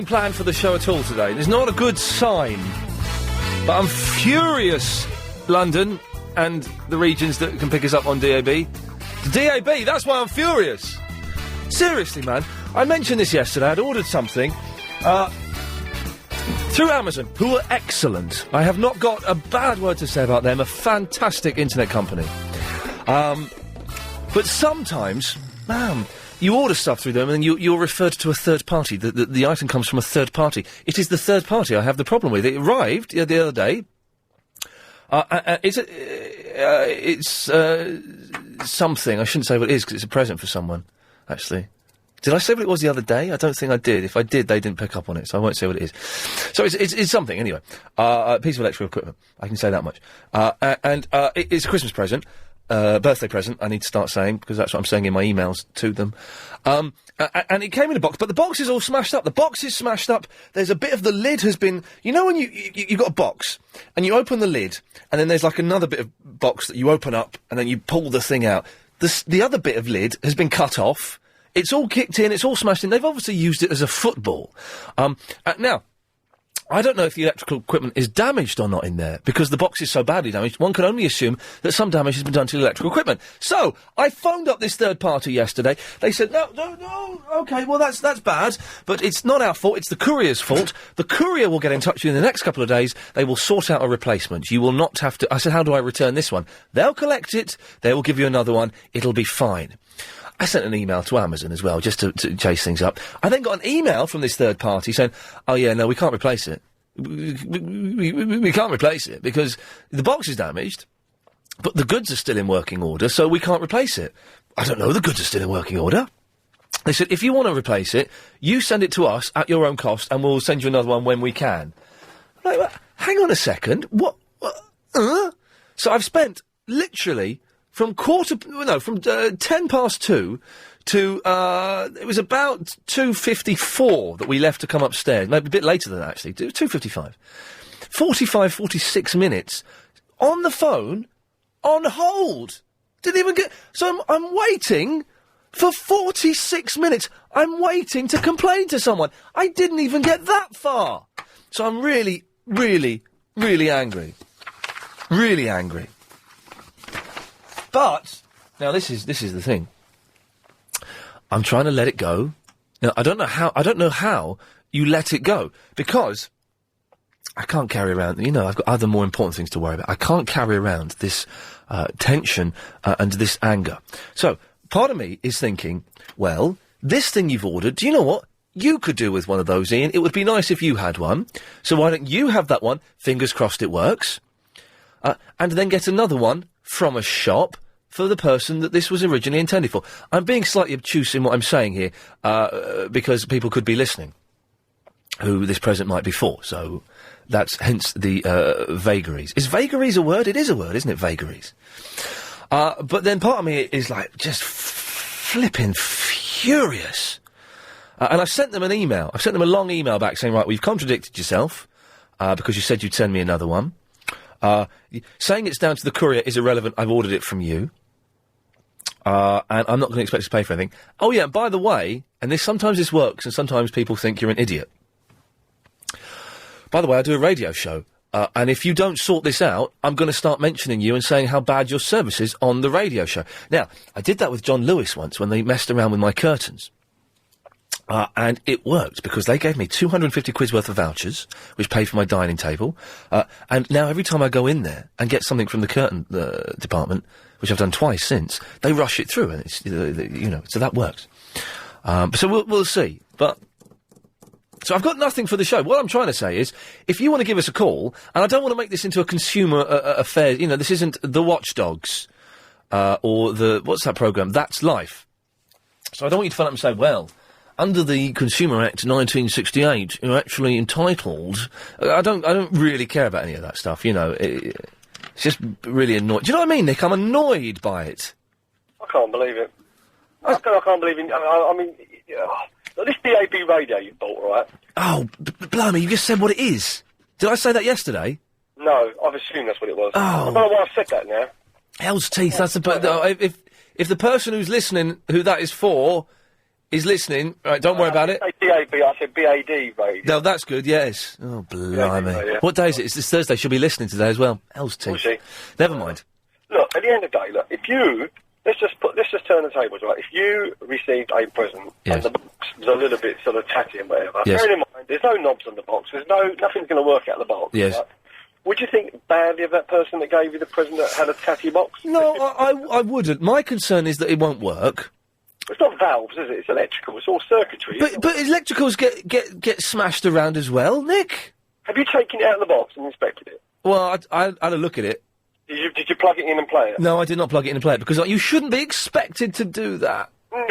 plan for the show at all today. There's not a good sign. But I'm furious, London and the regions that can pick us up on DAB. The DAB, that's why I'm furious. Seriously, man. I mentioned this yesterday. I'd ordered something through Amazon, who are excellent. I have not got a bad word to say about them. A fantastic internet company. But sometimes, man, you order stuff through them and then you're referred to a third party. The item comes from a third party. It is the third party I have the problem with. It arrived the other day. It's something. I shouldn't say what it is because it's a present for someone, actually. Did I say what it was the other day? I don't think I did. If I did, they didn't pick up on it, so I won't say what it is. So it's something, anyway. A piece of electrical equipment. I can say that much. It's a Christmas present. Birthday present, I need to start saying, because that's what I'm saying in my emails to them. And it came in a box, but the box is all smashed up. The box is smashed up. There's a bit of the lid has been... You know when you got a box, and you open the lid, and then there's like another bit of box that you open up, and then you pull the thing out. The other bit of lid has been cut off. It's all kicked in, it's all smashed in. They've obviously used it as a football. Now... I don't know if the electrical equipment is damaged or not in there, because the box is so badly damaged, one can only assume that some damage has been done to the electrical equipment. So, I phoned up this third party yesterday. They said, no, okay, well, that's bad, but it's not our fault, it's the courier's fault. The courier will get in touch with you in the next couple of days. They will sort out a replacement. You will not have to... I said, how do I return this one? They'll collect it, they will give you another one, it'll be fine. I sent an email to Amazon as well, just to chase things up. I then got an email from this third party saying, oh yeah, no, we can't replace it. We can't replace it because the box is damaged, but the goods are still in working order, so we can't replace it. I don't know, the goods are still in working order. They said, if you want to replace it, you send it to us at your own cost and we'll send you another one when we can. I'm like, hang on a second, what? So I've spent literally... From 2:10 to, it was about 2:54 that we left to come upstairs. Maybe a bit later than that, actually. 2:55. 46 minutes on the phone, on hold. Didn't even get... So I'm waiting for 46 minutes. I'm waiting to complain to someone. I didn't even get that far. So I'm really, really, really angry. Really angry. But, now this is the thing. I'm trying to let it go. Now, I don't know how you let it go. Because I can't carry around, I've got other more important things to worry about. I can't carry around this, tension, and this anger. So, part of me is thinking, well, this thing you've ordered, do you know what? You could do with one of those, Ian. It would be nice if you had one. So why don't you have that one? Fingers crossed it works. And then get another one from a shop for the person that this was originally intended for. I'm being slightly obtuse in what I'm saying here, because people could be listening who this present might be for, so that's hence the, vagaries. Is vagaries a word? It is a word, isn't it, vagaries? But then part of me is, like, just flipping furious. And I've sent them an email. I've sent them a long email back saying, right, well, you've contradicted yourself, because you said you'd send me another one. Saying it's down to the courier is irrelevant. I've ordered it from you. And I'm not going to expect to pay for anything. Oh, yeah, by the way, and sometimes this works, and sometimes people think you're an idiot. By the way, I do a radio show, and if you don't sort this out, I'm going to start mentioning you and saying how bad your service is on the radio show. Now, I did that with John Lewis once when they messed around with my curtains. And it worked, because they gave me 250 quid's worth of vouchers, which paid for my dining table. And now every time I go in there and get something from the curtain department, which I've done twice since, they rush it through, and it's, so that works. So we'll see. But, so I've got nothing for the show. What I'm trying to say is, if you want to give us a call, and I don't want to make this into a consumer affair, this isn't The Watchdogs, or what's that programme? That's Life. So I don't want you to phone up and say, well, under the Consumer Act 1968, you're actually entitled... I don't really care about any of that stuff, it's just really annoying. Do you know what I mean, Nick? I'm annoyed by it. I can't believe it. I can't believe it. I mean, this DAB radio you bought, right? Oh, blimey, you just said what it is. Did I say that yesterday? No, I've assumed that's what it was. Oh. I don't know why I've said that now. Hell's teeth, that's the... If the person who's listening, who that is for... is listening. Right, don't worry about it. I said DAB, I said BAD radio. No, that's good, yes. Oh, blimey. Yeah. What day is it? It's this Thursday. She'll be listening today as well. Hell's teeth. Was she? Never mind. Look, at the end of the day, look, if you... Let's just turn the tables, right? If you received a present and the box was a little bit sort of tatty and whatever, bearing in mind, there's no knobs on the box, nothing's going to work out of the box. Yes. Right? Would you think badly of that person that gave you the present that had a tatty box? No, I wouldn't. My concern is that it won't work. It's not valves, is it? It's electrical. It's all circuitry. But electricals get smashed around as well, Nick. Have you taken it out of the box and inspected it? Well, I had a look at it. Did you plug it in and play it? No, I did not plug it in and play it, because you shouldn't be expected to do that. No,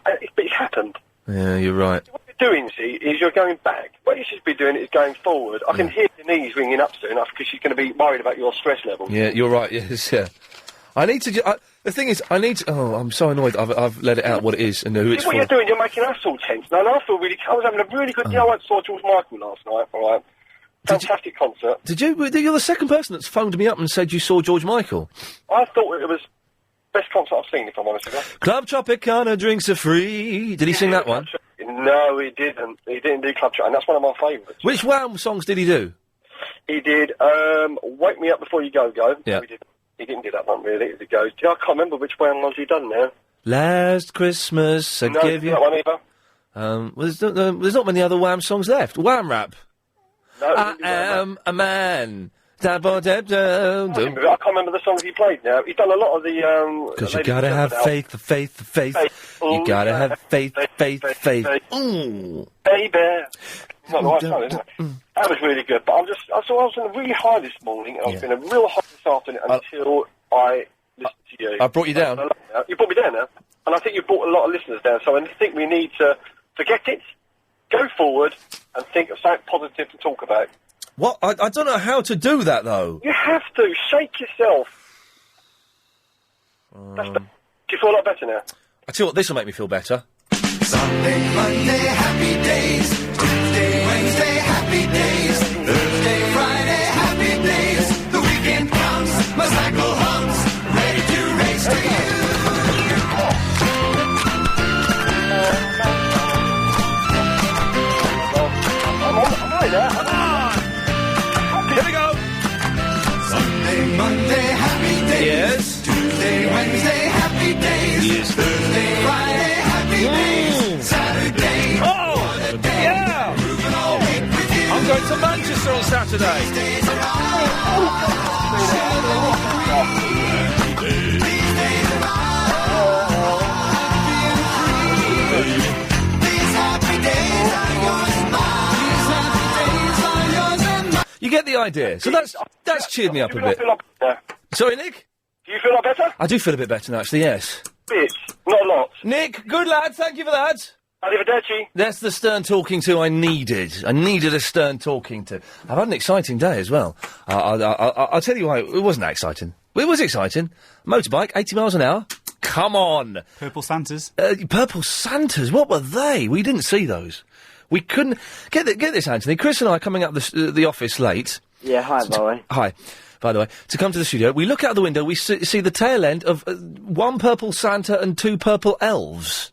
but it's happened. Yeah, you're right. What you're doing, see, is you're going back. What you should be doing is going forward. I can hear Denise ringing up soon enough because she's going to be worried about your stress levels. Yeah, you're right, yes, yeah. I need to... the thing is, Oh, I'm so annoyed I've let it out what it is and who it's what for. You're doing, you're making us all tense. Now, I feel really... I was having a really good... You know, I saw George Michael last night, all right? Fantastic concert. Did you? You're the second person that's phoned me up and said you saw George Michael. I thought it was best concert I've seen, if I'm honest with you. Club Tropicana, drinks are free. Did he sing that one? No, he didn't. He didn't do Club Tropicana, and that's one of my favourites. Which Wham songs did he do? He did Wake Me Up Before You Go Go. Yeah. He didn't do that one, really. It goes. I can't remember which Wham ones he done now. Last Christmas, I gave you... that one either. Well, there's not many other Wham songs left. Wham rap. No, I am a man. I can't remember the songs he played now. He's done a lot of the... Because you gotta have faith. You gotta have faith. Ooh. Baby. Not the right song, isn't it? That was really good. But I was in a really high this morning, and I was in a real high this afternoon until I listened to you. I brought you down. You brought me down now. And I think you brought a lot of listeners down, so I think we need to forget it, go forward, and think of something positive to talk about. What? I don't know how to do that, though. You have to. Shake yourself. Do you feel a lot better now? I tell you what, this will make me feel better. Sunday, Monday, happy days. Tuesday, Wednesday, happy days. Thursday, Friday, happy days. The weekend comes, my cycle hums, ready to race to you. I'm right there. Here we go. Sunday, Monday, happy days. Yes. Tuesday, Wednesday, happy days. Yes. Thursday, Friday, happy days. Saturday, what a day. Yeah. Moving all week with you. I'm going to Manchester on Saturday. These days are These happy days are yours and mine. These happy days are yours and mine. You get the idea. So that's cheered me up a bit. Sorry, Nick? Do you feel a lot better? I do feel a bit better now, actually, yes. Bit. Not a lot. Nick, good lad, thank you for that. Arrivederci. That's the stern talking to I needed. I needed a stern talking to. I've had an exciting day as well. I'll tell you why. It wasn't that exciting. It was exciting. Motorbike, 80 miles an hour. Come on. Purple Santas. Purple Santas, what were they? We didn't see those. We couldn't... Get this, Anthony. Chris and I are coming up the office late. Yeah, hi, by the way. Hi, by the way. To come to the studio, we look out the window, we see the tail end of one purple Santa and two purple elves.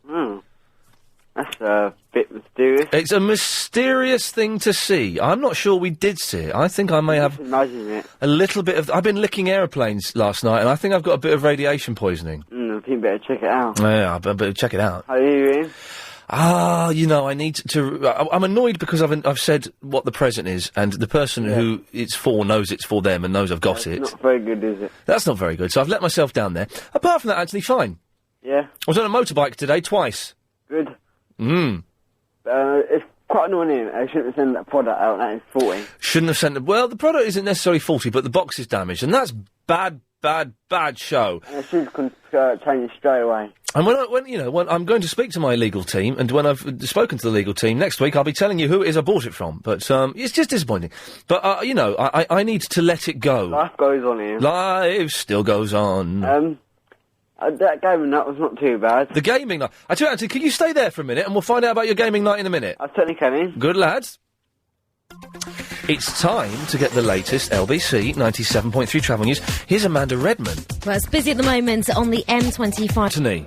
That's a bit mysterious. It's a mysterious thing to see. I'm not sure we did see it. I think I may have Imagine it. a little bit of... I've been licking aeroplanes last night, and I think I've got a bit of radiation poisoning. I think you better check it out. Yeah, I better check it out. How are you, Ian? I need to... I'm annoyed because I've said what the present is, and the person who it's for knows it's for them and knows I've got it. Not very good, is it? That's not very good, so I've let myself down there. Apart from that, Anthony, fine. Yeah. I was on a motorbike today, twice. Good. Mm. It's quite annoying. I shouldn't have sent that product out. That is faulty. Shouldn't have sent it. Well, the product isn't necessarily faulty, but the box is damaged, and that's bad show. And it should change it straight away. And when I'm going to speak to my legal team, and when I've spoken to the legal team next week, I'll be telling you who it is I bought it from. But it's just disappointing. But I need to let it go. Life goes on here. Life still goes on. That gaming night was not too bad. The gaming night. I tell you, Anthony, can you stay there for a minute, and we'll find out about your gaming night in a minute. I certainly can, Ian. Good lads. It's time to get the latest LBC 97.3 travel news. Here's Amanda Redman. Well, it's busy at the moment on the M25. Anthony.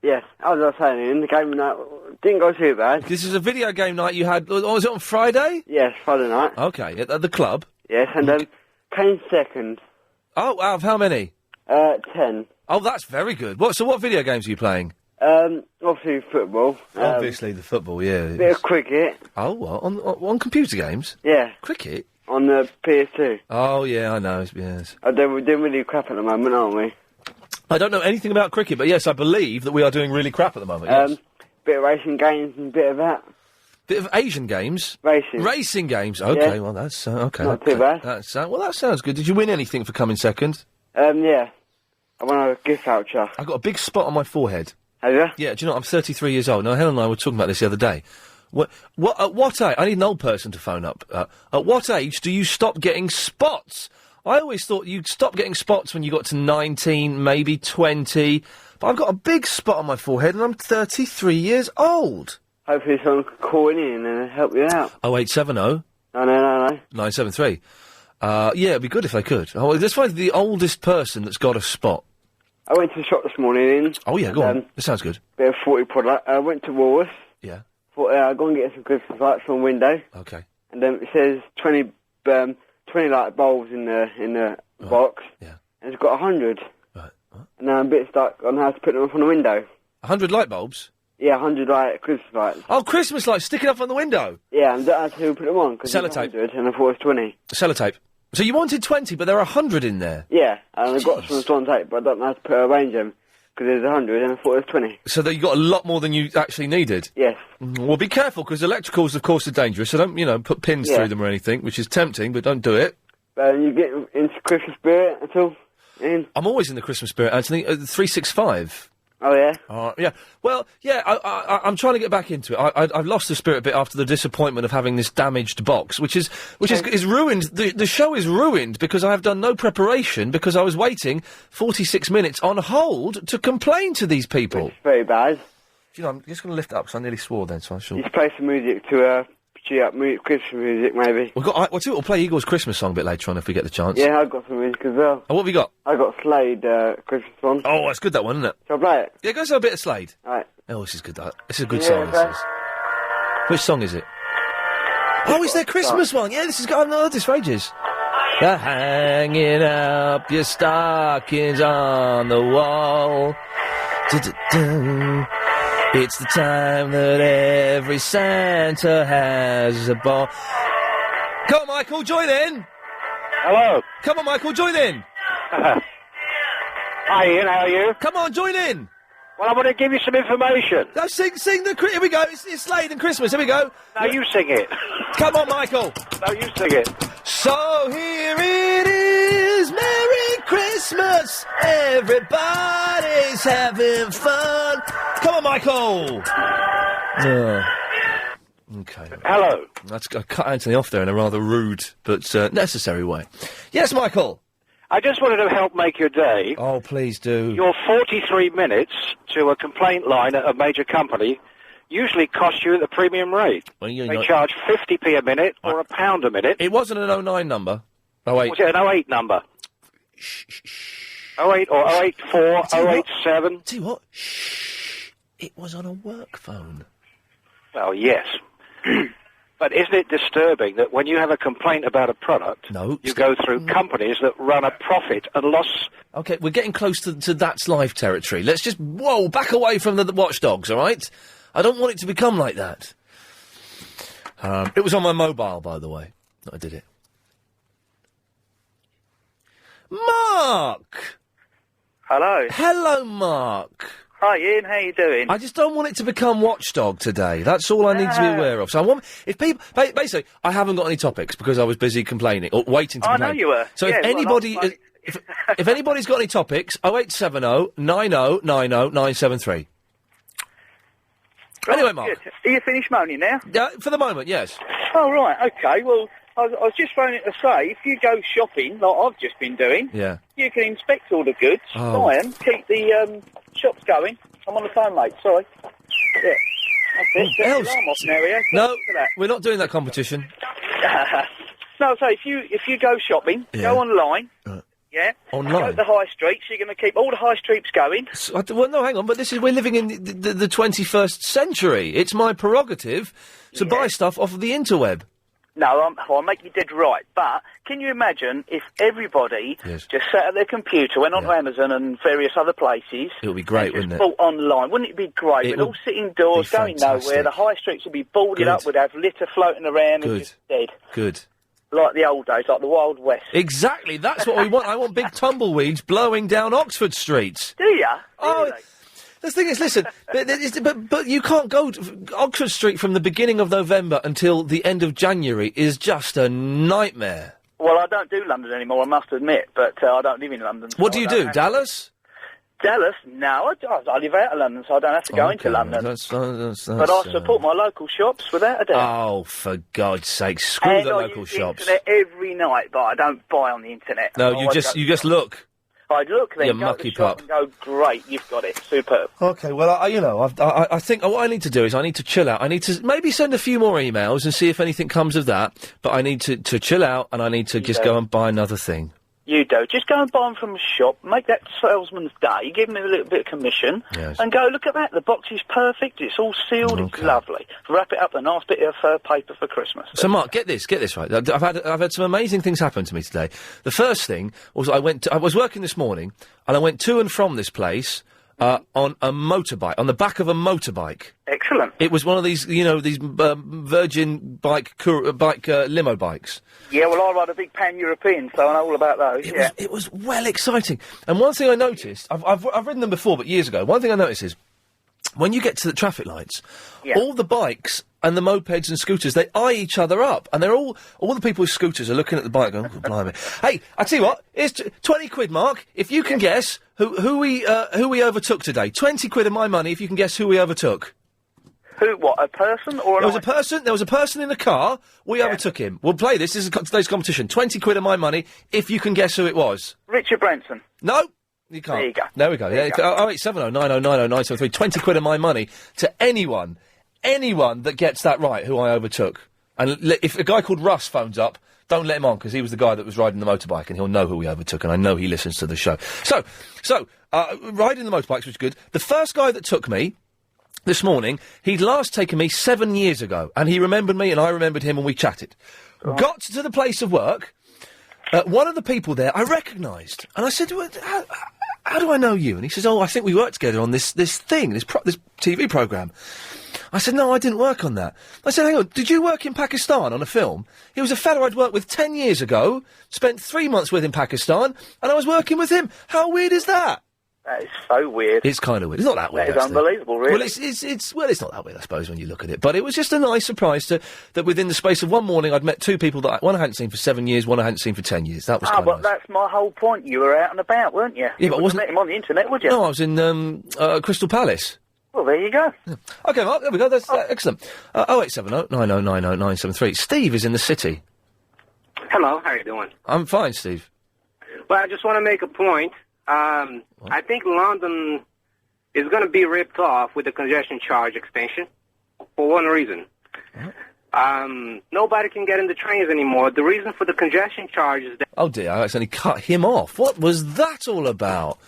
Yes, as I was saying, the game night didn't go too bad. This is a video game night you had. Oh, was it on Friday? Yes, Friday night. Okay, at the club. Yes, and came second. Oh, out of how many? 10. Oh, that's very good. So what video games are you playing? Obviously football. Obviously the football, yeah. Bit of cricket. Oh, what? On computer games? Yeah. Cricket? On the PS2. Oh, yeah, I know. Yes. We're doing really crap at the moment, aren't we? I don't know anything about cricket, but yes, I believe that we are doing really crap at the moment. Yes. Bit of racing games and bit of that. Bit of Asian games? Racing games. Okay, yeah. well, that's okay. Not too bad. Well, that sounds good. Did you win anything for coming second? Yeah. I won a gift voucher. I got a big spot on my forehead. Have you? Yeah, do you know, I'm 33 years old. Now, Helen and I were talking about this the other day. At what age? I need an old person to phone up. At what age do you stop getting spots? I always thought you'd stop getting spots when you got to 19, maybe 20. But I've got a big spot on my forehead and I'm 33 years old. Hopefully someone can call in and help you out. 0870 No. 973. Yeah, it'd be good if they could. Oh, let's find the oldest person that's got a spot. I went to the shop this morning. Oh, yeah, go on. That sounds good. Bit of 40 product. I went to Woolworths. Yeah. Thought, I'll go and get some Christmas lights from a window. Okay. And then it says 20 light bulbs in the box. Yeah. And it's got 100. Right. What? And now I'm a bit stuck on how to put them up on the window. 100 light bulbs? Yeah, 100 Christmas lights. Oh, Christmas lights sticking up on the window? Yeah, and that's who put them on. Sellotape. 100 and I thought it was 20. Sellotape. So you wanted 20, but there are 100 in there? Yeah, and I've got some on tape, but I don't know how to arrange them. Because there's 100 and I thought it was 20. So that you got a lot more than you actually needed? Yes. Well, be careful, because electricals, of course, are dangerous, so don't, put pins through them or anything, which is tempting, but don't do it. You get into Christmas spirit at all? Ian? I'm always in the Christmas spirit, Anthony. 365. Oh, yeah? Yeah. Well, yeah, I'm trying to get back into it. I've lost the spirit a bit after the disappointment of having this damaged box, which is ruined. The show is ruined because I have done no preparation because I was waiting 46 minutes on hold to complain to these people. It's very bad. You know, I'm just going to lift it up because I nearly swore then, so I shall. You should play some music to cheer up, Christmas music, maybe. We'll play Eagle's Christmas song a bit later on if we get the chance. Yeah, I've got some music as well. Oh, what have you got? I've got Slade, Christmas song. Oh, that's good, that one, isn't it? Shall I play it? Yeah, go to a bit of Slade. Alright. Oh, this is good. This is a good song, this is. Which song is it? Oh, it's their Christmas one. Yeah, this is. I've not heard this for ages. You're hanging up your stockings on the wall. Du-du-du. It's the time that every Santa has a ball. Come on, Michael, join in. Hello. Come on, Michael, join in. Hi, Ian, how are you? Come on, join in. Well, I want to give you some information. No, sing the... Here we go. It's Slade and Christmas. Here we go. No, you sing it. Come on, Michael. No, you sing it. So here it is, Merry Christmas. Everybody's having fun. Come on, Michael. Okay. Hello. I cut Anthony off there in a rather rude but necessary way. Yes, Michael. I just wanted to help make your day. Oh, please do. Your 43 minutes to a complaint line at a major company usually cost you the premium rate. Well, they charge 50p a minute or a pound a minute. It wasn't an 09 number. 08. Was it an 08 number? 08 or 084, 087? Tell you what, it was on a work phone. Well, yes. But isn't it disturbing that when you have a complaint about a product, you go through companies that run a profit and loss? Okay, we're getting close to That's Live territory. Let's just, back away from the watchdogs, all right? I don't want it to become like that. It was on my mobile, by the way, that I did it. Mark! Hello. Hello, Mark. Hi, Ian. How you doing? I just don't want it to become watchdog today. That's all I need to be aware of. So I want, if people, basically, I haven't got any topics because I was busy complaining or waiting to complain. I know you were. So if anybody, if anybody's got any topics, 0870 90 90 973. Anyway, Mark. Good. Are you finished moaning now? Yeah, for the moment, yes. Oh, right. Okay. Well, I was just phoning to say, if you go shopping, like I've just been doing, yeah, you can inspect all the goods, buy them, keep the shops going. I'm on the phone, mate. Sorry. Yeah. That's it. Get the alarm off now, yeah? No, we're not doing that competition. No, so if you go shopping, go online, Yeah? Online? Go to the high streets, you're going to keep all the high streets going. Well, no, hang on, but we're living in the 21st century. It's my prerogative to buy stuff off of the interweb. No, I'll make you dead right. But can you imagine if everybody just sat at their computer, went on to Amazon and various other places? It would be great, wouldn't it? Bought online. Wouldn't it be great? We'd all sit indoors, going nowhere. The high streets would be boarded up. We'd have litter floating around and just dead. Good. Like the old days, like the Wild West. Exactly. That's what we want. I want big tumbleweeds blowing down Oxford streets. Do you? Oh. Really? The thing is, listen, but you can't go to Oxford Street from the beginning of November until the end of January is just a nightmare. Well, I don't do London anymore, I must admit, but I don't live in London. So what do you do, Dallas? Dallas? No, I live out of London, so I don't have to go into London. But I support my local shops, without a doubt. Oh, for God's sake, screw the local shops. I use the internet every night, but I don't buy on the internet. No, you just look. I'd look, then you go mucky to the shop pup. and go, great, you've got it, superb. Okay, well, I think what I need to do is I need to chill out. I need to maybe send a few more emails and see if anything comes of that, but I need to chill out and I need to go and buy another thing. You do. Just go and buy them from a shop, make that salesman's day, give him a little bit of commission, and go, look at that, the box is perfect, it's all sealed, it's lovely. Wrap it up with a nice bit of paper for Christmas. So, Mark, get this right. I've had some amazing things happen to me today. The first thing was I was working this morning, and I went to and from this place on a motorbike, on the back of a motorbike. Excellent. It was one of these, these Virgin bike limo bikes. Yeah, well, I ride a big pan-European, so I know all about those. It was well exciting. And one thing I noticed, I've ridden them before, but years ago. One thing I noticed is when you get to the traffic lights, all the bikes and the mopeds and scooters, they eye each other up, and they're all the people with scooters are looking at the bike going, oh, blimey. Hey, I tell you what, here's 20 quid, Mark, if you can guess who we overtook today. 20 quid of my money if you can guess who we overtook. Who, what, a person or There was a person in a car, we overtook him. We'll play this is today's competition. 20 quid of my money if you can guess who it was. Richard Branson. No. You can't. There you go. There we go. There you go. 0870 90 90 973. 20 quid of my money to anyone that gets that right who I overtook. And if a guy called Russ phones up, don't let him on, because he was the guy that was riding the motorbike, and he'll know who we overtook, and I know he listens to the show. So, riding the motorbikes was good. The first guy that took me this morning, he'd last taken me 7 years ago, and he remembered me, and I remembered him, and we chatted. Right. Got to the place of work, one of the people there I recognised, and I said, how do I know you? And he says, I think we worked together on this TV programme. I said, no, I didn't work on that. I said, hang on, did you work in Pakistan on a film? He was a fellow I'd worked with 10 years ago, spent 3 months with in Pakistan, and I was working with him. How weird is that? That is so weird. It's kind of weird. It's not that weird. That is unbelievable, really. Well, it's not that weird, I suppose, when you look at it. But it was just a nice surprise that within the space of one morning, I'd met two people that one I hadn't seen for 7 years, one I hadn't seen for 10 years. That was kind of nice. That's my whole point. You were out and about, weren't you? Yeah, but I wasn't met him on the internet, would you? No, I was in Crystal Palace. Well, there you go. Yeah. OK, Mark, there we go. That's excellent. 0870 9090 973. Steve is in the city. Hello, how are you doing? I'm fine, Steve. Well, I just want to make a point. I think London is going to be ripped off with the congestion charge extension for one reason. Nobody can get in the trains anymore. The reason for the congestion charge is that... Oh, dear, I accidentally cut him off. What was that all about?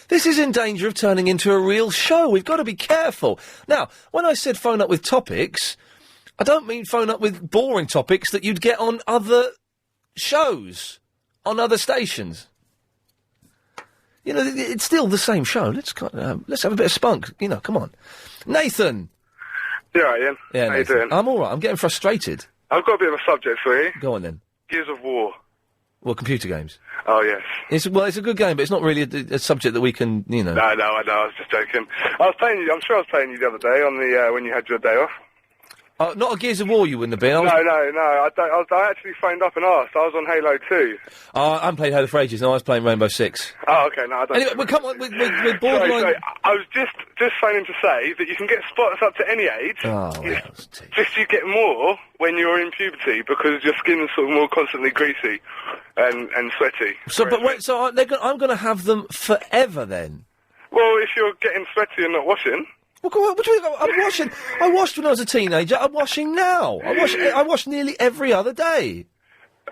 This is in danger of turning into a real show. We've got to be careful. Now, when I said phone up with topics, I don't mean phone up with boring topics that you'd get on other shows, on other stations. You know, it's still the same show. Let's have a bit of spunk. You know, come on. Nathan. Yeah, Ian. Yeah, how you doing? I'm all right. I'm getting frustrated. I've got a bit of a subject for you. Go on, then. Gears of War. Well, computer games. Oh, yes. It's a good game, but it's not really a subject that we can, you know... No, I know, I was just joking. I'm sure I was playing you the other day on the, when you had your day off. Not a Gears of War you wouldn't have been. No, I actually phoned up and asked. I was on Halo 2. I haven't played Halo for ages. No, I was playing Rainbow Six. Oh, okay, no, I don't... Anyway, come on, we're borderline... Sorry, I was just phoning to say that you can get spots up to any age. Oh, just you get more when you're in puberty because your skin is sort of more constantly greasy and sweaty. So, I'm going to have them forever then? Well, if you're getting sweaty and not washing... What do you mean? I'm washing. I washed when I was a teenager. I'm washing now. I wash nearly every other day.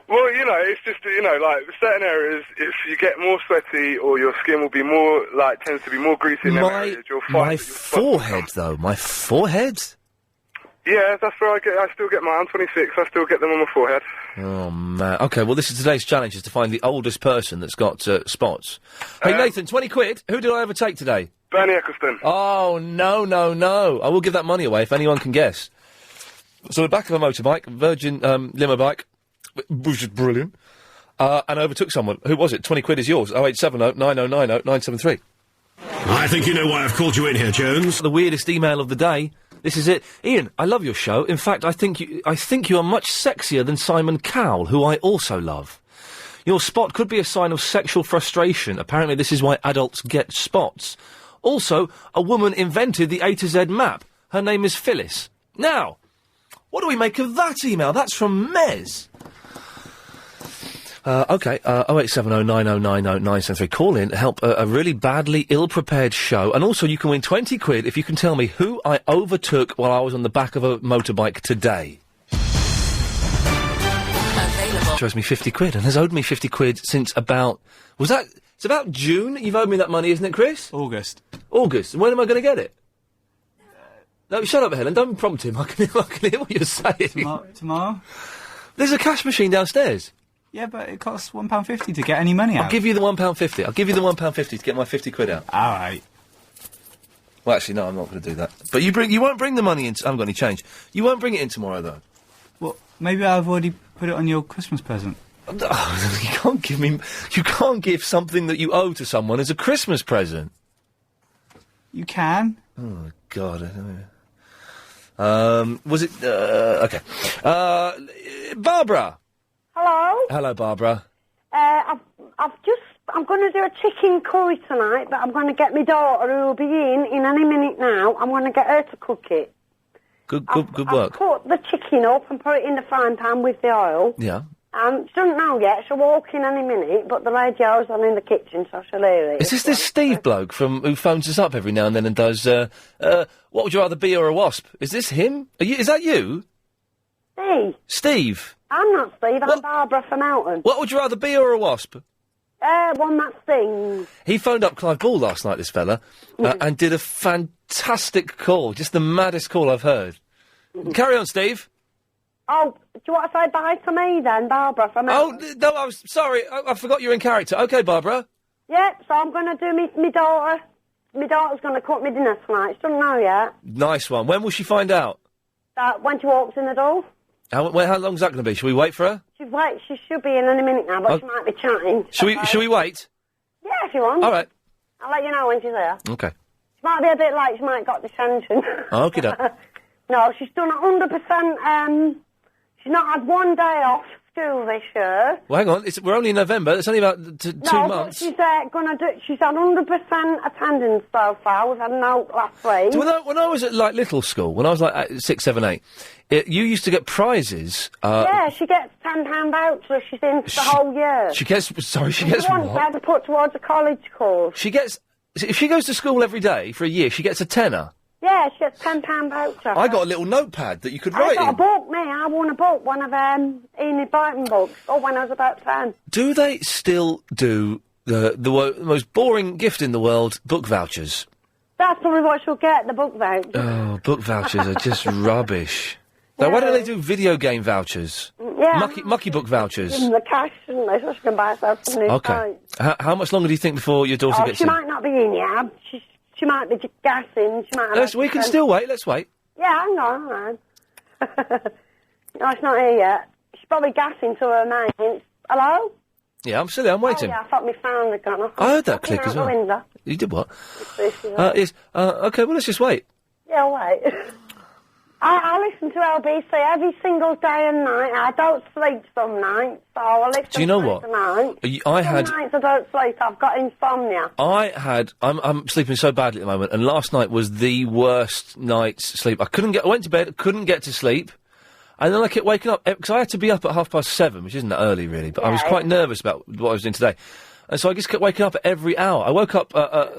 Well, you know, it's just, you know, like, certain areas, if you get more sweaty or your skin will be more, like, tends to be more greasy in them areas, you'll find my forehead, though. My forehead? Yeah, that's where I still get mine. I'm 26, I still get them on my forehead. Oh, man. OK, well, this is today's challenge, is to find the oldest person that's got spots. Hey, Nathan, 20 quid. Who did I overtake today? Bernie Eccleston. Oh, no. I will give that money away if anyone can guess. So the back of a motorbike, Virgin limo bike, which is brilliant, and overtook someone. Who was it? 20 quid is yours. 0870 9090 973. I think you know why I've called you in here, Jones. The weirdest email of the day. This is it. Iain, I love your show. In fact, I think you are much sexier than Simon Cowell, who I also love. Your spot could be a sign of sexual frustration. Apparently this is why adults get spots. Also, a woman invented the A to Z map. Her name is Phyllis. Now, what do we make of that email? That's from Mez. OK, 0870 9090 973. Call in, help a really badly ill-prepared show. And also, you can win 20 quid if you can tell me who I overtook while I was on the back of a motorbike today. Available. She owes me 50 quid, and has owed me 50 quid since about... It's about June you've owed me that money, isn't it, Chris? August. August. When am I going to get it? No, shut up, Helen. Don't prompt him. I can hear what you're saying. Tomorrow? There's a cash machine downstairs. Yeah, but it costs £1.50 to get any money out. I'll give you the £1.50. I'll give you the £1.50 to get my 50 quid out. All right. Well, actually, no, I'm not going to do that. But you won't bring the money in. I haven't got any change. You won't bring it in tomorrow, though. Well, maybe I've already put it on your Christmas present. Oh, you can't give something that you owe to someone as a Christmas present. You can. Oh, God. Was it... OK. Barbara. Hello? Hello, Barbara. I'm going to do a chicken curry tonight, but I'm going to get my daughter, who will be in any minute now. I'm going to get her to cook it. Good work. I've cut the chicken up and put it in the frying pan with the oil. Yeah. She doesn't know yet. She'll walk in any minute, but the radio's on in the kitchen, so she'll hear it. Is this Steve bloke who phones us up every now and then and does, what would you rather be or a wasp? Is this him? Is that you? Steve? I'm not Steve, I'm Barbara from Elton. What would you rather be or a wasp? One that stings. He phoned up Clive Ball last night, this fella, and did a fantastic call. Just the maddest call I've heard. Carry on, Steve. Oh, do you want to say bye to me then, Barbara from Elton? Oh, no, I was sorry. I forgot you're in character. OK, Barbara. Yep, so I'm going to do me daughter. My daughter's going to cook me dinner tonight. She doesn't know yet. Nice one. When will she find out? When she walks in the door. How long's that going to be? Shall we wait for her? She should be in any minute now, but she might be chatting. Shall we wait? Yeah, if you want. All right. I'll let you know when she's there. OK. She might be a bit late. She might have got detention. OK, No, she's done 100%. She's not had one day off school this year. Well, hang on. We're only in November. It's only about 2 months. She's going to do. She's had 100% attendance so far. We've had a note last week. When I was at little school, when I was 6, 7, 8, you used to get prizes. Yeah, she gets £10 voucher. She's in the whole year. She gets what? She had to put towards a college course. She gets. If she goes to school every day for a year, she gets a tenner. Yeah, she gets £10 voucher. I got a little notepad that you could write in. I got a book, me. I won a book, one of Enid Blyton books, when I was about 10. Do they still do the most boring gift in the world, book vouchers? That's probably what she'll get, the book voucher. Oh, book vouchers are just rubbish. Now, why don't they do video game vouchers? Yeah. Mucky book vouchers. Give them the cash, shouldn't they, so she can buy herself some new Okay. How much longer do you think before your daughter gets in? She might not be in yet. She might be gassing. She might. We can still wait. Let's wait. Yeah, hang on. No, it's not here yet. She's probably gassing to her mate. Hello? Yeah, I'm still there. I'm waiting. Oh, yeah, I thought my phone had gone off. I heard that click as well. Window. You did what? Yes. Okay, well, let's just wait. Yeah, wait. I listen to LBC every single day and night. I don't sleep some nights, so I listen. Do you know what? Tonight. Some nights I don't sleep. I've got insomnia. I'm sleeping so badly at the moment, and last night was the worst night's sleep. I went to bed, couldn't get to sleep, and then I kept waking up, because I had to be up at 7:30, which isn't that early, really, but I was quite nervous about what I was doing today. And so I just kept waking up at every hour. I woke up at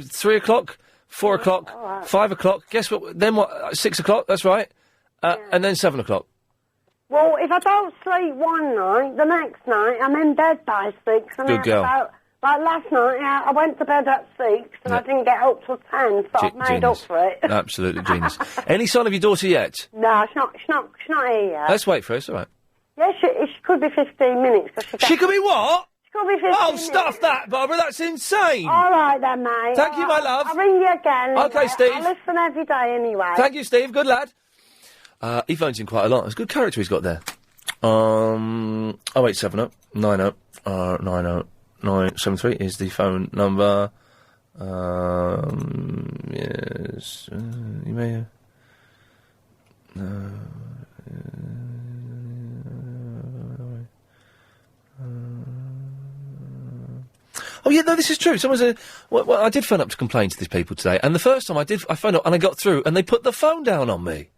3 o'clock, 4 o'clock, right. 5 o'clock. Guess what? Then what? 6 o'clock. That's right. And then 7 o'clock. Well, if I don't sleep one night, the next night I'm in bed by 6. And Good girl. Like last night, I went to bed at 6 and I didn't get up till 10, so I've made up for it. Absolutely genius. Any sign of your daughter yet? No, she's not here yet. Let's wait for her, it's all right. Yeah, she could be 15 minutes. She could be what? She could be 15 Oh, minutes. stuff that, Barbara, that's insane! All right then, mate. Thank you, my love. I'll ring you again. OK, Steve. I listen every day anyway. Thank you, Steve, good lad. He phones in quite a lot. It's a good character he's got there. 0870 90 90 973 is the phone number. Yes, you may. Oh yeah, no, this is true. Someone said, well, I did phone up to complain to these people today, and the first time I phoned up and I got through, and they put the phone down on me.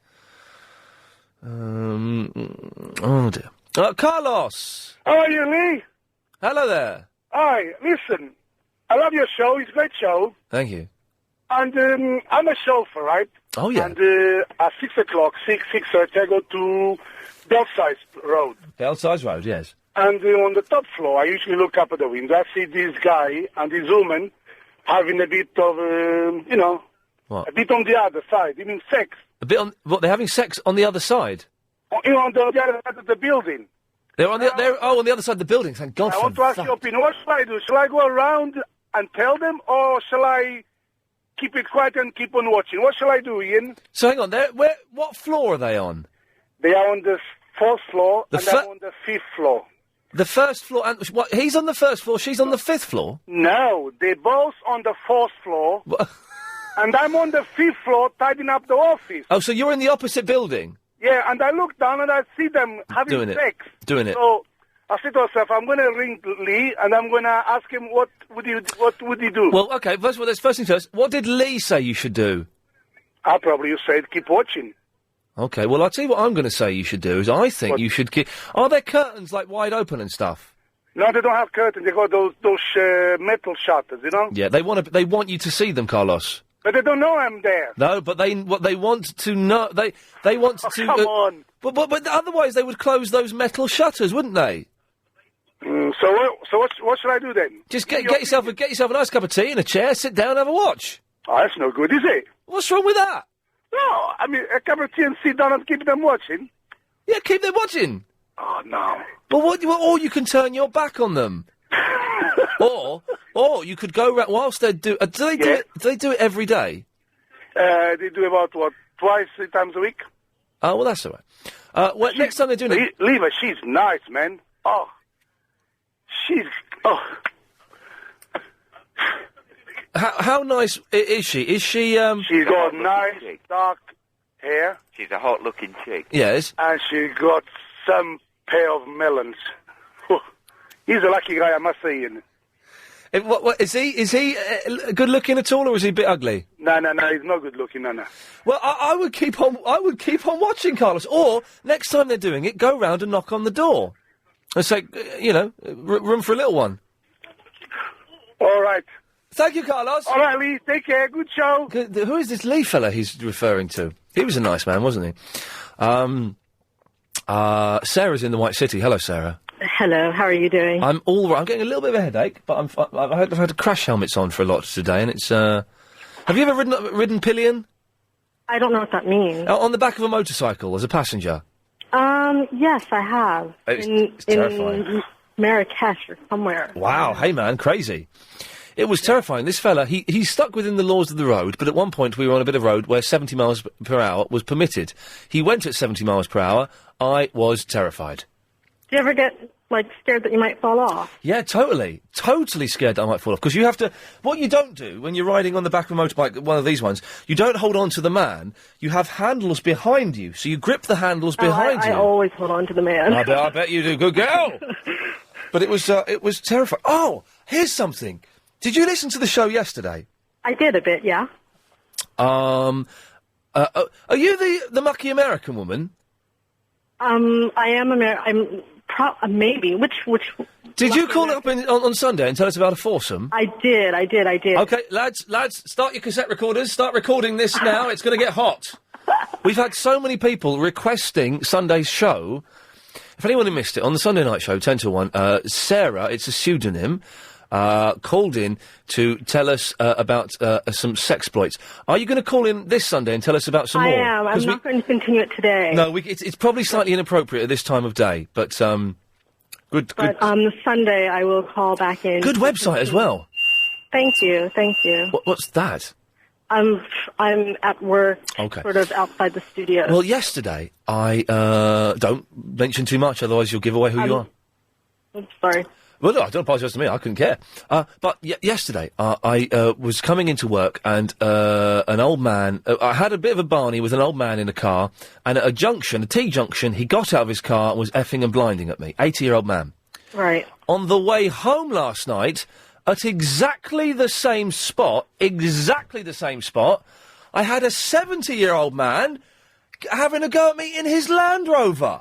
Oh dear. Carlos! How are you, Lee? Hello there. Hi, listen, I love your show, it's a great show. Thank you. And I'm a chauffeur, right? Oh, yeah. And at 6 o'clock, 6:30, I go to Belsize Road. Belsize Road, yes. And on the top floor, I usually look up at the window, I see this guy and this woman having a bit of, What? a bit on the other side, even sex. A bit on... What, they're having sex on the other side? On the other side of the building. They're on the... on the other side of the building, thank God I for want to ask that. your opinion. What shall I do? Shall I go around and tell them, or shall I keep it quiet and keep on watching? What shall I do, Ian? So hang on, what floor are they on? They are on the 4th floor, and I'm on the 5th floor. The first floor, and what? He's on the first floor, she's on the 5th floor? No, they're both on the 4th floor, and I'm on the 5th floor tidying up the office. Oh, so you're in the opposite building? Yeah, and I look down and I see them having Doing it. sex. Doing it. So I said to myself, I'm going to ring Lee and I'm going to ask him what would he do. Well, okay, first of all, let's first things first. What did Lee say you should do? I'll probably say keep watching. Okay, well, I'll tell you what I'm going to say you should do, is I think you should keep... Are there curtains, like, wide open and stuff? No, they don't have curtains. They got those metal shutters, you know? Yeah, they want you to see them, Carlos. But they don't know I'm there. No, but they want to know... They want to... Come on. But otherwise they would close those metal shutters, wouldn't they? So what should I do then? Just get yourself a nice cup of tea in a chair, sit down, have a watch. Oh, that's no good, is it? What's wrong with that? No, I mean, a cup of tea and sit down and keep them watching. Yeah, keep them watching. Oh, no. Well, or you can turn your back on them. or you could go around whilst they do... do they do it every day? They do about, 2 3 times a week. Oh, well, that's all right. Well, next time they're doing it... Leave her, she's nice, man. Oh. She's... Oh. How nice is she? Is she, She's got nice, dark hair. She's a hot-looking chick. Yes. And she got some pair of melons. He's a lucky guy, I must say, Ian. What is he? Is he good-looking at all, or is he a bit ugly? No, he's not good-looking, no. Well, I would keep on watching, Carlos. Or, next time they're doing it, go round and knock on the door. And say, room for a little one. All right. Thank you, Carlos. All right, Lee. Take care. Good show. Who is this Lee fella he's referring to? He was a nice man, wasn't he? Sarah's in the White City. Hello, Sarah. Hello. How are you doing? I'm all right. I'm getting a little bit of a headache, but I've had crash helmets on for a lot today, and it's. Have you ever ridden pillion? I don't know what that means. On the back of a motorcycle as a passenger. Yes, I have. It's terrifying. In Marrakesh or somewhere. Wow. Hey, man, crazy. It was terrifying. This fella, he's stuck within the laws of the road, but at one point we were on a bit of road where 70 miles per hour was permitted. He went at 70 miles per hour. I was terrified. Do you ever get, scared that you might fall off? Yeah, totally. Totally scared that I might fall off. Because you have to... What you don't do when you're riding on the back of a motorbike, one of these ones, you don't hold on to the man. You have handles behind you. So you grip the handles behind you. I always hold on to the man. I bet you do. Good girl! But it was terrifying. Oh, here's something. Did you listen to the show yesterday? I did a bit, yeah. Are you the mucky American woman? I am maybe. Which? Did you call up on Sunday and tell us about a foursome? I did. Okay, lads, start your cassette recorders. Start recording this now. It's going to get hot. We've had so many people requesting Sunday's show. If anyone who missed it, on the Sunday night show, 10 to 1, Sarah, it's a pseudonym, called in to tell us about some sexploits. Are you going to call in this Sunday and tell us about some more? I am. I'm not going to continue it today. No, it's probably slightly inappropriate at this time of day, but good. But on the Sunday, I will call back in. Good website as well. Thank you. What's that? I'm at work, Okay. sort of outside the studio. Well, yesterday, I don't mention too much, otherwise you'll give away who you are. I'm sorry. Well, no, don't apologise to me. I couldn't care. But yesterday, I was coming into work, and an old man. I had a bit of a barney with an old man in a car, and at a T-junction, he got out of his car and was effing and blinding at me. 80-year-old man. Right. On the way home last night, at exactly the same spot, I had a 70-year-old man having a go at me in his Land Rover.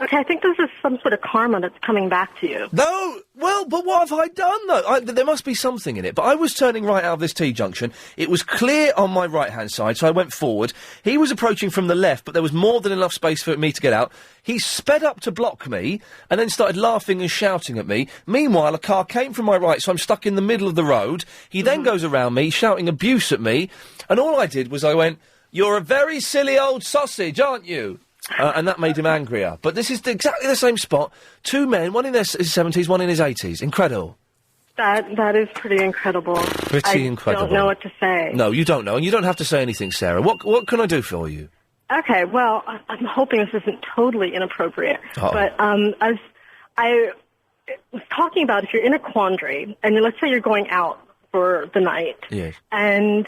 Okay, I think this is some sort of karma that's coming back to you. No, well, but what have I done, though? There must be something in it. But I was turning right out of this T-junction. It was clear on my right-hand side, so I went forward. He was approaching from the left, but there was more than enough space for me to get out. He sped up to block me, and then started laughing and shouting at me. Meanwhile, a car came from my right, so I'm stuck in the middle of the road. He then goes around me, shouting abuse at me, and all I did was I went, "You're a very silly old sausage, aren't you?" And that made him angrier. But this is exactly the same spot. Two men, one in his 70s, one in his 80s. Incredible. That is pretty incredible. Pretty incredible. I don't know what to say. No, you don't know, and you don't have to say anything, Sarah. What can I do for you? Okay, well, I'm hoping this isn't totally inappropriate. Uh-oh. But as I was talking about, if you're in a quandary, and let's say you're going out for the night, Yes. and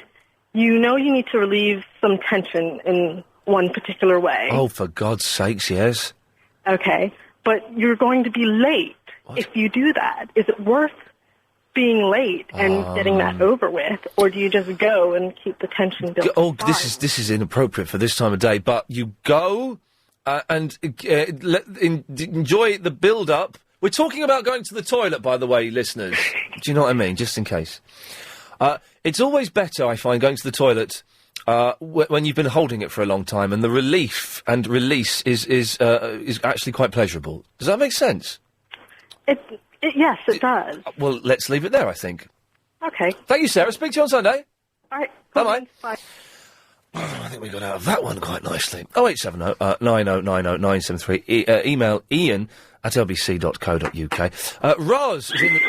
you know you need to relieve some tension in one particular way. Oh, for God's sakes, yes. Okay, but you're going to be late if you do that. Is it worth being late and getting that over with, or do you just go and keep the tension built? This is inappropriate for this time of day, but you go and enjoy the build-up. We're talking about going to the toilet, by the way, listeners. Do you know what I mean? Just in case. It's always better, I find, going to the toilet when you've been holding it for a long time, and the relief and release is actually quite pleasurable. Does that make sense? Yes, it does. Well, let's leave it there, I think. Okay. Thank you, Sarah. Speak to you on Sunday. All right. Bye-bye. Bye. I think we got out of that one quite nicely. 0870 9090 973. Email ian@lbc.co.uk. Roz is in the...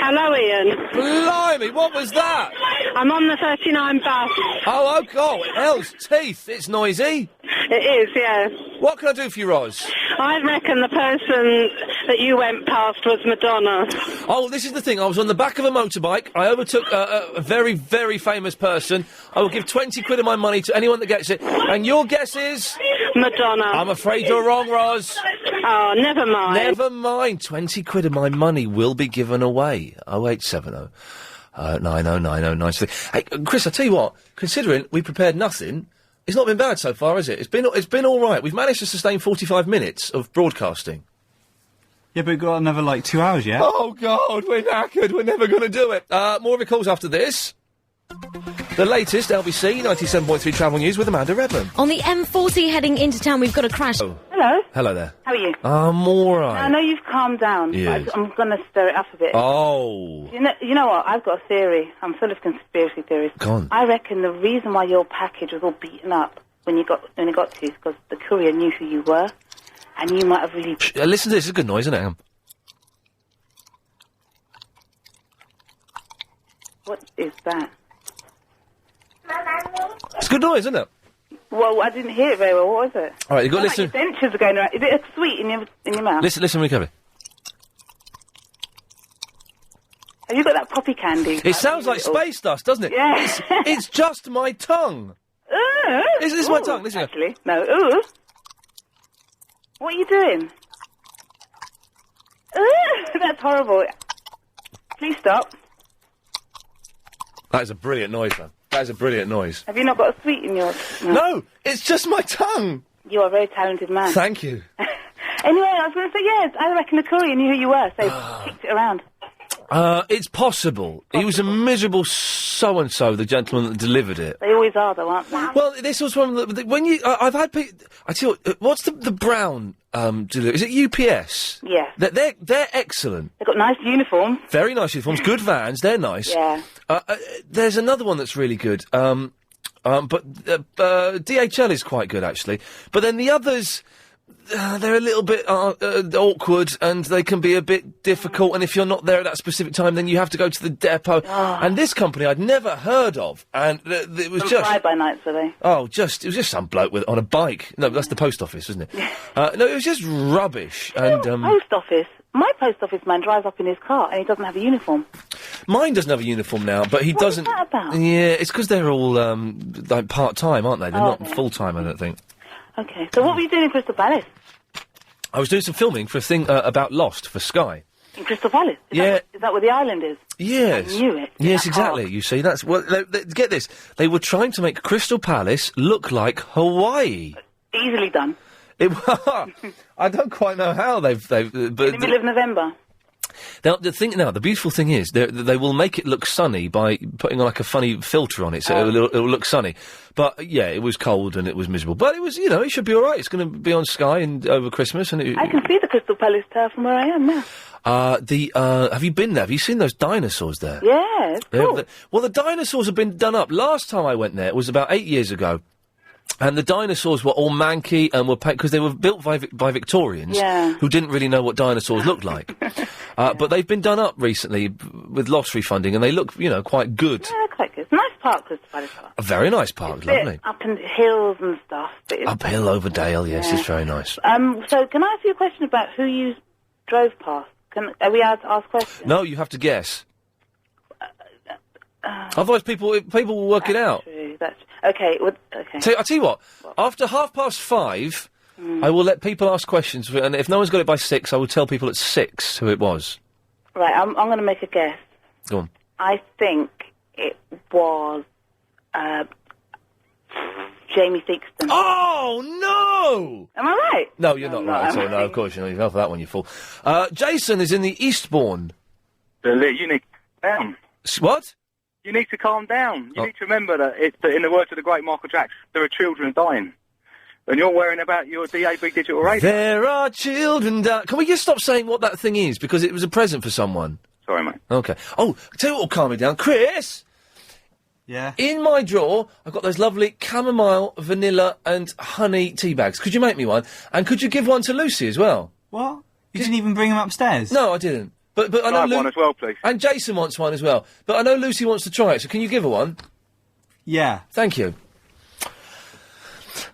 Hello, Ian. Blimey, what was that? I'm on the 39 bus. Oh, God, hell's teeth. It's noisy. It is, yeah. What can I do for you, Roz? I reckon the person that you went past was Madonna. Oh, this is the thing. I was on the back of a motorbike. I overtook a very, very famous person. I will give 20 quid of my money to anyone that gets it. And your guess is? Madonna. I'm afraid you're wrong, Roz. Oh, never mind. Never mind. 20 quid of my money will be given away. 0870 909093. Hey, Chris, I tell you what. Considering we prepared nothing, it's not been bad so far, has it? It's been all right. We've managed to sustain 45 minutes of broadcasting. Yeah, but we've got another, 2 hours yet. Oh, God, we're knackered. We're never going to do it. More of your calls after this. The latest LBC 97.3 travel news with Amanda Redman. On the M40 heading into town, we've got a crash. Oh. Hello. Hello there. How are you? I'm all right. I know you've calmed down. Yes. But I'm going to stir it up a bit. Oh. You know what? I've got a theory. I'm full of conspiracy theories. Go on. I reckon the reason why your package was all beaten up when it got to you is because the courier knew who you were, and you might have really... Listen to this. It's a good noise, isn't it? What is that? It's a good noise, isn't it? Well, I didn't hear it very well. What was it? All right, you've got to listen. Like your dentures are going around. Is it a sweet in your mouth? Listen, recover. Have you got that poppy candy? It sounds like space dust, doesn't it? Yeah. It's just my tongue. This is my tongue. Listen. Actually, no. Ooh. What are you doing? That's horrible. Please stop. That is a brilliant noise, man. That is a brilliant noise. Have you not got a sweet in yours? No, it's just my tongue. You are a very talented man. Thank you. Anyway, I was going to say, yes, I reckon the courier knew who you were, so kicked it around. It's possible. He was a miserable so-and-so, the gentleman that delivered it. They always are, though, aren't they? Well, this was one of the... When you... I've had people... I tell you what, what's the brown delivery? Is it UPS? Yeah. They're excellent. They've got nice uniforms. Very nice uniforms. Good vans. They're nice. Yeah. There's another one that's really good. But DHL is quite good, actually. But then the others... they're a little bit awkward, and they can be a bit difficult, and if you're not there at that specific time, then you have to go to the depot. And this company I'd never heard of, and it was just... fly-by-nights, were they? Oh, it was just some bloke on a bike. No, that's the post office, isn't it? No, it was just rubbish, and... Post office? My post office man drives up in his car, and he doesn't have a uniform. Mine doesn't have a uniform now, but he doesn't... What is that about? Yeah, it's because they're all, like, part-time, aren't they? They're not full-time, I don't think. Okay, so what were you doing in Crystal Palace? I was doing some filming for a thing about Lost for Sky. In Crystal Palace? Is that where the island is? Yes. I knew it. Yes, exactly. You see, that's... Well, get this. They were trying to make Crystal Palace look like Hawaii. Easily done. I don't quite know how they've but in the middle of November. Now, the beautiful thing is, they will make it look sunny by putting like a funny filter on it, so it'll look sunny. But, yeah, it was cold and it was miserable. But it was, it should be all right. It's going to be on Sky over Christmas. And I can see the Crystal Palace Tower from where I am now. Have you been there? Have you seen those dinosaurs there? Yeah, it's cool. Well, the dinosaurs have been done up. Last time I went there, it was about 8 years ago. And the dinosaurs were all manky and were because they were built by Victorians who didn't really know what dinosaurs looked like. But they've been done up recently with lottery funding, and they look, quite good. Yeah, they're quite good. It's a nice park, Crystal Palace Park. A very nice park, lovely. Up in hills and stuff. Uphill over Dale, yes, it's very nice. So can I ask you a question about who you drove past? Are we allowed to ask questions? No, you have to guess. Otherwise, people will work it out. True, okay. Okay. I'll tell you what. After 5:30, I will let people ask questions, and if no one's got it by 6, I will tell people at 6 who it was. Right, I'm going to make a guess. Go on. I think it was Jamie Theakston. Oh no! Am I right? No, you're not right. No, of course you're not. You fell for that one, you fool. Jason is in the Eastbourne. You need to calm down. What? You need to calm down. You need to remember that, in the words of the great Michael Jackson, there are children dying. And you're worrying about your DAB digital radio. There are children dying. Can we just stop saying what that thing is? Because it was a present for someone. Sorry, mate. Okay. Oh, tell you what will calm me down. Chris! Yeah? In my drawer, I've got those lovely chamomile, vanilla and honey tea bags. Could you make me one? And could you give one to Lucy as well? What? You didn't even bring them upstairs? No, I didn't. But I know one as well, please. And Jason wants one as well. But I know Lucy wants to try it, so can you give her one? Yeah. Thank you.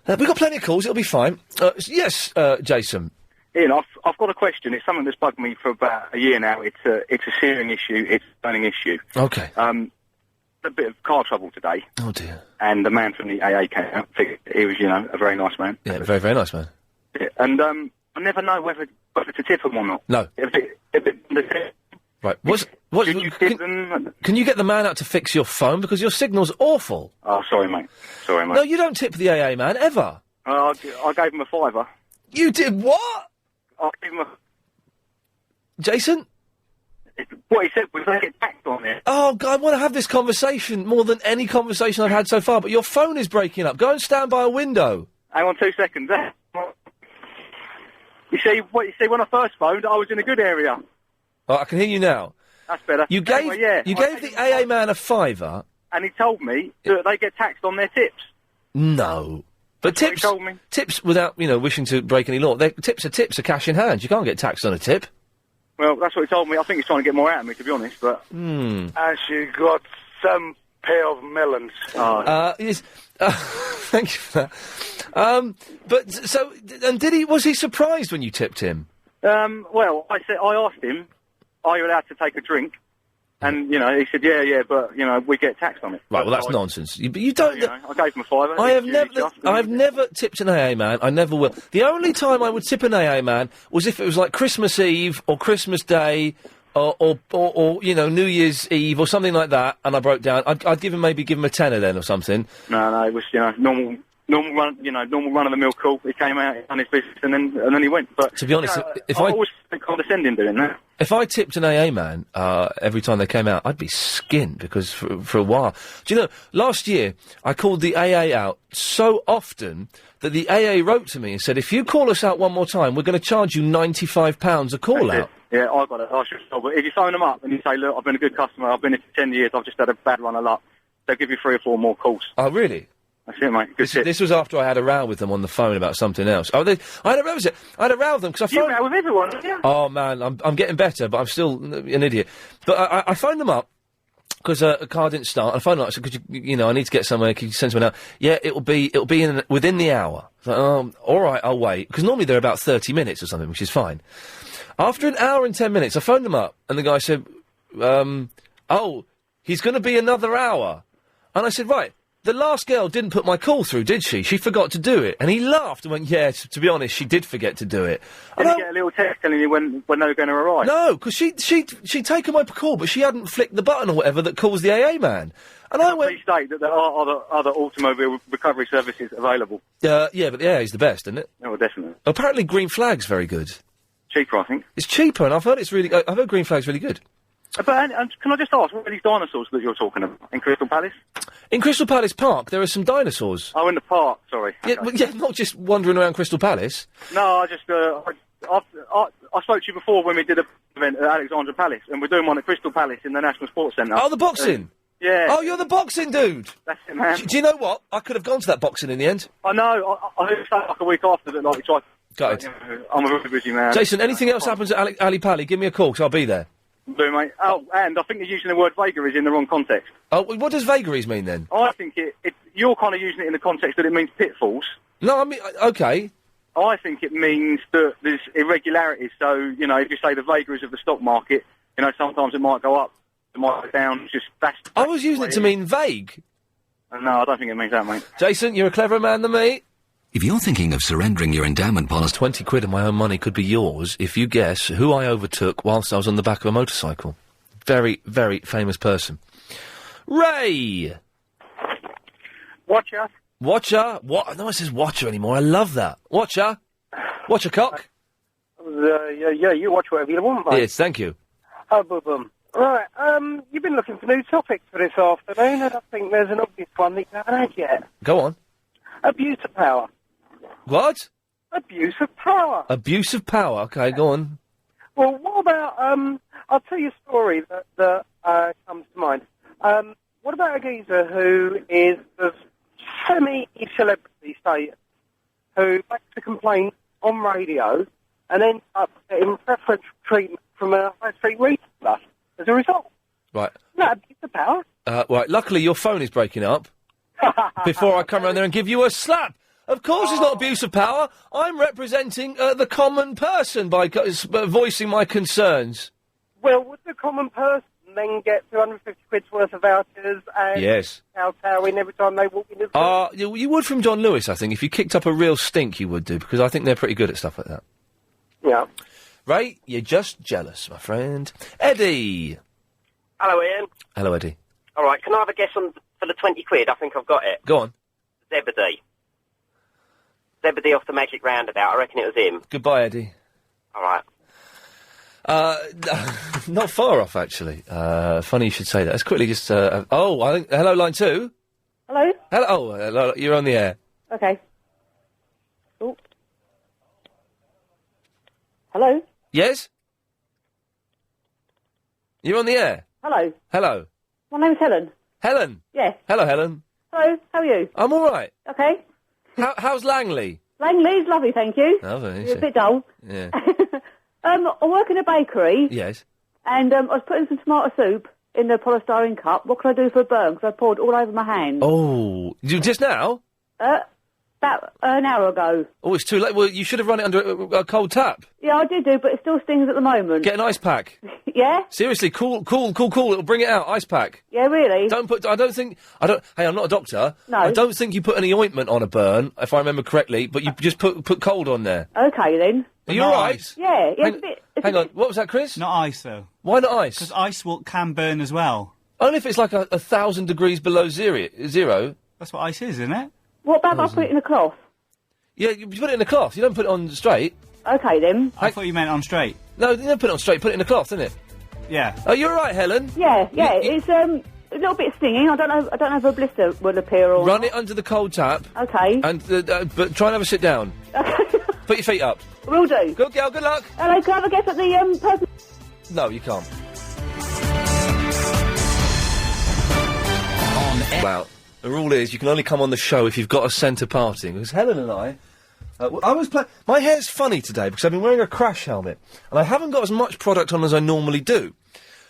We've got plenty of calls, it'll be fine. Yes, Jason. Ian, I've got a question. It's something that's bugged me for about a year now. It's a searing issue. It's a burning issue. Okay. A bit of car trouble today. Oh, dear. And the man from the AA came out. He was, a very nice man. Yeah, very, very nice man. Yeah, and I never know whether to tip him or not. No. Right. Can you get the man out to fix your phone? Because your signal's awful. Oh, sorry, mate. No, you don't tip the AA man, ever. I gave him a £5. You did what? I gave him a... Jason? What he said was they get taxed on it. Oh, God, I want to have this conversation more than any conversation I've had so far, but your phone is breaking up. Go and stand by a window. Hang on 2 seconds. You see, when I first phoned, I was in a good area. Oh, I can hear you now. That's better. You gave the AA man a £5. And he told me that they get taxed on their tips. No. But tips without, wishing to break any law, tips are cash in hand. You can't get taxed on a tip. Well, that's what he told me. I think he's trying to get more out of me, to be honest, but... As you got some pair of melons. Yes. Thank you for that. Was he surprised when you tipped him? Well, I asked him, are you allowed to take a drink? And, he said, yeah, but, we get taxed on it. Right, well, that's nonsense. You don't... I gave him a £5. I've never tipped an AA man. I never will. The only time I would tip an AA man was if it was like Christmas Eve or Christmas Day or New Year's Eve or something like that, and I broke down. I'd give him a tenner then or something. No, it was, normal normal run of the mill call. He came out, done his business, and then he went. But to be honest, if I always been condescending doing that. If I tipped an AA man every time they came out, I'd be skinned because for a while. Do you know? Last year I called the AA out so often that the AA wrote to me and said, "If you call us out one more time, we're going to charge you £95 a call out." Yeah, I got it. I should have. But if you phone them up and you say, "Look, I've been a good customer. I've been here for 10 years. I've just had a bad run of luck," they'll give you 3 or 4 more calls. Oh, really? That's it, mate. Good This was after I had a row with them on the phone about something else. I had a row with them because I phoned... You row with everyone, yeah. Oh, man, I'm getting better, but I'm still an idiot. But I phoned them up because a car didn't start. I phoned them up. I said, "Could you, I need to get somewhere. Could you send someone out?" "Yeah, it'll be within the hour." I was like, all right, I'll wait. Because normally they're about 30 minutes or something, which is fine. After an hour and 10 minutes, I phoned them up, and the guy said, "Oh, he's going to be another hour." And I said, "Right. The last girl didn't put my call through, did she? She forgot to do it." And he laughed and went, "Yeah, to be honest, she did forget to do it." Did you get a little text telling you when they were going to arrive? No, because she'd taken my call, but she hadn't flicked the button or whatever that calls the AA man. And I went... Please state that there are other automobile recovery services available. Yeah, but the AA is the best, isn't it? Oh, definitely. Apparently Green Flag's very good. Cheaper, I think. It's cheaper, and I've heard I've heard Green Flag's really good. But can I just ask, what are these dinosaurs that you're talking about in Crystal Palace? In Crystal Palace Park, there are some dinosaurs. Oh, in the park, sorry. Yeah, yeah, not just wandering around Crystal Palace. No, I just, I spoke to you before when we did an event at Alexandra Palace, and we're doing one at Crystal Palace in the National Sports Centre. Oh, the boxing? Yeah. Oh, you're the boxing dude? That's it, man. Do you know what? I could have gone to that boxing in the end. I know, I heard it like a week after that, like, we tried... Got it. I'm a really busy man. Jason, anything else happens at Ali Pali, give me a call, because I'll be there. Do, mate. Oh, and I think they're using the word vagaries in the wrong context. Oh, what does vagaries mean, then? I think you're kind of using it in the context that it means pitfalls. No, I mean, okay. I think it means that there's irregularities. So, if you say the vagaries of the stock market, sometimes it might go up, it might go down. I was using it to mean vague. No, I don't think it means that, mate. Jason, you're a cleverer man than me. If you're thinking of surrendering your endowment policy... 20 quid of my own money could be yours if you guess who I overtook whilst I was on the back of a motorcycle. Very, very famous person. Ray! Watcher. Watcher? What? No one says watcher anymore. I love that. Watcher? Watcher cock? Yeah, you watch whatever you want, mate. Yes, thank you. Oh, boom. Right, you've been looking for new topics for this afternoon, and I think there's an obvious one that you haven't had yet. Go on. Abuse of power. What? Abuse of power. Abuse of power. Okay, go on. Well, what about, I'll tell you a story that comes to mind. What about a geezer who is of semi-celebrity status, who makes a complaint on radio and ends up getting preferential treatment from a high street retailer as a result? Right. No, abuse of power. Right, luckily your phone is breaking up before I come around there and give you a slap. Of course it's not abuse of power. I'm representing the common person by voicing my concerns. Well, would the common person then get 250 quid's worth of vouchers and yes, kowtowing every time they walk in the store? You would from John Lewis, I think. If you kicked up a real stink, you would do, because I think they're pretty good at stuff like that. Yeah. Ray, you're just jealous, my friend. Eddie! Hello, Ian. Hello, Eddie. All right, can I have a guess for the 20 quid? I think I've got it. Go on. Zebedee. Zebedee off the Magic Roundabout. I reckon it was him. Goodbye, Eddie. All right. Not far off, actually. Funny you should say that. Let's quickly just... I think... Hello, line 2? Hello? Hello. Oh, hello, you're on the air. Okay. Oh. Hello? Yes? You're on the air? Hello? Hello. My name's Helen. Helen? Yes. Hello, Helen. Hello, how are you? I'm all right. Okay. How's Langley? Langley's lovely, thank you. Lovely. You're a bit dull. Yeah. I work in a bakery. Yes. And I was putting some tomato soup in the polystyrene cup. What can I do for a burn? Because I poured all over my hand. Oh, you just now? About an hour ago. Oh, it's too late. Well, you should have run it under a cold tap. Yeah, I did do, but it still stings at the moment. Get an ice pack. Yeah? Seriously, cool. It'll bring it out. Ice pack. Yeah, really? Hey, I'm not a doctor. No. I don't think you put any ointment on a burn, if I remember correctly, but you just put cold on there. Okay, then. Are you all right? Yeah, Hang on, what was that, Chris? Not ice, though. Why not ice? Because ice can burn as well. Only if it's like 1,000 degrees below zero. That's what ice is, isn't it? What about I put it in a cloth? Yeah, you put it in a cloth. You don't put it on straight. Okay, then. I thought you meant on straight. No, you don't put it on straight. Put it in a cloth, isn't it? Yeah. Oh, you're right, Helen. Yeah, it's a little bit stinging. I don't know if a blister will appear or Run not. it under the cold tap. Okay. And but try and have a sit down. Put your feet up. Will do. Good girl. Good luck. Hello, can I have a guess at the person? No, you can't. Wow. The rule is you can only come on the show if you've got a centre parting. Because Helen and I was my hair's funny today because I've been wearing a crash helmet and I haven't got as much product on as I normally do.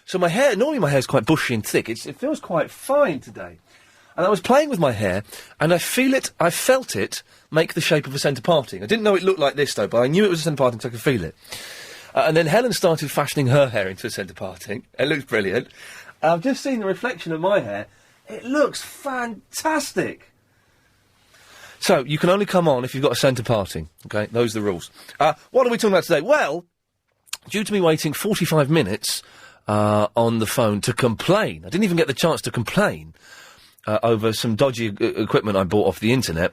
So normally my hair's quite bushy and thick. It feels quite fine today. And I was playing with my hair and I felt it make the shape of a centre parting. I didn't know it looked like this though, but I knew it was a centre parting so I could feel it. And then Helen started fashioning her hair into a centre parting. It looks brilliant. I've just seen the reflection of my hair. It looks fantastic. So, you can only come on if you've got a centre parting. Okay, those are the rules. What are we talking about today? Well, due to me waiting 45 minutes on the phone to complain, I didn't even get the chance to complain over some dodgy equipment I bought off the internet.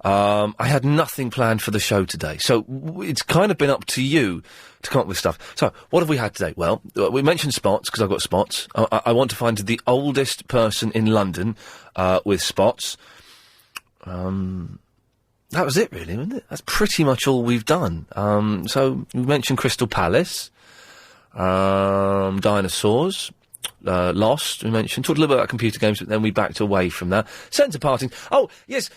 I had nothing planned for the show today. So, it's kind of been up to you to come up with stuff. So, what have we had today? Well, we mentioned spots, because I've got spots. I want to find the oldest person in London with spots. That was it, really, wasn't it? That's pretty much all we've done. So, we mentioned Crystal Palace, dinosaurs, Lost, we mentioned. Talked a little bit about computer games, but then we backed away from that. Centre parting. Oh, yes,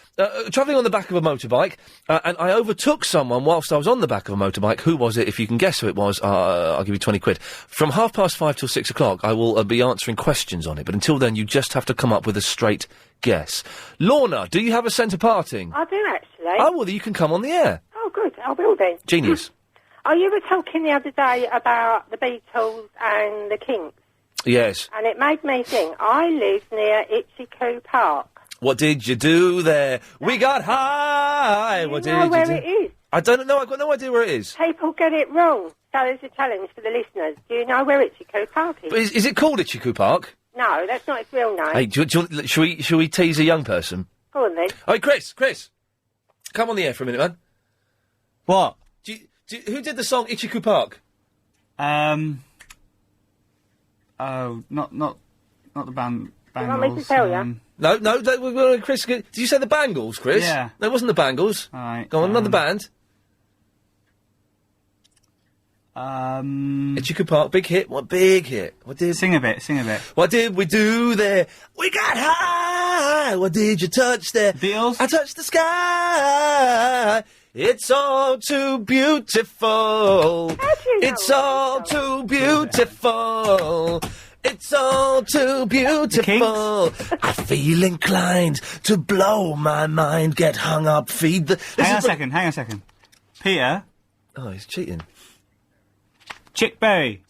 travelling on the back of a motorbike, and I overtook someone whilst I was on the back of a motorbike. Who was it? If you can guess who it was, I'll give you 20 quid. From 5:30 till 6 o'clock, I will be answering questions on it, but until then, you just have to come up with a straight guess. Lorna, do you have a centre parting? I do, actually. Oh, well, you can come on the air. Oh, good. I will then. Genius. Oh, you were talking the other day about the Beatles and the Kinks. Yes. And it made me think, I live near Itchy-Coo Park. What did you do there? We got high. What did you do? Do you know where it is? I don't know. I've got no idea where it is. People get it wrong. So there's a challenge for the listeners. Do you know where Itchy-Coo Park is? Is it called Itchy-Coo Park? No, that's not its real name. Hey, shall we tease a young person? Go on then. Hey, Chris, come on the air for a minute, man. What? Who did the song Itchy-Coo Park? Oh, not the band. You want me to tell you? No, Chris, did you say the Bangles, Chris? Yeah. No, it wasn't the Bangles. Alright. Go on, another band. Itchy-Coo Park, big hit. What big hit? Sing a bit. What did we do there? We got high. What did you touch there? Beatles. I touched the sky. It's all too beautiful. It's all too beautiful. It's all too beautiful. I feel inclined to blow my mind, get hung up, feed the... Hang on a second. Peter? Oh, he's cheating. Chickberry.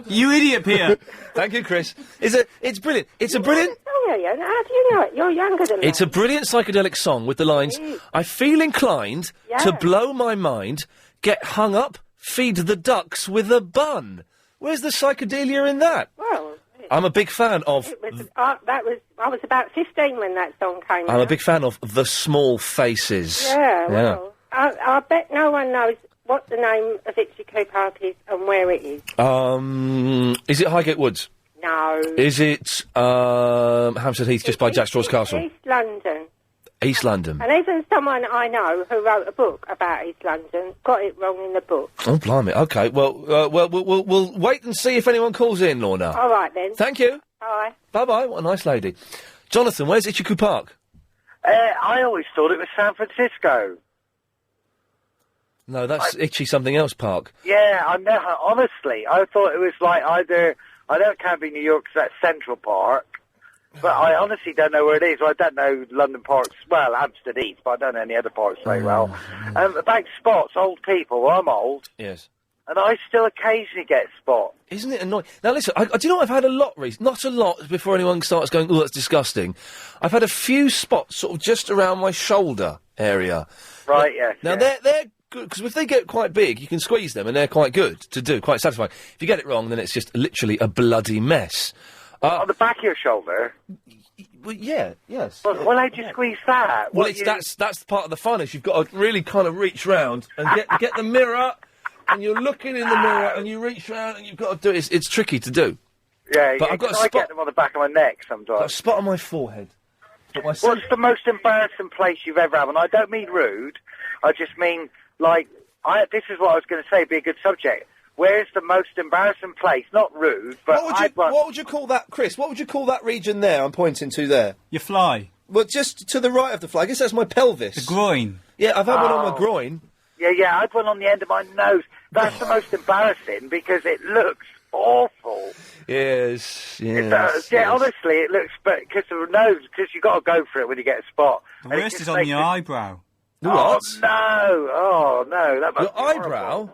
You idiot, Peter. Thank you, Chris. It's brilliant. It's a brilliant... How do you know it? You're younger than me. It's a brilliant psychedelic song with the lines, I feel inclined to blow my mind, get hung up, feed the ducks with a bun. Where's the psychedelia in that? Well... I'm a big fan of... I was about 15 when that song came out. I'm a big fan of The Small Faces. Yeah, well, I bet no one knows what the name of Itchy-Coo Park is and where it is. Is it Highgate Woods? No. Is it Hampstead Heath, just by Jack Straw's Castle? East London. East London. And even someone I know who wrote a book about East London got it wrong in the book. Oh, blimey. OK, well, we'll wait and see if anyone calls in, Lorna. All right, then. Thank you. Bye. Bye-bye. What a nice lady. Jonathan, where's Itchy-Coo Park? I always thought it was San Francisco. No, that's Itchy something else Park. Yeah, honestly, I thought it was like either... I know it can't be New York 'cause that's Central Park, but I honestly don't know where it is. I don't know London parks, well, Hampstead Heath, but I don't know any other parks very well. About spots, old people, well, I'm old. Yes. And I still occasionally get spots. Isn't it annoying? Now, listen, do you know what I've had a lot recently? Not a lot before anyone starts going, oh, that's disgusting. I've had a few spots sort of just around my shoulder area. Right, yes. Now, they're good, because if they get quite big, you can squeeze them, and they're quite good to do, quite satisfying. If you get it wrong, then it's just literally a bloody mess. On the back of your shoulder? Well, yeah, yes. Well, how'd you squeeze that? Well, that's part of the fun is you've got to really kind of reach round and get the mirror, and you're looking in the mirror, and you reach round, and you've got to do it. It's tricky to do. Yeah, but I've got a I spot. get them on the back of my neck sometimes. Got a spot on my forehead. But What's the most embarrassing place you've ever had? And I don't mean rude. I just mean, like, this is what I was going to say, be a good subject. Where's the most embarrassing place? Not rude, but what would you call that, Chris? What would you call that region there I'm pointing to there? Your fly. Well, just to the right of the fly. I guess that's my pelvis. The groin. Yeah, I've had one on my groin. Yeah, I had one on the end of my nose. That's the most embarrassing because it looks awful. Yes. Honestly, it looks, but because of the nose, because you got to go for it when you get a spot. The worst is on your eyebrow. What? Oh no, that must Your eyebrow?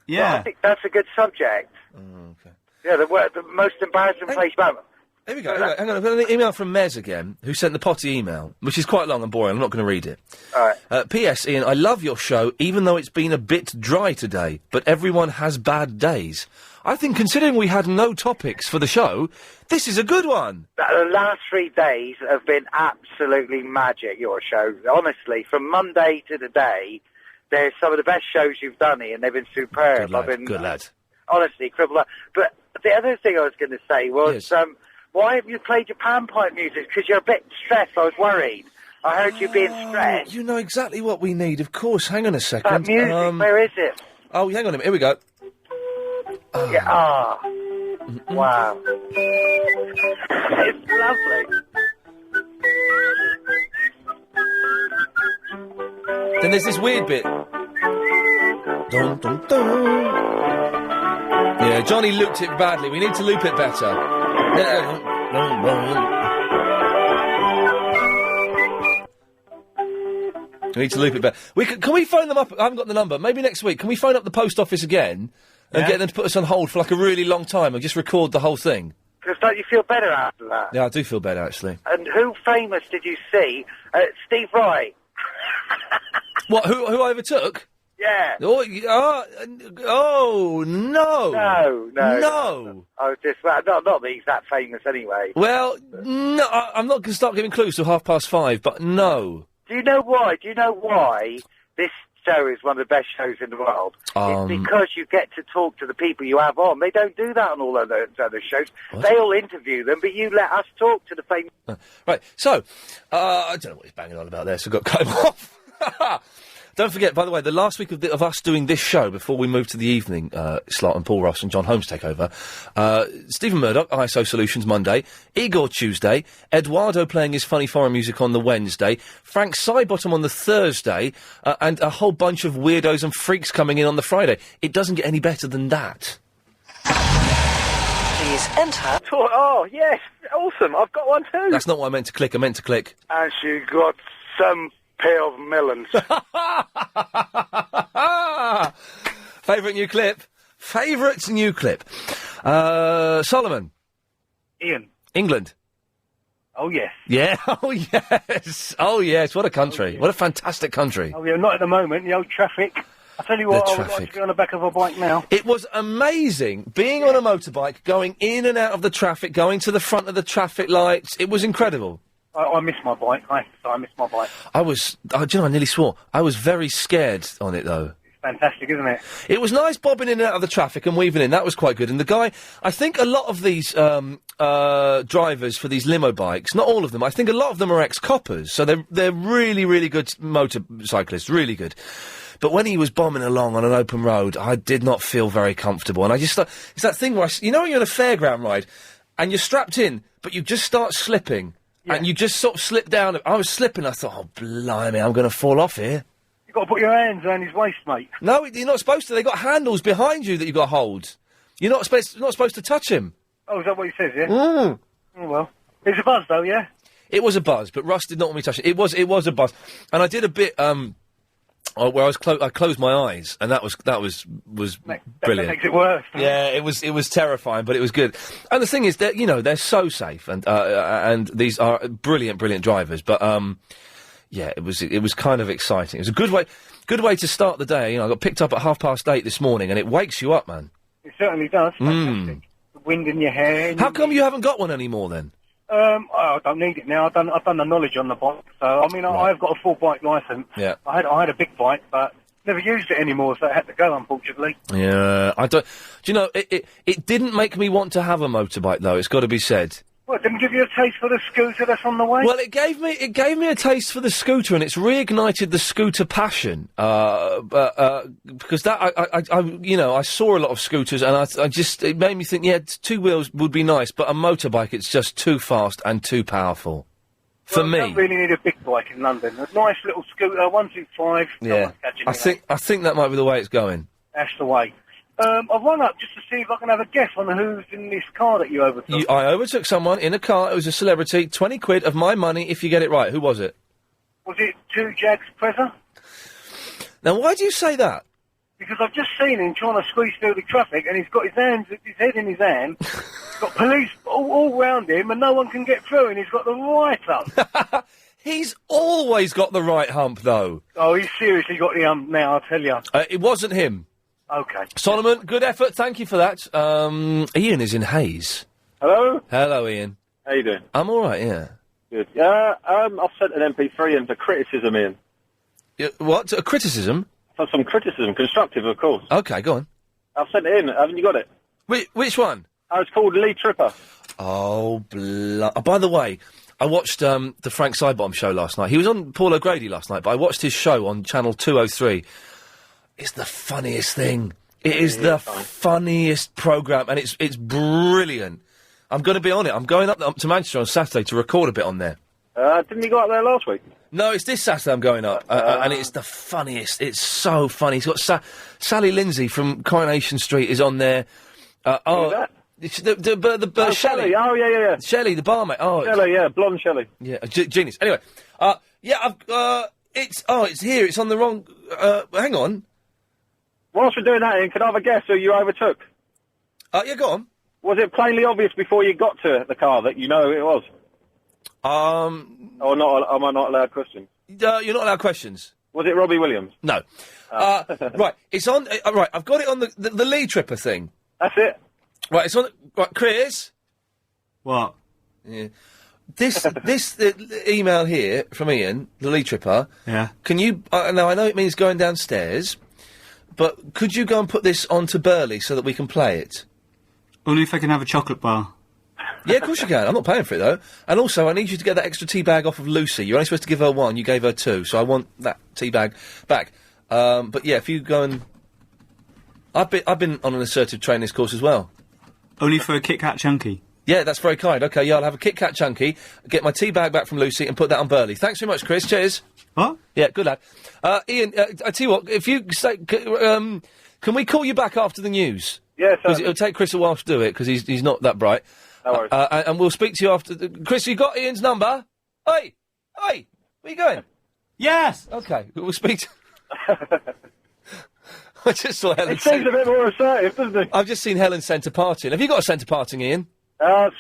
Yeah. Well, I think that's a good subject. Okay. Yeah, the most embarrassing place. Here we go. Hang on, I've got an email from Mez again, who sent the potty email, which is quite long and boring. I'm not going to read it. All right. P.S. Ian, I love your show, even though it's been a bit dry today, but everyone has bad days. I think considering we had no topics for the show, this is a good one. The last 3 days have been absolutely magic, your show. Honestly, from Monday to today, they're some of the best shows you've done, Ian. They've been superb. Good lad. Honestly, cribble. But the other thing I was going to say was, why have you played your panpipe music? Because you're a bit stressed. I was worried. I heard you being stressed. You know exactly what we need, of course. Hang on a second. That music, where is it? Oh, hang on a minute. Here we go. Yeah, wow. It's lovely. Then there's this weird bit. Dun, dun, dun. Yeah, Johnny looped it badly. We need to loop it better. We need to loop it better. Can we phone them up? I haven't got the number. Maybe next week. Can we phone up the post office again and get them to put us on hold for like a really long time and just record the whole thing? Because don't you feel better after that? Yeah, I do feel better, actually. And who famous did you see? Steve Wright. What, who I overtook? Yeah. Oh, no. No. I was just, not that he's that famous anyway. Well, no, I'm not going to start giving clues till 5:30, but no. Do you know why? This show is one of the best shows in the world? It's because you get to talk to the people you have on. They don't do that on all other shows. What? They all interview them, but you let us talk to the famous... Right, so, I don't know what he's banging on about there, so I've got to cut him off. Don't forget, by the way, the last week of us doing this show before we move to the evening slot and Paul Ross and John Holmes take over, Stephen Murdoch, ISO Solutions Monday, Igor Tuesday, Eduardo playing his funny foreign music on the Wednesday, Frank Sidebottom on the Thursday, and a whole bunch of weirdos and freaks coming in on the Friday. It doesn't get any better than that. Please enter. Oh, yes, awesome, I've got one too. That's not what I meant to click, I meant to click. And she got some... pair of melons. Favourite new clip? Solomon. Ian. England. Oh, yes. Yeah, oh, yes. Oh, yes, what a country. Oh, yes. What a fantastic country. Oh, yeah, not at the moment, the old traffic. I tell you what, I would like to be on the back of a bike now. It was amazing being on a motorbike, going in and out of the traffic, going to the front of the traffic lights. It was incredible. I miss my bike. I miss my bike. I nearly swore. I was very scared on it, though. It's fantastic, isn't it? It was nice bobbing in and out of the traffic and weaving in. That was quite good. And the guy, I think a lot of these drivers for these limo bikes, not all of them, I think a lot of them are ex-coppers. So they're really, really good motorcyclists, really good. But when he was bombing along on an open road, I did not feel very comfortable. And I just thought, it's that thing where, you know when you're on a fairground ride and you're strapped in, but you just start slipping. Yeah. And you just sort of slip down. I was slipping. I thought, oh, blimey, I'm going to fall off here. You've got to put your hands around his waist, mate. No, you're not supposed to. They've got handles behind you that you've got to hold. You're not supposed to touch him. Oh, is that what he says, yeah? Mm. Oh, well. It's a buzz, though, yeah? It was a buzz, but Russ did not want me to touch it. It was a buzz. And I did a bit, where I closed my eyes, and that was brilliant. That makes it worse. Yeah, it was terrifying, but it was good. And the thing is that they're so safe, and these are brilliant drivers. But yeah, it was kind of exciting. It was a good way to start the day. I got picked up at 8:30 this morning, and it wakes you up, man. It certainly does. Fantastic. The wind in your hair. How come you haven't got one anymore then? I don't need it now. I've done the knowledge on the bike, so I mean, I've got a full bike licence. Yeah. I had a big bike, but never used it anymore, so I had to go, unfortunately. Yeah, I don't... Do you know, it didn't make me want to have a motorbike, though, it's got to be said. Well, it didn't give you a taste for the scooter that's on the way? Well, it gave me a taste for the scooter, and it's reignited the scooter passion. Because I saw a lot of scooters, and it made me think, yeah, two wheels would be nice, but a motorbike, it's just too fast and too powerful. For me. You don't really need a big bike in London. A nice little scooter, 125. Yeah. I think that might be the way it's going. That's the way. I've run up just to see if I can have a guess on who's in this car that you overtook. I overtook someone in a car. It was a celebrity. 20 quid of my money if you get it right. Who was it? Was it 2 Jags Preza? Now, why do you say that? Because I've just seen him trying to squeeze through the traffic, and he's got his head in his hand. He's got police all round him, and no one can get through, and he's got the right hump. He's always got the right hump, though. Oh, he's seriously got the hump now, I'll tell you. It wasn't him. Okay. Solomon, good effort. Thank you for that. Ian is in Hayes. Hello? Hello, Ian. How you doing? I'm all right, yeah. Good. Yeah, I've sent an MP3 in for criticism, Ian. What? A criticism? For some criticism, constructive, of course. Okay, go on. I've sent it in. Haven't you got it? Which one? It's called Lee Tripper. Oh, by the way, I watched the Frank Sidebottom show last night. He was on Paul O'Grady last night, but I watched his show on Channel 203. It's the funniest thing. It is the funniest programme, and it's brilliant. I'm going to be on it. I'm going up to Manchester on Saturday to record a bit on there. Didn't you go up there last week? No, it's this Saturday I'm going up, and it's the funniest. It's so funny. He's got Sally Lindsay from Coronation Street is on there. Who's that? The Shelley. Oh, yeah. Shelley, the barmaid. Oh, Shelley, yeah, blonde Shelley. Yeah, genius. Anyway, it's here. It's on the wrong. Hang on. Whilst we're doing that, Ian, can I have a guess who you overtook? Yeah, go on. Was it plainly obvious before you got to the car that you know who it was? Or not? Am I not allowed questions? You're not allowed questions. Was it Robbie Williams? No. Right, it's on. Right, I've got it on the Lee Tripper thing. That's it. Right, it's on. Right, Chris. What? Yeah. This email here from Ian, the Lee Tripper. Yeah. Can you? Now I know it means going downstairs, but could you go and put this onto Burley so that we can play it? Only if I can have a chocolate bar. Yeah, of course you can. I'm not paying for it, though. And also, I need you to get that extra tea bag off of Lucy. You're only supposed to give her one. You gave her two, so I want that tea bag back. But yeah, if you go and... I've been on an assertive trainers course as well. Only for a Kit Kat Chunky. Yeah, that's very kind. OK, yeah, I'll have a Kit Kat Chunky, get my tea bag back from Lucy and put that on Burley. Thanks very much, Chris. Cheers. What? Yeah, good lad. Ian, I tell you what, if you say... can we call you back after the news? Yes, because it'll take Chris a while to do it, because he's not that bright. No worries. And we'll speak to you after... Chris, you got Ian's number? Hey! Where you going? Yes! OK, we'll speak to... I just saw Helen... It seems a bit more assertive, doesn't it? I've just seen Helen centre parting. Have you got a centre parting, Ian?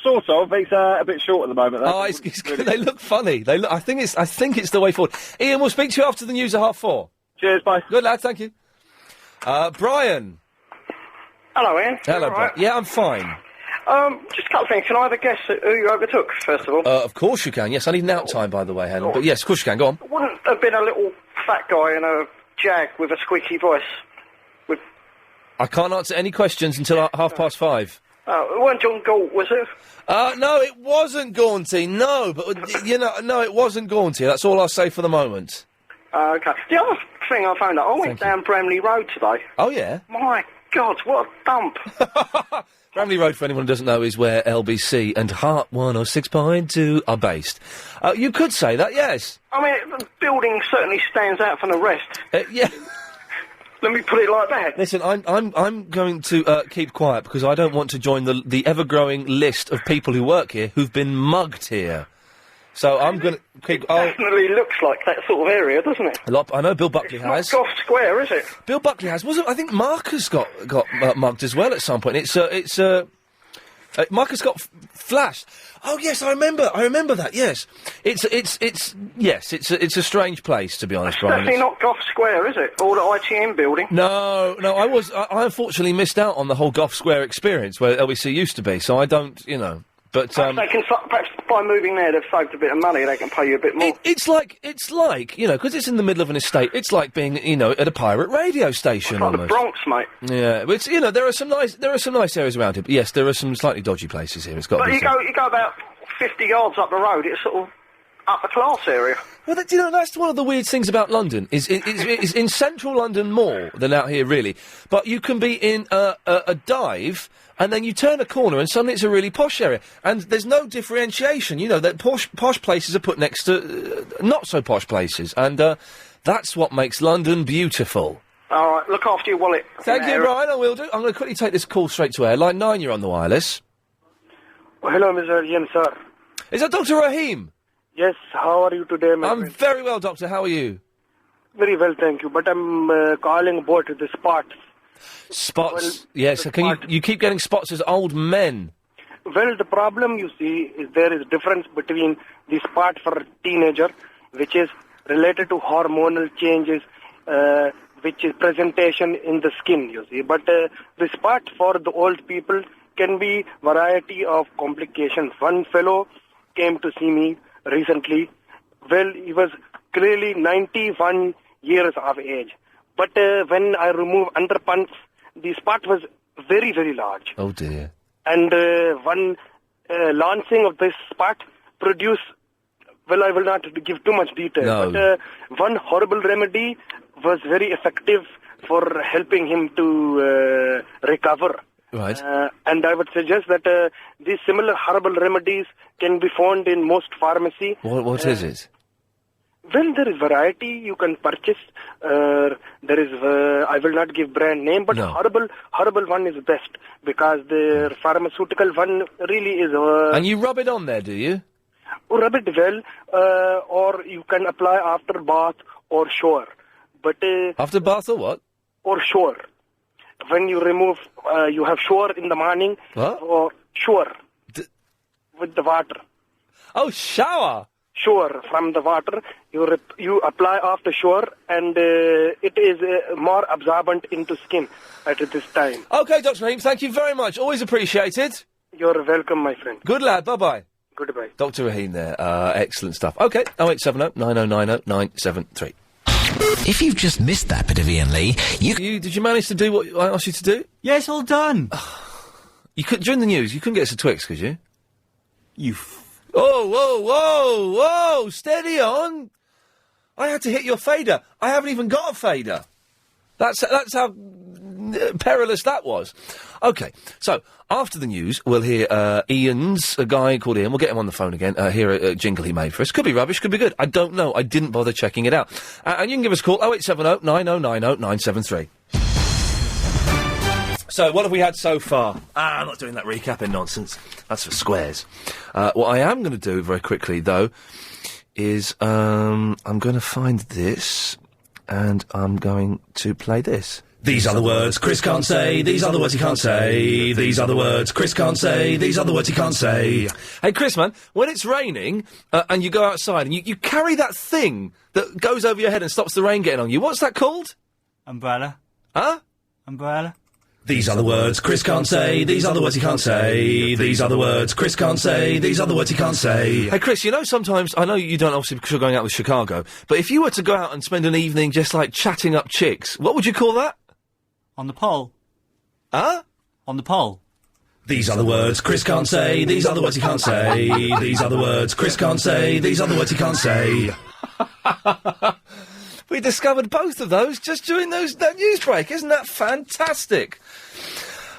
Sort of. It's a bit short at the moment, though. Oh, it's good. They look funny. I think it's the way forward. Ian, we'll speak to you after the news at 4:30. Cheers, bye. Good lad, thank you. Brian. Hello, Ian. Hello, right? Brian. Yeah, I'm fine. Just a couple of things. Can I have a guess at who you overtook, first of all? Of course you can. Yes, I need an out time, by the way, Helen. But yes, of course you can. Go on. Wouldn't have been a little fat guy in a Jag with a squeaky voice? I can't answer any questions until 5:30. It weren't John Galt, was it? No, it wasn't Gaunty. No, but no, it wasn't Gaunty. That's all I'll say for the moment. Okay. The other thing I found out, I went down Bramley Road today. Oh yeah. My God, what a dump! Bramley Road, for anyone who doesn't know, is where LBC and Heart 106.2 are based. You could say that, yes. I mean, the building certainly stands out from the rest. Yeah. Let me put it like that. Listen, I'm going to keep quiet because I don't want to join the ever-growing list of people who work here who've been mugged here. So I'm going to keep... It definitely looks like that sort of area, doesn't it? I know Bill Buckley has. It's not Gough Square, is it? Bill Buckley has. I think Marcus got mugged as well at some point. Marcus got flashed. Oh yes, I remember that. Yes, it's a strange place, to be honest, Brian. Definitely not Gough Square, is it? Or the ITM building? No, I unfortunately missed out on the whole Gough Square experience where LBC used to be. So I don't, But Perhaps they can, perhaps by moving there, they've saved a bit of money. They can pay you a bit more. It's like, because it's in the middle of an estate. It's like being, at a pirate radio station. It's like the almost. Bronx, mate. Yeah, but it's, there are some nice areas around here. But yes, there are some slightly dodgy places here. It's got. But you go about 50 yards up the road. It's sort of upper class area. Well, that's one of the weird things about London. Is in central London more than out here, really. But you can be in a dive, and then you turn a corner, and suddenly it's a really posh area. And there's no differentiation. That posh places are put next to not so posh places, and that's what makes London beautiful. All right, look after your wallet. Thank you, Brian. I will do. I'm going to quickly take this call straight to air. Line 9, you're on the wireless. Oh, hello, Mr. Iain, sir. Is that Dr. Rahim? Yes, how are you today, my I'm very well, Doctor. How are you? Very well, thank you. But I'm calling about the spots. Spots? Yes. You keep getting spots as old men? Well, the problem, you see, is there is difference between the spot for a teenager, which is related to hormonal changes, which is presentation in the skin, you see. But the spot for the old people can be variety of complications. One fellow came to see me recently. Well, he was clearly 91 years of age. But when I removed underpants, the spot was very, very large. Oh, dear. And one launching of this spot produced, well, I will not give too much detail, No. but one horrible remedy was very effective for helping him to recover. Right. And I would suggest that these similar herbal remedies can be found in most pharmacy. What is it? Well, there is variety you can purchase. There is, I will not give brand name, but herbal one is best because the pharmaceutical one really is. And you rub it on there, do you? Rub it well, or you can apply after bath or shower. But after bath or what? Or shower. When you remove, you have shower in the morning. What? Or shower with the water. Oh, shower. Shower from the water. You apply after shower, and it is more absorbent into skin at this time. Okay, Dr. Rahim, thank you very much. Always appreciated. You're welcome, my friend. Good lad. Bye-bye. Goodbye. Dr. Rahim there. Excellent stuff. Okay, 0870 9090 973. If you've just missed that bit of Iain Lee, Did you manage to do what I asked you to do? Yes, all done. You could during the news. You couldn't get us a Twix, could you? Oh, whoa! Steady on. I had to hit your fader. I haven't even got a fader. That's how perilous that was. Okay, so after the news, we'll hear Ian's, a guy called Ian. We'll get him on the phone again. Hear a jingle he made for us. Could be rubbish, could be good. I don't know. I didn't bother checking it out. And you can give us a call 0870 9090 973. So, what have we had so far? I'm not doing that recapping nonsense. That's for squares. What I am going to do very quickly, though, is I'm going to find this, and I'm going to play this. These are the words Chris can't say, these are the words he can't say, these are the words Chris can't say, these are the words he can't say. Hey, Chris, man, when it's raining, and you go outside, and you carry that thing that goes over your head and stops the rain getting on you, what's that called? Umbrella. Huh? Umbrella. These are the words Chris can't say, these are the words he can't say, these are the words Chris can't say, these are the words he can't say. Hey, Chris, sometimes, I know you don't obviously because you're going out with Chicago, but if you were to go out and spend an evening just, chatting up chicks, what would you call that? On the pole. Huh? On the pole. These are the words Chris can't say, these are the words he can't say, these are the words Chris can't say, these are the words he can't say. We discovered both of those just during that news break. Isn't that fantastic?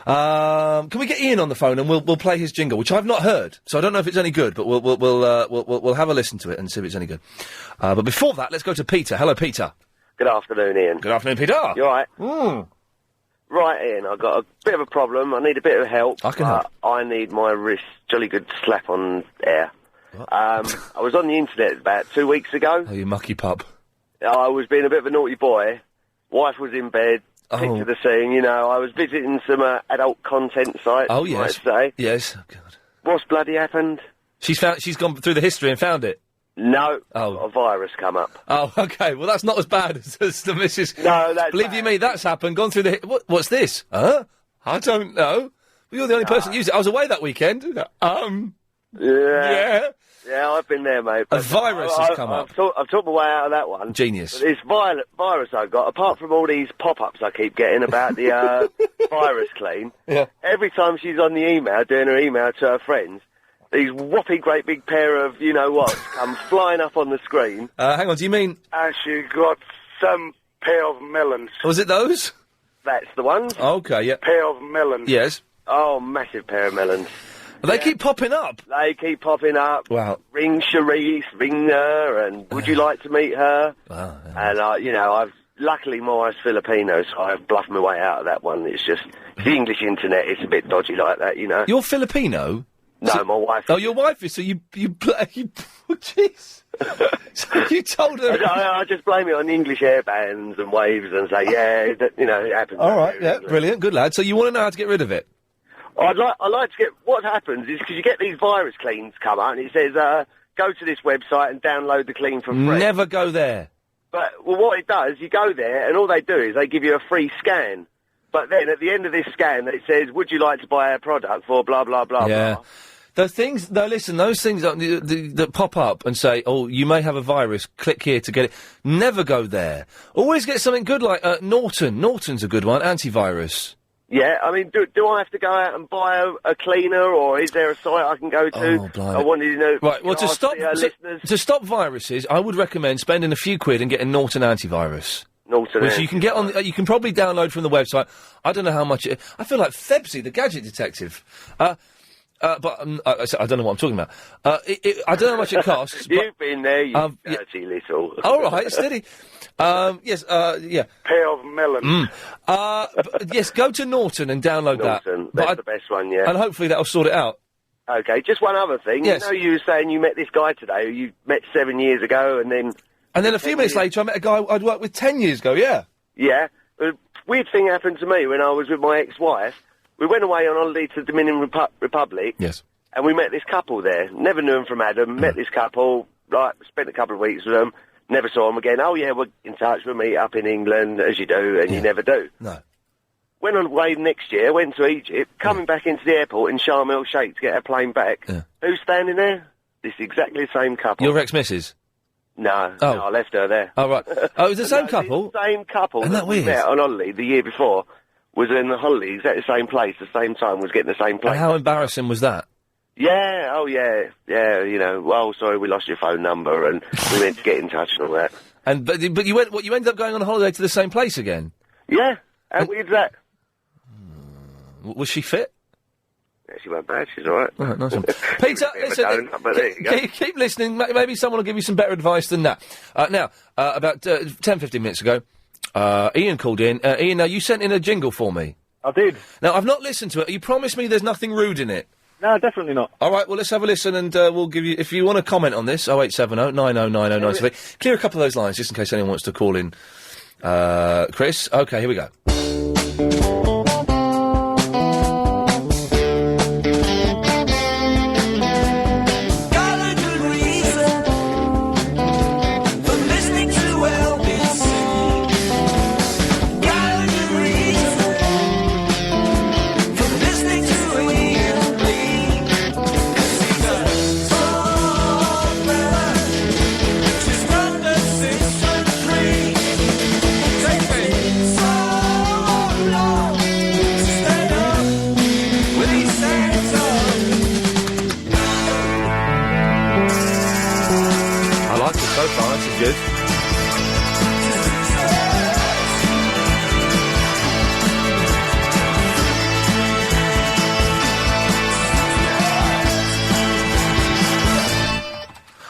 Can we get Ian on the phone and we'll play his jingle, which I've not heard, so I don't know if it's any good, but we'll have a listen to it and see if it's any good. But before that, let's go to Peter. Hello, Peter. Good afternoon, Ian. Good afternoon, Peter. You all right? Right, Ian, I've got a bit of a problem. I need a bit of help. I can help. I need my wrist jolly good slap on air. I was on the internet about 2 weeks ago. Oh, you mucky pup. I was being a bit of a naughty boy. Wife was in bed. Picture the scene, I was visiting some adult content sites, oh, yes. might say. Yes. Oh, God. What's bloody happened? She's gone through the history and found it? No. Oh. A virus come up. Oh, okay. Well, that's not as bad as the missus. No, that's Believe you me, that's happened. Gone through the... What's this? Huh? I don't know. Well, you're the only person who used it. I was away that weekend. Yeah. Yeah, I've been there, mate. A virus has come up. I've talked my way out of that one. Genius. But this virus I've got, apart from all these pop-ups I keep getting about the virus clean, every time she's on the email, doing her email to her friends, these whopping great big pair of you-know-what come flying up on the screen. Hang on, do you mean... And she got some pair of melons. Was it those? That's the ones. Okay, yeah. Pair of melons. Yes. Oh, massive pair of melons. They keep popping up. They keep popping up. Wow. Ring Cherise, ring her, and would you like to meet her? Wow. And, I've luckily my wife's Filipino, so I've bluffed my way out of that one. It's just, the English internet is a bit dodgy like that, you know. You're Filipino? No, my wife. Oh, your wife is, so you jeez. So you told her... I just blame it on English airbands and waves and say, it happens. All right, yeah, brilliant, good lad. So you want to know how to get rid of it? I'd like to get... What happens is, because you get these virus cleans come out, and it says, go to this website and download the clean for free. Never go there. But, what it does, you go there, and all they do is they give you a free scan. But then, at the end of this scan, it says, would you like to buy our product for blah, blah, blah, blah. Those things that pop up and say, oh, you may have a virus, click here to get it. Never go there. Always get something good like Norton. Norton's a good one, antivirus. Yeah, I mean, do I have to go out and buy a cleaner, or is there a site I can go to? Oh, blimey. I wanted to know... Right, well, to stop viruses, I would recommend spending a few quid and getting Norton antivirus. Norton Which you can get on... you can probably download from the website. I don't know how much... I feel like Febsy, the gadget detective. But I don't know what I'm talking about. I don't know how much it costs. You've been there, you dirty little... All right, steady. Yes, yeah. Pair of melons. Yes, go to Norton and download Norton, that's the best one, yeah. And hopefully that'll sort it out. Okay, just one other thing. Yes. You know, you were saying you met this guy today who you met 7 years ago, and then... And then a few minutes later, I met a guy I'd worked with 10 years ago, yeah. Yeah. A weird thing happened to me when I was with my ex-wife. We went away on holiday to the Dominican Republic. Yes. And we met this couple there. Never knew them from Adam. Met this couple, spent a couple of weeks with them. Never saw them again. Oh, yeah, we're in touch. We'll meet up in England, as you do, and you never do. No. Went on away next year, went to Egypt, coming back into the airport in Sharm el-Sheikh to get our plane back. Yeah. Who's standing there? This exactly the same couple. Your ex-missus? No, I left her there. Oh, right. Oh, it was the same couple? The same couple. Isn't that weird? We met on holiday the year before, was in the holidays at the same place, the same time, was getting the same place. And how embarrassing was that? Yeah, sorry, we lost your phone number, and we meant to get in touch and all that. And but you ended up going on a holiday to the same place again? Yeah, how weird's that? Was she fit? Yeah, she went bad, she's alright. All right, nice one. Peter, listen, keep listening, maybe someone will give you some better advice than that. Now, about 10-15 minutes ago, Ian called in. Ian, now you sent in a jingle for me. I did. Now, I've not listened to it. You promised me there's nothing rude in it. No, definitely not. All right, well, let's have a listen, and we'll give you... If you want to comment on this, 0870 9090 clear a couple of those lines, just in case anyone wants to call in. Chris? OK, here we go. Good.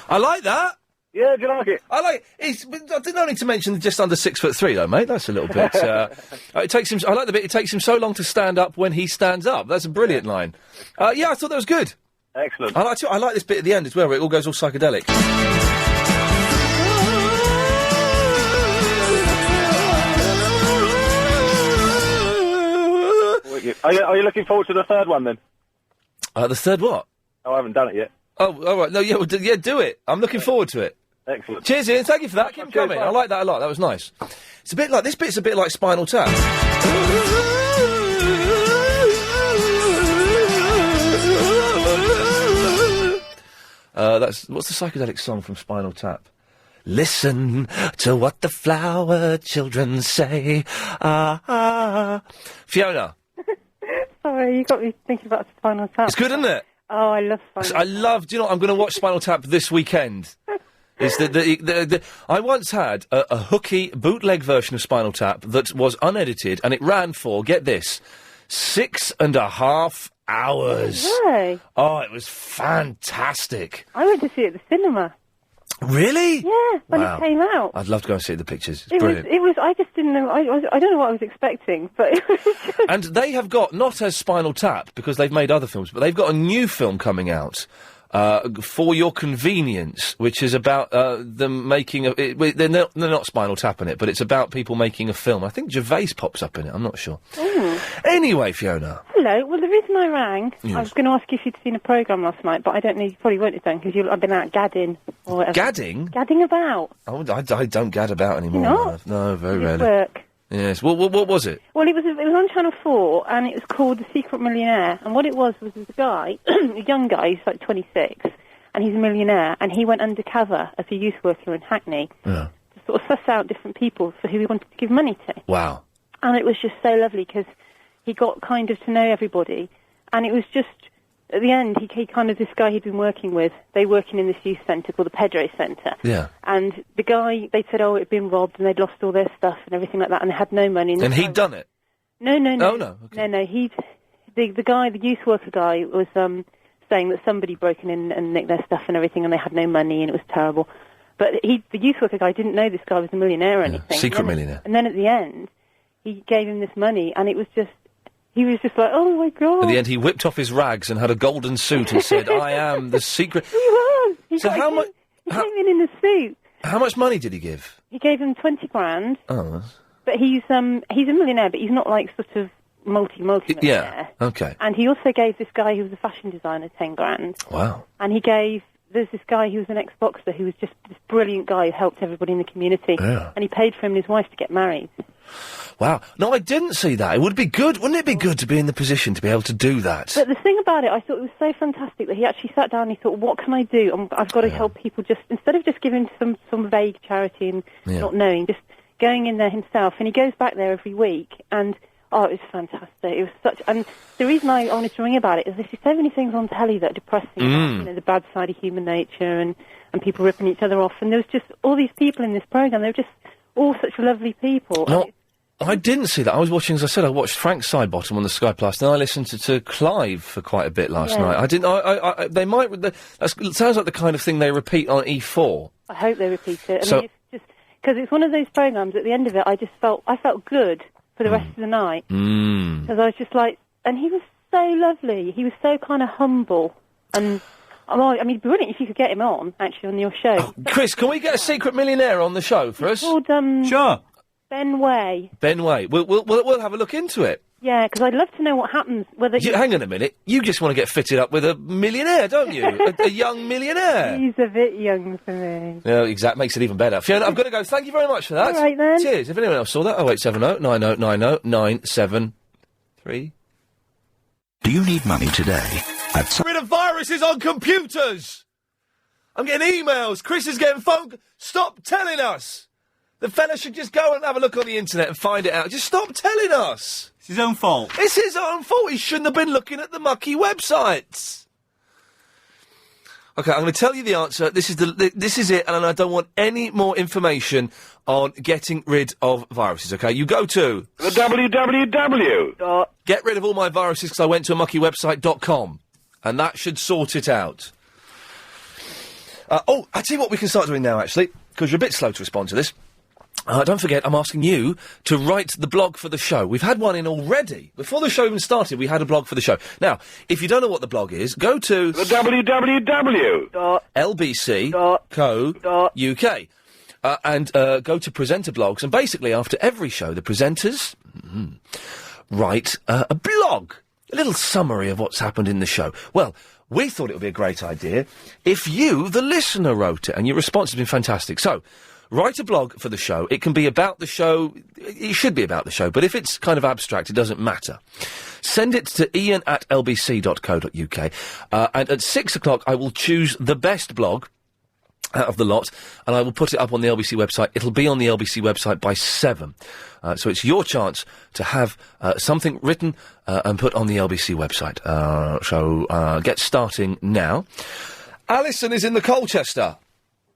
I like that. Yeah, do you like it? I like it. I didn't need to mention just under 6'3" though, mate. That's a little bit. It takes him. I like the bit. It takes him so long to stand up when he stands up. That's a brilliant line. Yeah, I thought that was good. Excellent. I like this bit at the end as well, where it all goes all psychedelic. Are you looking forward to the third one then? The third what? Oh, I haven't done it yet. Oh, all right. No, yeah, do it. I'm looking forward to it. Excellent. Cheers, Ian. Thank you for that. Keep coming. I like that a lot. That was nice. It's a bit like this bit's a bit like Spinal Tap. What's the psychedelic song from Spinal Tap? Listen to what the flower children say. Fiona. Sorry, you got me thinking about Spinal Tap. It's good, isn't it? Oh, I love Spinal Tap. I love. Do you know what? I'm going to watch Spinal Tap this weekend. I once had a hooky bootleg version of Spinal Tap that was unedited, and it ran for, get this, 6.5 hours. Right. Oh, it was fantastic. I went to see it at the cinema. Really? Yeah, when Wow. it came out. I'd love to go and see the pictures. It's It brilliant. was, I just didn't know, I don't know what I was expecting, but it was just... And they have got, not as Spinal Tap, because they've made other films, but they've got a new film coming out, For Your Convenience, which is about, them making they're not Spinal Tap in it, but it's about people making a film. I think Gervais pops up in it, I'm not sure. Anyway, Fiona. Hello, well, the reason I rang, Yes. I was going to ask you if you'd seen a programme last night, but I don't know, you probably won't have done, because I've been out gadding, or whatever. Gadding? Gadding about. Oh, I don't gad about anymore. You're not? No, very You rarely. work. Yes. What was it? Well, it was on Channel 4, and it was called The Secret Millionaire, and what it was a guy, a young guy, he's like 26, and he's a millionaire, and he went undercover as a youth worker in Hackney to sort of suss out different people for who he wanted to give money to. Wow. And it was just so lovely, because he got kind of to know everybody, and it was just, at the end, he kind of, this guy he'd been working with, they working in this youth centre called the Pedro Centre. Yeah. And the guy, they'd said, oh, it'd been robbed, and they'd lost all their stuff and everything like that, and they had no money. And he'd done it? No. Oh, no. No, the guy, the youth worker guy, was saying that somebody broken in and nicked their stuff and everything, and they had no money, and it was terrible. But the youth worker guy didn't know this guy was a millionaire or anything. Secret millionaire. And then at the end, he gave him this money, and it was just, he was just like, oh my God. At the end, he whipped off his rags and had a golden suit and said, I am the secret... He was. He So how much... He came in a suit. How much money did he give? He gave him 20 grand. Oh, that's... But he's a millionaire, but he's not like sort of multi-millionaire. Yeah, okay. And he also gave this guy who was a fashion designer 10 grand. Wow. And he gave, there's this guy who was an ex-boxer who was just this brilliant guy who helped everybody in the community. Yeah. And he paid for him and his wife to get married. Wow. No, I didn't see that. It would be good, wouldn't it be good to be in the position to be able to do that? But the thing about it, I thought it was so fantastic that he actually sat down and he thought, what can I do? I've got to help people just, instead of just giving some vague charity and not knowing, just going in there himself. And he goes back there every week and, oh, it was fantastic. It was such, and the reason I wanted to ring about it is there's so many things on telly that are depressing, about, the bad side of human nature and people ripping each other off. And there was just all these people in this programme, they were just all such lovely people. No, I didn't see that. I was watching, as I said, I watched Frank Sidebottom on the Sky Plus, and I listened to Clive for quite a bit last night. I didn't. They might. That sounds like the kind of thing they repeat on E4. I hope they repeat it. I mean, it's just because it's one of those programmes. At the end of it, I felt good for the rest of the night because I was just like, and he was so lovely. He was so kind of humble, and I mean, brilliant if you could get him on actually on your show. Oh, Chris, can we get a secret millionaire on the show for us? Called, sure. Ben Way. Ben Way. We'll have a look into it. Yeah, because I'd love to know what happens. Whether hang on a minute. You just want to get fitted up with a millionaire, don't you? a young millionaire. He's a bit young for me. No, exactly. Makes it even better. Fiona, I've got to go. Thank you very much for that. All right, then. Cheers. If anyone else saw that, 0870 9090 973. Do you need money today? Get rid of viruses on computers! I'm getting emails. Chris is getting phone... Stop telling us! The fella should just go and have a look on the internet and find it out. Just stop telling us! It's his own fault. It's his own fault. He shouldn't have been looking at the mucky websites. Okay, I'm going to tell you the answer. This is it, and I don't want any more information on getting rid of viruses, okay? You go to... The www. Get rid of all my viruses because I went to a muckywebsite.com. And that should sort it out. I tell you what we can start doing now, actually, because you're a bit slow to respond to this. Don't forget, I'm asking you to write the blog for the show. We've had one in already. Before the show even started, we had a blog for the show. Now, if you don't know what the blog is, go to... The www. LBC.co.uk. And go to presenter blogs. And basically, after every show, the presenters write a blog. A little summary of what's happened in the show. Well, we thought it would be a great idea if you, the listener, wrote it. And your response has been fantastic. So... write a blog for the show. It can be about the show. It should be about the show, but if it's kind of abstract, it doesn't matter. Send it to iain@lbc.co.uk, and at 6 o'clock I will choose the best blog out of the lot, and I will put it up on the LBC website. It'll be on the LBC website by 7. So it's your chance to have something written and put on the LBC website. So get starting now. Alison is in the Colchester.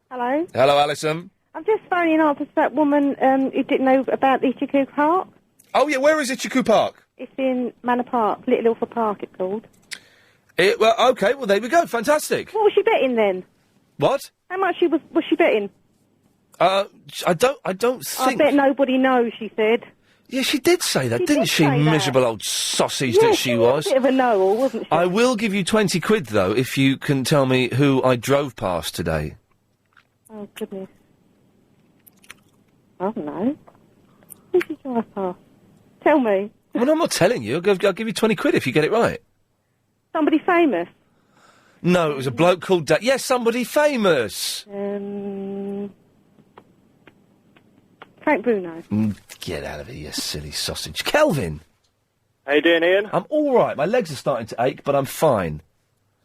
Hello. Hello, Alison. I'm just phoning up as that woman who didn't know about Ichiku Park. Oh, yeah, where is Ichiku Park? It's in Manor Park, Little Ilford Park it's called. Well, OK, well, there we go. Fantastic. What was she betting then? What? How much was she betting? I don't think... I bet nobody knows, she said. Yeah, she did say that, didn't she? Miserable old sausage that she was. A bit of a know-all, wasn't she? I will give you 20 quid, though, if you can tell me who I drove past today. Oh, goodness. I don't know. Who did you drive past? Tell me. Well, I'm not telling you. I'll give you 20 quid if you get it right. Somebody famous? No, it was a bloke called... yes, somebody famous. Frank Bruno. Get out of here, you silly sausage. Kelvin! How you doing, Ian? I'm all right. My legs are starting to ache, but I'm fine.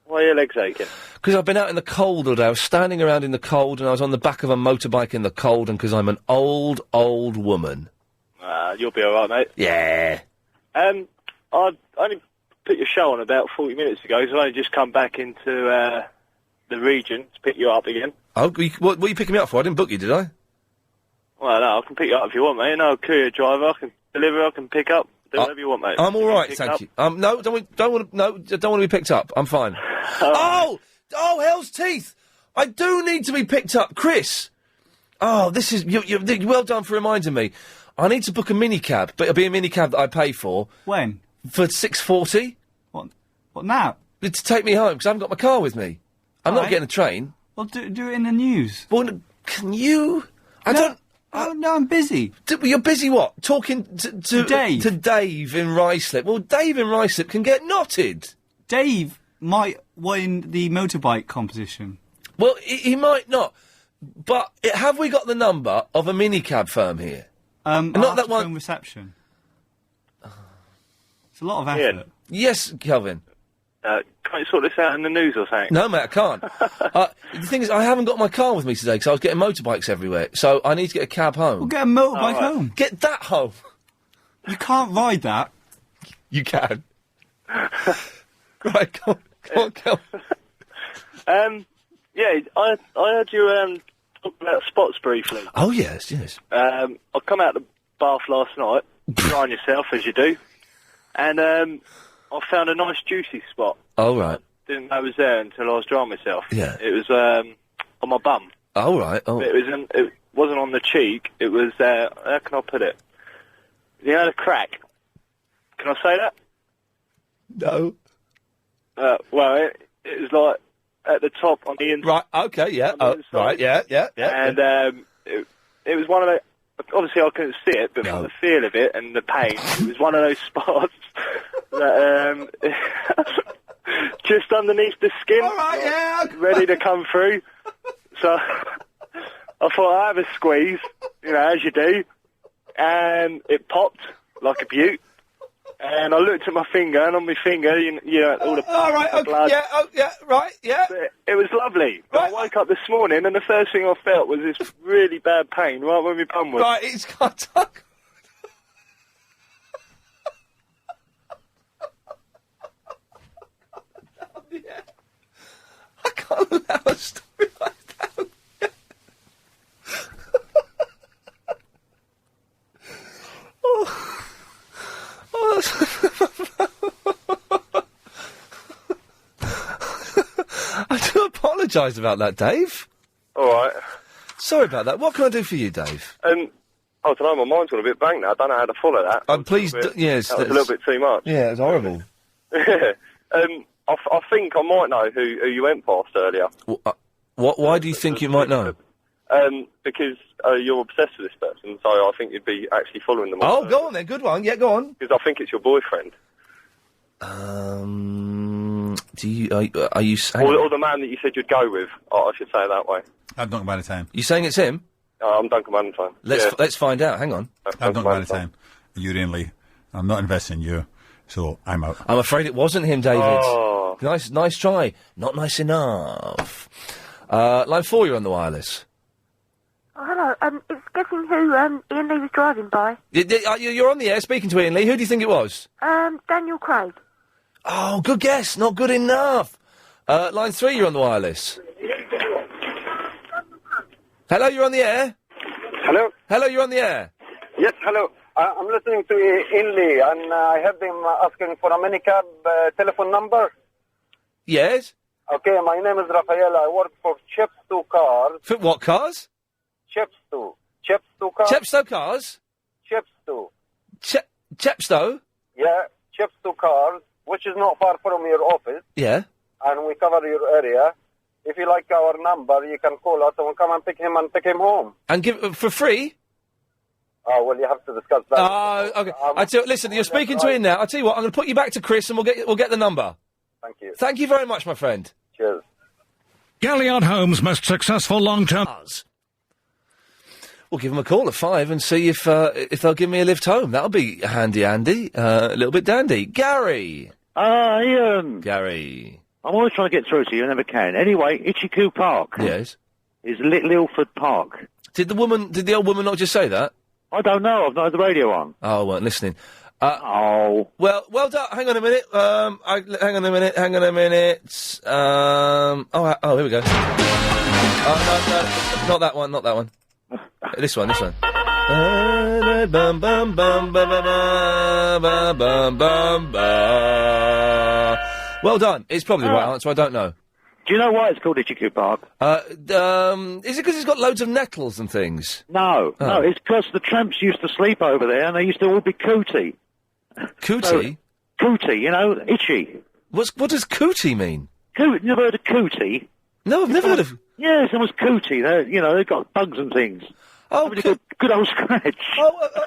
Why are your legs aching? Because I've been out in the cold all day. I was standing around in the cold, and I was on the back of a motorbike in the cold, and because I'm an old, old woman. You'll be all right, mate. Yeah. I only put your show on about 40 minutes ago, so I only just come back into the region to pick you up again. Oh, what are you picking me up for? I didn't book you, did I? Well, no, I can pick you up if you want, mate. No, courier driver, I can deliver, I can pick up, do whatever you want, mate. I'm all right, thank you. No, don't want to be picked up. I'm fine. Oh, hell's teeth! I do need to be picked up, Chris. Oh, this is you well done for reminding me. I need to book a minicab, but it'll be a minicab that I pay for. When? For $6.40. What now? To take me home, because I haven't got my car with me. I'm not getting a train. Well, do it in the news. Well, can you? No, I'm busy. You're busy what? Talking to Dave. To Dave in Ruislip. Well, Dave in Ruislip can get knotted. Dave might win the motorbike competition. Well, he might not. But have we got the number of a minicab firm here? Not that one. Reception. It's a lot of effort. Ian. Yes, Kelvin. Can't you sort this out in the news or something? No, mate, I can't. The thing is, I haven't got my car with me today because I was getting motorbikes everywhere. So I need to get a cab home. Well, get a motorbike home. Get that home. You can't ride that. You can. Right, come on, Kelvin. Yeah, I heard you talk about spots briefly. Oh, yes. I come out the bath last night, drying yourself as you do, and I found a nice juicy spot. Oh, right. Didn't know it was there until I was drying myself. Yeah. It was on my bum. Oh, right. Oh. It wasn't on the cheek. It was, how can I put it? You know the crack? Can I say that? No. Well, it was like at the top on the inside. Right, okay, yeah. Right, yeah. And it was one of those... Obviously, I couldn't see it, but from the feel of it and the pain, it was one of those spots that just underneath the skin, ready to come through. So I thought I'd have a squeeze, as you do, and it popped like a beaut. And I looked at my finger, and on my finger, all the blood. It was lovely. Right. I woke up this morning, and the first thing I felt was this really bad pain right where my bum was. Right, it's got to... I can't allow a story like that. I do apologise about that, Dave. All right. Sorry about that. What can I do for you, Dave? I don't know, my mind's got a bit blank now. I don't know how to follow that. Please, yes. That was a little bit too much. Yeah, it's horrible. I think I might know who you went past earlier. Why do you think you might know? Because you're obsessed with this person, so I think you'd be actually following them. Oh, go on then. Good one. Yeah, go on. Because I think it's your boyfriend. Are you saying... Or the man that you said you'd go with. I should say it that way. I'm not about to him. You saying it's him? I'm Duncan Valentine. Let's find out. Hang on. I'm Duncan Valentine. You're Iain Lee. I'm not investing in you, so I'm out. I'm afraid it wasn't him, David. Oh. Nice try. Not nice enough. Line 4, you're on the wireless. Oh, hello. It's guessing who Iain Lee was driving by. You're on the air speaking to Iain Lee. Who do you think it was? Daniel Craig. Oh, good guess. Not good enough. Line 3, you're on the wireless. Hello, you're on the air. Hello? Hello, you're on the air. Yes, hello. I'm listening to Iain Lee, and I heard him asking for a minicab telephone number. Yes? Okay, my name is Raphael. I work for Chepstow Cars. For what cars? Chepstow. Chepstow Cars? Chepstow Cars? Chepstow. Chepstow? Yeah, Chepstow Cars, which is not far from your office. Yeah. And we cover your area. If you like our number, you can call us and we'll come and pick him home. And give for free? Oh, well, you have to discuss that. Okay. Listen, you're speaking to Ian now. I'll tell you what, I'm going to put you back to Chris and we'll get the number. Thank you. Thank you very much, my friend. Cheers. Galliard Home's most successful long-term... We'll give them a call at 5 and see if they'll give me a lift home. That'll be handy, Andy. A little bit dandy. Gary. Ian. Gary. I'm always trying to get through to you, I never can. Anyway, Itchy-Coo Park. Yes. Is Little Ilford Park. Did the old woman not just say that? I don't know. I've not had the radio on. Oh, I weren't listening. Well done. Hang on a minute. Hang on a minute. Here we go. No, not that one. Not that one. This one. Well done. It's probably the right answer. I don't know. Do you know why it's called Itchy-Coo Park? Is it because it's got loads of nettles and things? No, it's because the tramps used to sleep over there and they used to all be cootie. Cootie? Cootie, itchy. What does cootie mean? You never heard of cootie? No, I've never heard of... Yeah, someone's cootie. They've got bugs and things. Oh, good old scratch.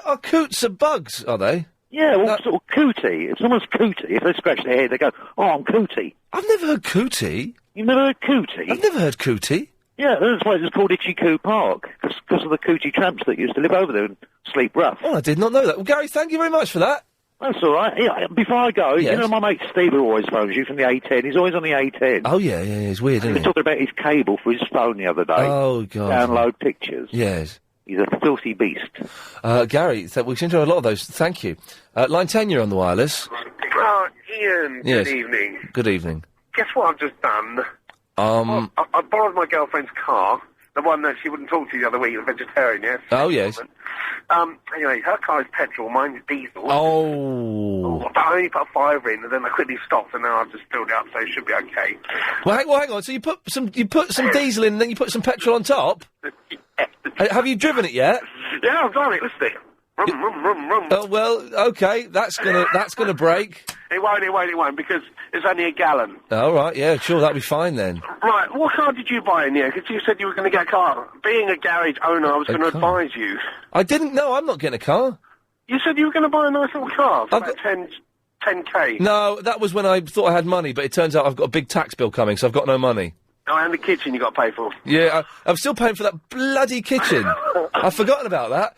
Are coots are bugs, are they? Yeah, sort of cootie. If someone's cootie, if they scratch their head, they go, oh, I'm cootie. I've never heard cootie. You've never heard cootie? I've never heard cootie. Yeah, that's why it's called Itchy-Coo Park, because of the cootie tramps that used to live over there and sleep rough. Oh, I did not know that. Well, Gary, thank you very much for that. That's all right. Yeah, before I go, Yes. you know my mate Steve who always phones you from the A10. He's always on the A10. Oh, yeah, it's weird, He isn't was it? talking about his cable for his phone the other day. Oh, God. Download pictures. Yes. He's a filthy beast. Gary, we seem to have a lot of those. Thank you. Line 10, you're on the wireless. Oh, Ian, Yes. good evening. Good evening. Guess what I've just done? I borrowed my girlfriend's car, the one that she wouldn't talk to the other week, the vegetarian, yes? Oh, yes. Anyway, her car is petrol, mine's diesel. Oh. But I only put a fiver in, and then I quickly stopped, and now I've just filled it up, so it should be okay. Well, hang on. So you put some diesel in, and then you put some petrol on top? Have you driven it yet? Yeah, I've done it, listen to it. Rum, rum, rum, rum. Oh, well, okay, that's gonna break. It won't, because it's only a gallon. All right, yeah, sure, that'll be fine then. Right, what car did you buy in here? Because you said you were going to get a car. Being a garage owner, I was going to advise you. I didn't know, I'm not getting a car. You said you were going to buy a nice little car for about 10k. No, that was when I thought I had money, but it turns out I've got a big tax bill coming, so I've got no money. Oh, and the kitchen you got to pay for. Yeah, I'm still paying for that bloody kitchen. I've forgotten about that.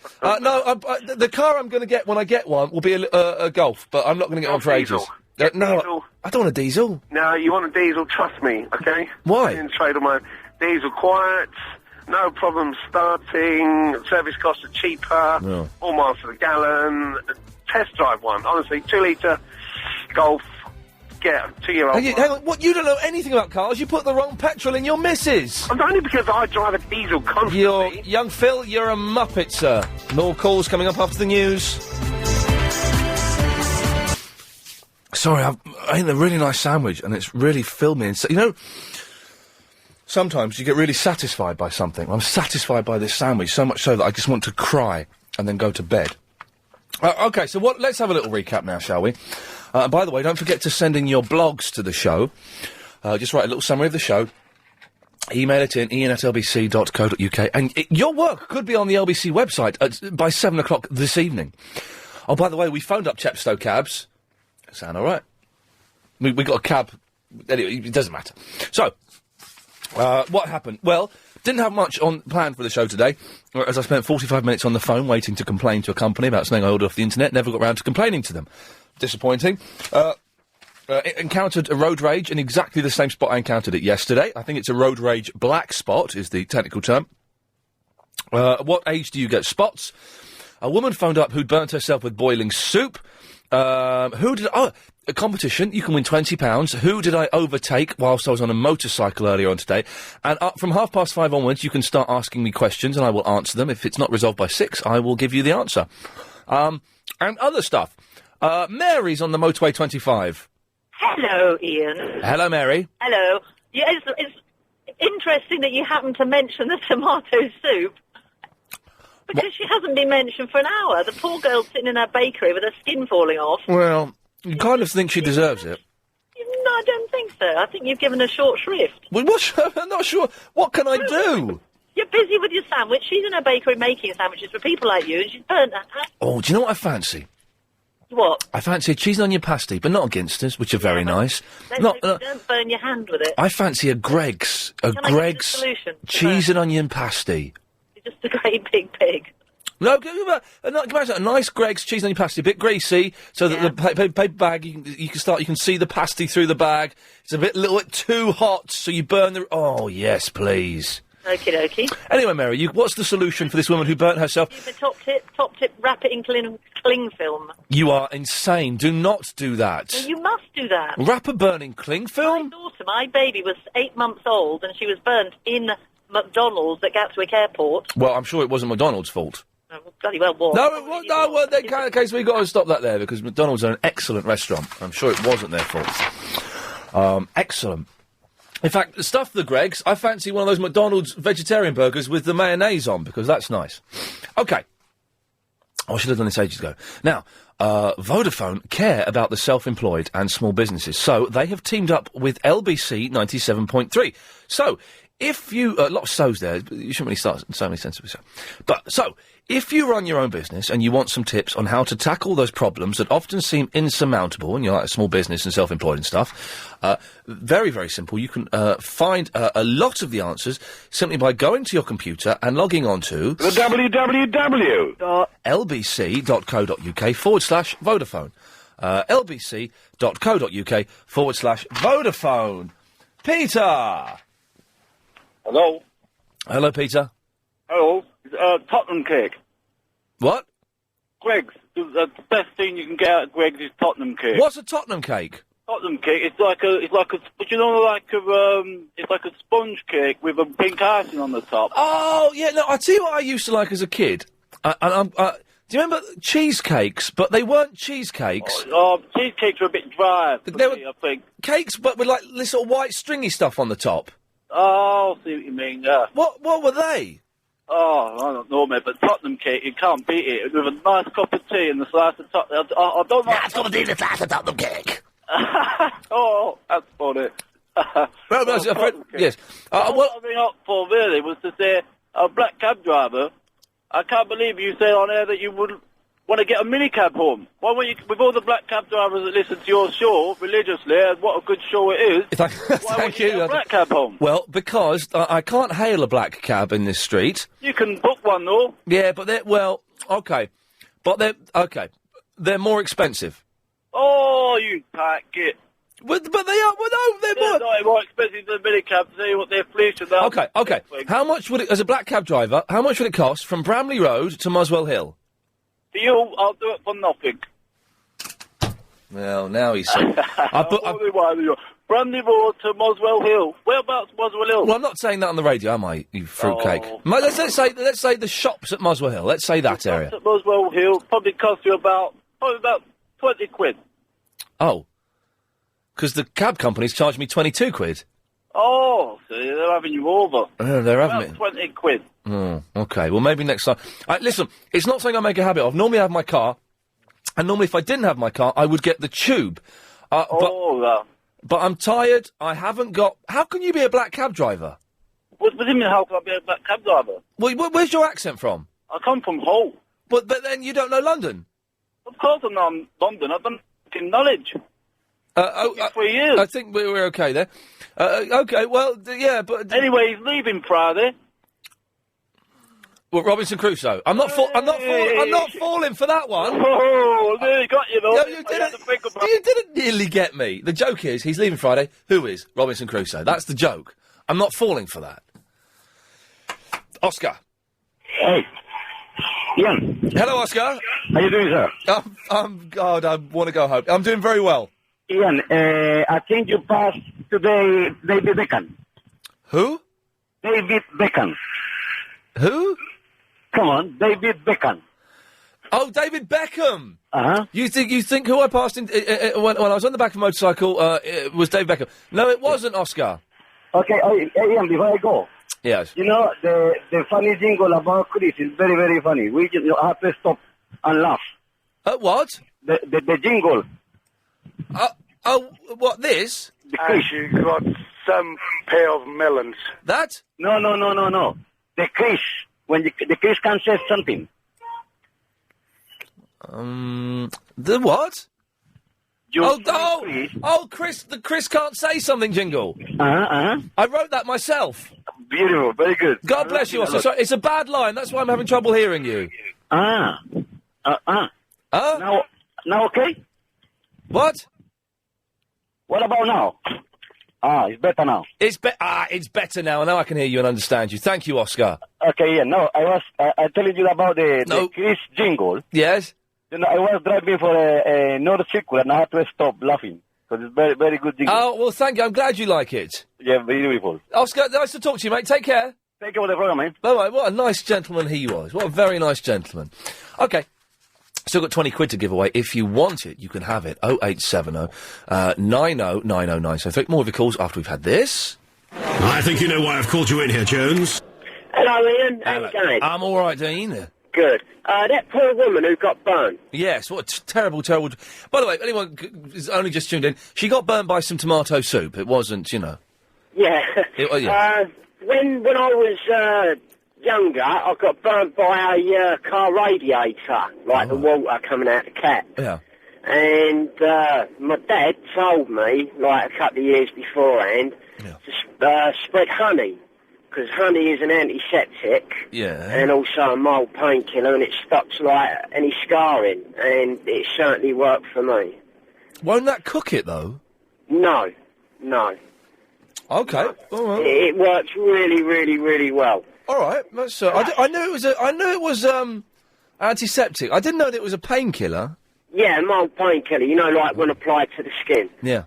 The car I'm going to get when I get one will be a Golf, but I'm not going to get one for ages. No, I don't want a diesel. No, you want a diesel, trust me, okay? Why? I didn't trade on my diesel quiet, no problem starting, service costs are cheaper, No. all miles to the gallon. Test drive one, honestly, 2 litre Golf. Get a 2-year-old. Hang on, what? You don't know anything about cars. You put the wrong petrol in your missus. Only because I drive a diesel constantly. Young Phil, you're a muppet, sir. More calls coming up after the news. Sorry, I ate a really nice sandwich, and it's really filled me. Sometimes you get really satisfied by something. I'm satisfied by this sandwich, so much so that I just want to cry and then go to bed. Okay, so let's have a little recap now, shall we? By the way, don't forget to send in your blogs to the show. Just write a little summary of the show. Email it in, iain@lbc.co.uk. And your work could be on the LBC website by 7 o'clock this evening. Oh, by the way, we phoned up Chepstow Cabs. Sound all right? We got a cab. Anyway, it doesn't matter. So, what happened? Well, Didn't have much on plan for the show today, as I spent 45 minutes on the phone waiting to complain to a company about something I ordered off the internet. Never got round to complaining to them. Disappointing. Encountered a road rage in exactly the same spot I encountered it yesterday. I think it's a road rage black spot, is the technical term. What age do you get spots? A woman phoned up who'd burnt herself with boiling soup. A competition. You can win £20. Who did I overtake whilst I was on a motorcycle earlier on today? And from 5:30 onwards, you can start asking me questions and I will answer them. If it's not resolved by 6, I will give you the answer. And other stuff. Mary's on the motorway 25. Hello, Iain. Hello, Mary. Hello. Yeah, it's interesting that you happen to mention the tomato soup. Because she hasn't been mentioned for an hour. The poor girl's sitting in her bakery with her skin falling off. Well, you kind of think she deserves it. No, I don't think so. I think you've given her short shrift. Well, I'm not sure. What can I do? You're busy with your sandwich. She's in her bakery making sandwiches for people like you, and she's burnt her. Oh, do you know what I fancy? What? I fancy a cheese and onion pasty, but not Ginsters, which are very nice. Don't burn your hand with it. I fancy a Greg's. Can I give you the solution? cheese and onion pasty. You're just a great big pig. No, give me a nice Greg's cheese and onion pasty, a bit greasy, so that the paper bag you can see the pasty through the bag. It's a little bit too hot, so you burn the. Oh yes, please. Okie dokie. Anyway, Mary, what's the solution for this woman who burnt herself? Use the top tip, wrap it in cling film. You are insane. Do not do that. No, you must do that. Wrap a burning cling film? My baby was 8 months old and she was burnt in McDonald's at Gatwick Airport. Well, I'm sure it wasn't McDonald's fault. Oh, bloody well was. In that case, we've got to stop that there, because McDonald's are an excellent restaurant. I'm sure it wasn't their fault. Excellent. In fact, stuff the Greggs, I fancy one of those McDonald's vegetarian burgers with the mayonnaise on, because that's nice. OK. I should have done this ages ago. Now, Vodafone care about the self-employed and small businesses, so they have teamed up with LBC 97.3. So, if you... a lot of so's there, but you shouldn't really start so many sentences. So, if you run your own business and you want some tips on how to tackle those problems that often seem insurmountable, and you're like a small business and self-employed and stuff, very, very simple. You can find a lot of the answers simply by going to your computer and logging on to... the www.lbc.co.uk/Vodafone. lbc.co.uk/Vodafone. Peter! Hello? Hello, Peter. Hello. Tottenham cake. What? Greg's. The best thing you can get out of Greg's is Tottenham cake. What's a Tottenham cake? Tottenham cake. It's like a, it's like a sponge cake with a pink icing on the top. Oh, yeah, no, I'll tell you what I used to like as a kid. Do you remember cheesecakes? But they weren't cheesecakes. Cheesecakes are a bit dry for me, I think. Cakes, but with, like, this sort of white stringy stuff on the top. Oh, I see what you mean, yeah. What were they? Oh, I don't know, mate, but Tottenham cake, you can't beat it. With a nice cup of tea and the slice of Tottenham... I don't like... That's got to be the slice of Tottenham cake. Oh, that's funny. Yes. What I bring up for, really, was to say, a black cab driver, I can't believe you said on air that you would want to get a minicab home. Why won't you, with all the black cab drivers that listen to your show religiously, and what a good show it is, why won't you get a black cab home? Well, because I can't hail a black cab in this street. You can book one, though. Yeah, but okay. But they're more expensive. Oh, you tight git. But they are, they're more expensive than a minicab, to see what they're fleecing out. Okay. How much would it, as a black cab driver, how much would it cost from Bramley Road to Muswell Hill? For you, I'll do it for nothing. Well, now he's... Bramley Road to Muswell Hill. Whereabouts Muswell Hill? Well, I'm not saying that on the radio, am I, you fruitcake? Oh. Let's say the shops at Muswell Hill. Let's say that area. Shops at Muswell Hill probably cost you about 20 quid. Oh. Because the cab companies charged me 22 quid. Oh, so they're having you over. They're having me. 20 quid. Oh, OK. Well, maybe next time. Listen, it's not something I make a habit of. Normally I have my car, and normally if I didn't have my car, I would get the tube. But I'm tired. I haven't got... How can you be a black cab driver? What do you mean, how can I be a black cab driver? Well, where's your accent from? I come from Hull. But then you don't know London? Of course I know London. I've done f***ing knowledge. 3 years. I think we're OK there. OK, well, yeah, but... Anyway, he's leaving Friday. What, Robinson Crusoe? I'm not falling for that one. Oh, nearly got you, though. No, you didn't nearly get me. The joke is, he's leaving Friday. Who is? Robinson Crusoe. That's the joke. I'm not falling for that. Oscar. Hey. Ian. Hello, Oscar. How you doing, sir? God, I want to go home. I'm doing very well. Ian, I think you passed today David Beckham. Who? David Beckham. Who? Come on, David Beckham. Oh, David Beckham. Uh-huh. You think who I passed in when I was on the back of a motorcycle was David Beckham? No, it wasn't, Oscar. Okay, Ian, before I go. Yes. You know, the funny jingle about Chris is very, very funny. We just have to stop and laugh. What? The jingle. What, this? You got some pair of melons. That? No. The Chris. When the Chris can say something. The what? Chris, the Chris can't say something jingle. I wrote that myself. Beautiful, very good. God bless you, Oscar. Sorry, it's a bad line, that's why I'm having trouble hearing you. Now okay? What? What about now? It's better now. It's better now. Now I can hear you and understand you. Thank you, Oscar. Okay, yeah, no, I telling you about the Chris jingle. Yes? You know, I was driving for another circle and I had to stop laughing. Because it's very, very good jingle. Oh, well, thank you. I'm glad you like it. Yeah, beautiful. Oscar, nice to talk to you, mate. Take care. Thank you for the program, mate. Bye-bye. What a nice gentleman he was. What a very nice gentleman. Okay. Still got 20 quid to give away. If you want it, you can have it. 0870 90 90973. More of your calls after we've had this. I think you know why I've called you in here, Jones. Hello, Ian. How you going? I'm all right, Dean. Good. That poor woman who got burnt. Yes, what a terrible... By the way, anyone is only just tuned in, she got burnt by some tomato soup. It wasn't, you know... Yeah. Yeah. When I was younger, I got burnt by a car radiator, like the water coming out the cap. Yeah. And my dad told me, like a couple of years beforehand, to spread honey. Because honey is an antiseptic, and also a mild painkiller, and it stops like any scarring, and it certainly worked for me. Won't that cook it though? No. Okay. All right. It works really, really, really well. All right. That's. I knew it was antiseptic. I didn't know that it was a painkiller. Yeah, a mild painkiller. You know, like when applied to the skin. Yeah.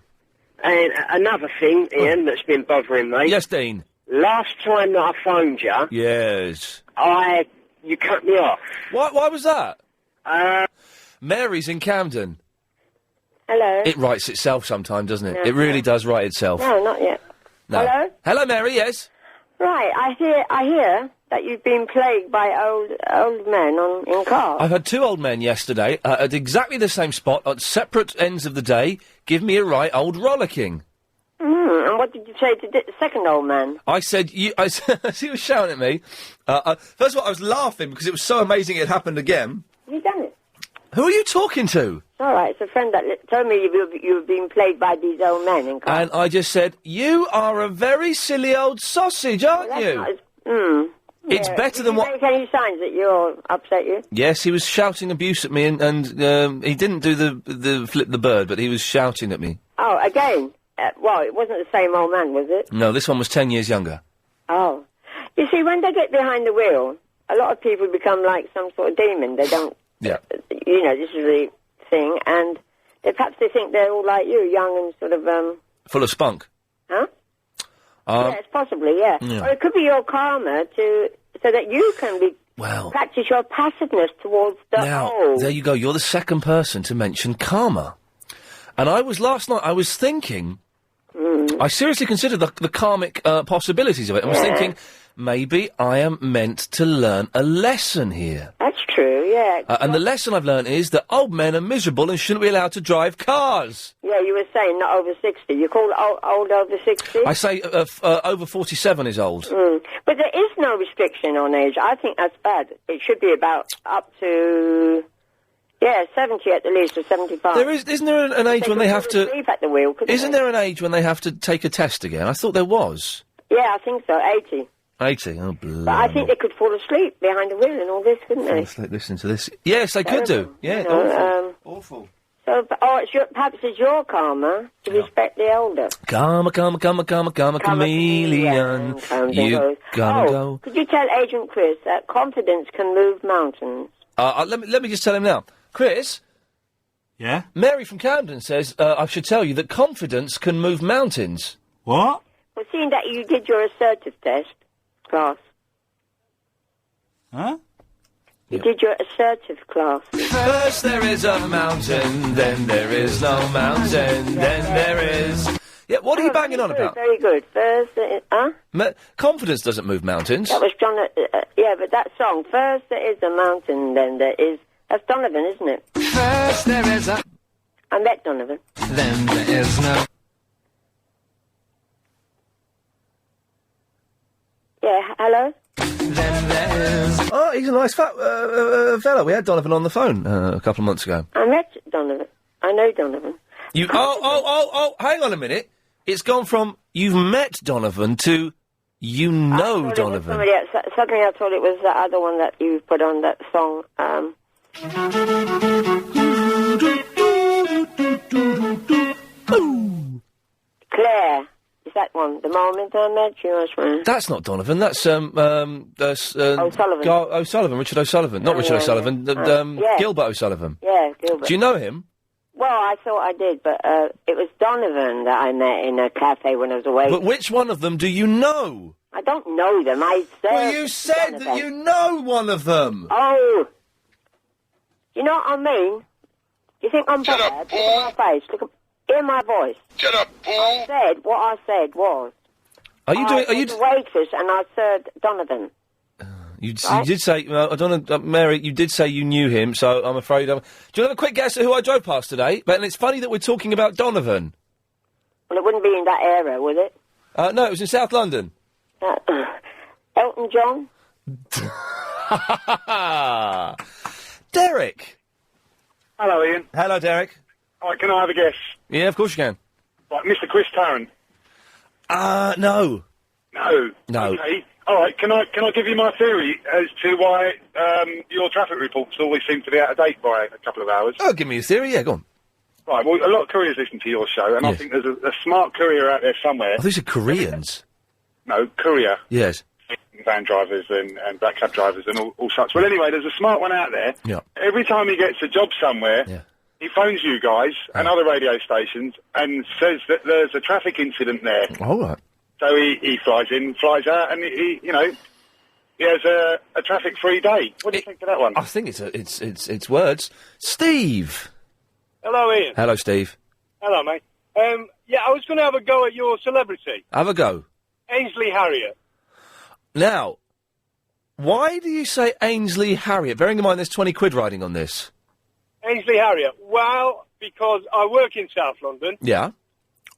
And another thing, Ian, that's been bothering me. Yes, Dean. Last time that I phoned you... Yes. You cut me off. Why was that? Mary's in Camden. Hello. It writes itself sometimes, doesn't it? No, it really does write itself. No, not yet. No. Hello? Hello, Mary, yes? Right, I hear that you've been plagued by old men in cars. I've had two old men yesterday at exactly the same spot at separate ends of the day give me a right old rollicking. And what did you say to the second old man? I said, he was shouting at me. First of all, I was laughing because it was so amazing it happened again. You done it? Who are you talking to? All right, it's a friend that told me you've been plagued by these old men in cars. And I just said, you are a very silly old sausage, aren't you? It's better than what... Did he make any signs that you're upset you? Yes, he was shouting abuse at me, and he didn't do the flip the bird, but he was shouting at me. Oh, again? Well, it wasn't the same old man, was it? No, this one was 10 years younger. Oh. You see, when they get behind the wheel, a lot of people become like some sort of demon. They don't... Yeah. You know, this is the thing, and perhaps they think they're all like you, young and sort of, Full of spunk. Huh? Yes, possibly, yeah. Yeah. Or it could be your karma so that you can practice your passiveness towards the old. There you go. You're the second person to mention karma. And last night, I was thinking... I seriously considered the karmic possibilities of it. I was thinking, maybe I am meant to learn a lesson here. That's true, yeah. And the lesson I've learned is that old men are miserable and shouldn't be allowed to drive cars. Yeah, you were saying not over 60. You call old over 60? I say over 47 is old. But there is no restriction on age. I think that's bad. It should be about up to... Yeah, 70 at the least, or 75. Isn't there an age when they have to... Sleep at the wheel, Isn't there an age when they have to take a test again? I thought there was. Yeah, I think so, 80. 80. Oh, bloody. But I think they could fall asleep behind the wheel and all this, couldn't they? Listen to this. Yes, they could do. Yeah, You know, awful. So, perhaps it's your karma to respect the elder. Karma, chameleon. You gotta go. Could you tell Agent Chris that confidence can move mountains? Let me just tell him now. Chris? Yeah? Mary from Camden says, I should tell you that confidence can move mountains. What? Well, seeing that you did your assertive test, class. Huh? You did your assertive class. First there is a mountain, then there is no mountain, then there is... Yeah, what are you banging on about? Very good. First, Confidence doesn't move mountains. That was John. Yeah, but that song. First there is a mountain, then there is. That's Donovan, isn't it? First there is a... I met Donovan. Then there is no... Yeah, hello? Then there is... Oh, he's a nice fella. We had Donovan on the phone a couple of months ago. I met Donovan. I know Donovan. Hang on a minute. It's gone from you've met Donovan to you know Donovan. Suddenly I thought it was the other one that you put on that song. Claire. Is that one? The moment I met you, I swear. That's not Donovan. That's O'Sullivan. O'Sullivan, Richard O'Sullivan, not Richard O'Sullivan. Yeah. Gilbert O'Sullivan. Yeah, Gilbert. Do you know him? Well, I thought I did, but it was Donovan that I met in a cafe when I was away. But which one of them do you know? I don't know them. I said. Well, you said that you know one of them. Oh. You know what I mean? You think I'm bad? Look at my face. Hear my voice. Shut up, fool. I said what I said was. Are you doing? Are you? The waitress and I served Donovan. You did say, I don't know, Mary, you did say you knew him, so I'm afraid do you have a quick guess at who I drove past today? And it's funny that we're talking about Donovan. Well, it wouldn't be in that area, would it? No, it was in South London. Elton John? Derek! Hello, Ian. Hello, Derek. All right, can I have a guess? Yeah, of course you can. Right, Mr. Chris Tarrant. No. No. No. Okay. All right, can I give you my theory as to why your traffic reports always seem to be out of date by a couple of hours? Oh, give me a theory, yeah, go on. Right, well, a lot of couriers listen to your show, and I think there's a smart courier out there somewhere. Oh, these are Koreans. No, courier. Yes. Van drivers and black cab drivers and all such. Well, anyway, there's a smart one out there. Yeah. Every time he gets a job somewhere, he phones you guys and other radio stations and says that there's a traffic incident there. All right. So he flies in, flies out, and he has a traffic-free day. What do you think of that one? I think it's words. Steve. Hello, Ian. Hello, Steve. Hello, mate. Yeah, I was going to have a go at your celebrity, Have a go. Ainsley Harriott. Now, why do you say Ainsley Harriott? Bearing in mind there's 20 quid riding on this. Ainsley Harriott. Well, because I work in South London. Yeah.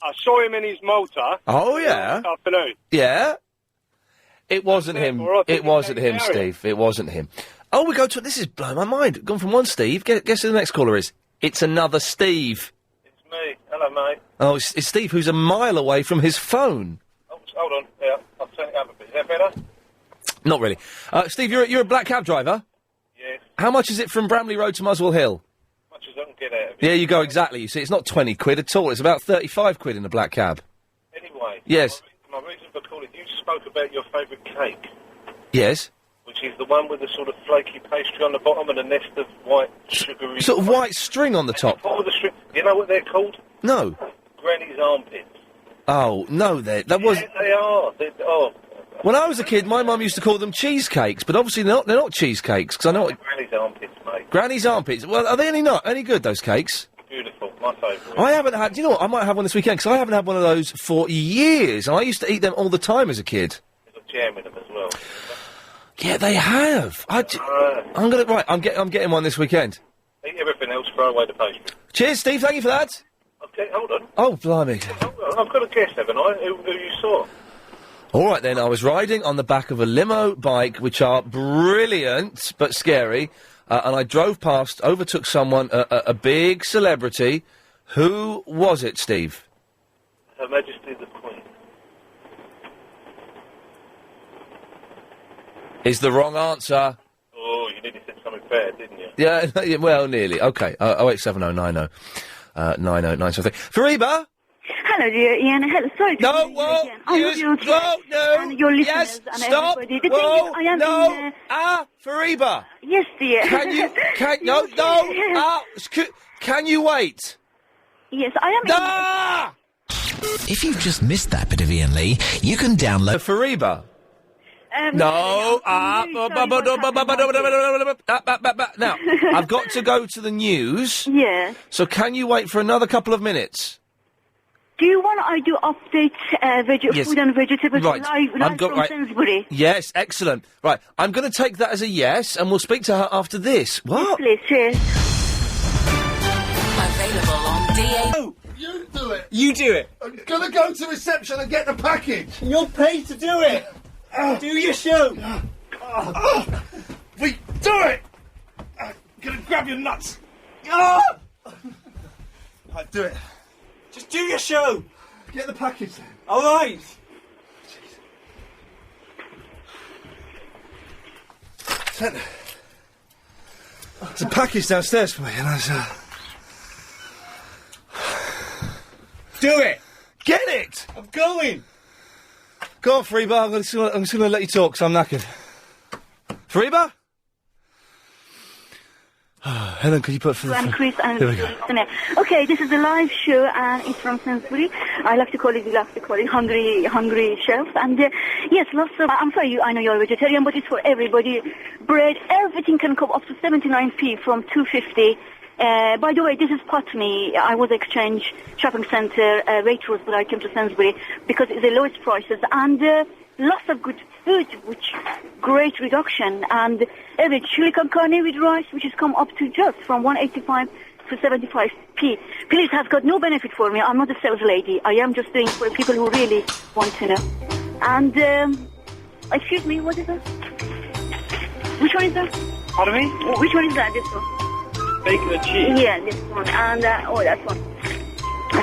I saw him in his motor. Oh, yeah. This afternoon. Yeah. It wasn't him. Therefore, I think It wasn't it's him, Ainsley Harriott. Steve. It wasn't him. Oh, we go to... This is blowing my mind. Gone from one Steve. Guess who the next caller is? It's another Steve. It's me. Hello, mate. Oh, it's Steve, who's a mile away from his phone. Oh, hold on. Yeah, I'll turn it up a bit. Is that better? Not really. Steve, you're a black cab driver? Yes. How much is it from Bramley Road to Muswell Hill? As much as I can get out of it. Yeah, you go, exactly. You see, it's not 20 quid at all. It's about 35 quid in a black cab. Anyway. Yes. My reason for calling, you spoke about your favourite cake, Yes? which is the one with the sort of flaky pastry on the bottom and a nest of white sugary... Sort of white string on the top. All the string... You know what they're called? No. Granny's armpits. Oh, no, that was... Yeah, they are. Oh. When I was a kid, my mum used to call them cheesecakes, but obviously they're not cheesecakes, because I know... Granny's armpits, mate. Granny's armpits. Well, are they any good, those cakes? Beautiful. My favourite. I haven't had... Do you know what? I might have one this weekend, because I haven't had one of those for years, and I used to eat them all the time as a kid. There's got jam in them as well. Yeah, they have. I'm getting one this weekend. Eat everything else, throw away the pastry. Cheers, Steve. Thank you for that. Okay, hold on. Oh, blimey. Hold on. I've got a guess, haven't I? Who you saw? All right, then. I was riding on the back of a limo bike, which are brilliant but scary, and I drove past, overtook someone, a big celebrity. Who was it, Steve? Her Majesty the Queen. Is the wrong answer. Oh, you nearly said something fair, didn't you? Yeah, well, nearly. Okay, 087090909 something. Fariba? Hello, dear Ian. Sorry to No, you whoa, again. I hope you're okay. no, and your listeners yes, and stop, everybody. The whoa, thing is, I am in, Fariba. Yes, dear. Can you wait? Yes, I am If you've just missed that bit of Ian Lee, you can download... Fariba. No. Now, I've got to go to the news. Yeah. So can you wait for another couple of minutes? Do you want I do update Yes. food and vegetables Right. live from Sainsbury? Yes, excellent. Right, I'm going to take that as a yes, and we'll speak to her after this. What? Please, cheers. Available on DA. No, you do it. You do it. I'm gonna go to reception and get the package. You're paid to do it. Do your show. We do it. Gonna grab your nuts. Right, do it. Just do your show. Get the package then. All right. There's a package downstairs for me, and there's Do it. Get it. I'm going. Go on, Fariba. I'm just going to let you talk, because I'm knackered. Fariba? Helen, could you put... I'm Chris and Here we go. Okay, this is a live show and it's from Sainsbury. We like to call it Hungry Shelf. And yes, lots of... I'm sorry, I know you're a vegetarian, but it's for everybody. Bread, everything can come up to 79p from 250. By the way, this is Putney. I was Exchange Shopping Centre, Waitrose, but I came to Sainsbury because it's the lowest prices and lots of good food, which great reduction. And every chili con carne with rice, which has come up to just from 185 to 75p. Please, has got no benefit for me. I'm not a sales lady. I am just doing for people who really want to know. And, excuse me, what is that? Which one is that? Pardon me? Which one is that, this one? Bacon and cheese. Yeah, this one. And, that one.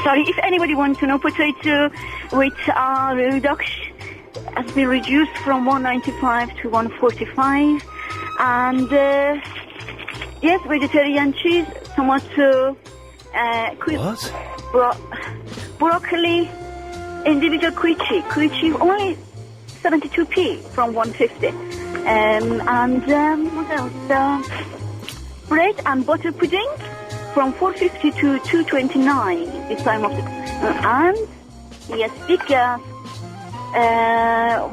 Sorry, if anybody wants to know, potato with reduction has been reduced from 195 to 145. And, yes, vegetarian cheese, tomato, broccoli, individual quiche only 72p from 150. What else? Bread and butter pudding from 450 to 229 this time of the... and, yes, big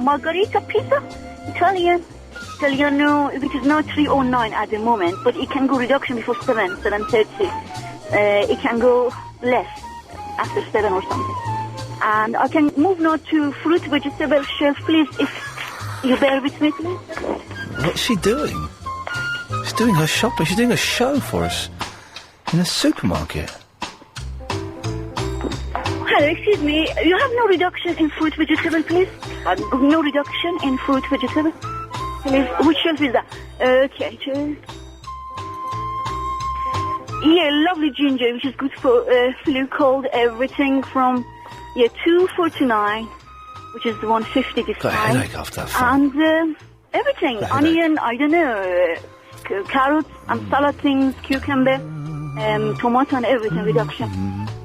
margarita pizza, Italiano, which is now 309 at the moment, but it can go reduction before 7:30. It can go less after 7 or something. And I can move now to fruit vegetable shelf, please, if you bear with me, please. What's she doing? She's doing her shopping. She's doing a show for us in a supermarket. Hello, excuse me. You have no reduction in fruit vegetable, please? No reduction in fruit vegetable? Please. Which shelf is that? Okay, cheers. Yeah, lovely ginger, which is good for flu, cold, everything from 249, which is 150 this Got a time. headache after that. And everything, onion, I don't know, carrots and salad things, cucumber, tomato and everything reduction.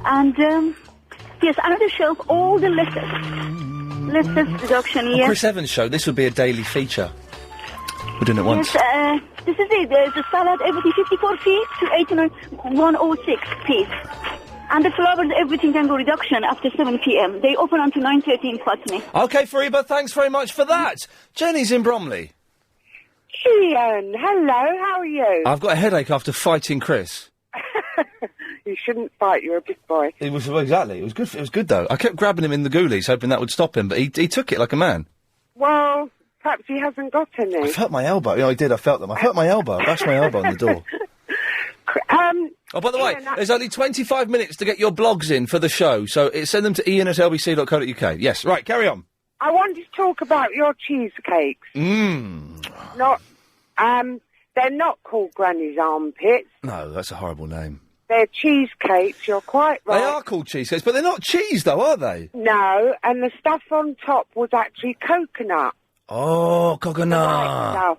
And yes, another shelf, all the lettuce reduction. On Yes. Chris Evans' show, this would be a daily feature. We're doing it once. Yes, this is it. There's the salad, everything 54p to 89, 106p. And the flowers, everything can go reduction after 7 p.m. They open until 9:30 in Putney. OK, Fariba, thanks very much for that. Jenny's in Bromley. Ian, hello, how are you? I've got a headache after fighting Chris. You shouldn't fight, you're a big boy. It was, exactly. It was good. It was good, though. I kept grabbing him in the ghoulies, hoping that would stop him, but he took it like a man. Well, perhaps he hasn't got any. I felt my elbow. I did. I felt them. I hurt my elbow. I bashed my elbow on the door. Oh, by the way, there's only 25 minutes to get your blogs in for the show, so send them to ian@lbc.co.uk. Yes, right, carry on. I wanted to talk about your cheesecakes. Not, they're not called Granny's Armpits. No, that's a horrible name. They're cheesecakes, you're quite right. They are called cheesecakes, but they're not cheese, though, are they? No, and the stuff on top was actually coconut. Oh, coconut. Stuff.